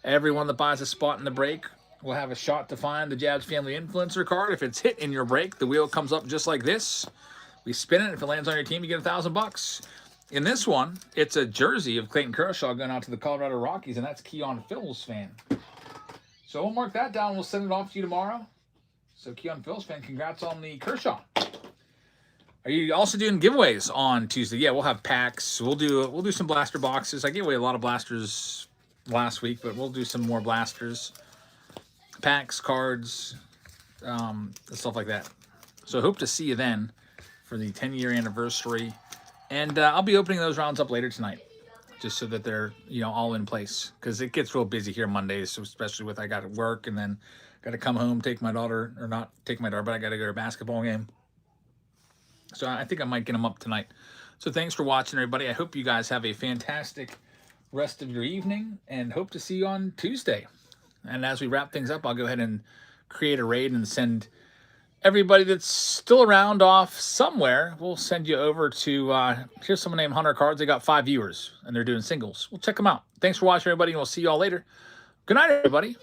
Everyone that buys a spot in the break will have a shot to find the Jabs Family Influencer card. If it's hit in your break, the wheel comes up just like this. We spin it. If it lands on your team, you get $1,000. In this one, it's a jersey of Clayton Kershaw going out to the Colorado Rockies, and that's Keon Phil's fan. So we'll mark that down. We'll send it off to you tomorrow. So Keon Phil's fan, congrats on the Kershaw. Are you also doing giveaways on Tuesday? Yeah, we'll have packs. We'll do some blaster boxes. I gave away a lot of blasters last week, but we'll do some more blasters, packs, cards, stuff like that. So I hope to see you then for the 10-year anniversary. And I'll be opening those rounds up later tonight, just so that they're, all in place, because it gets real busy here Mondays, so especially with I got to work and then got to come home, take my daughter, or not take my daughter, but I got to go to a basketball game. So I think I might get them up tonight. So thanks for watching, everybody. I hope you guys have a fantastic rest of your evening, and hope to see you on Tuesday. And as we wrap things up, I'll go ahead and create a raid and send everybody that's still around off somewhere. We'll send you over to, here's someone named Hunter Cards. They got 5 viewers, and they're doing singles. We'll check them out. Thanks for watching, everybody, and we'll see you all later. Good night, everybody.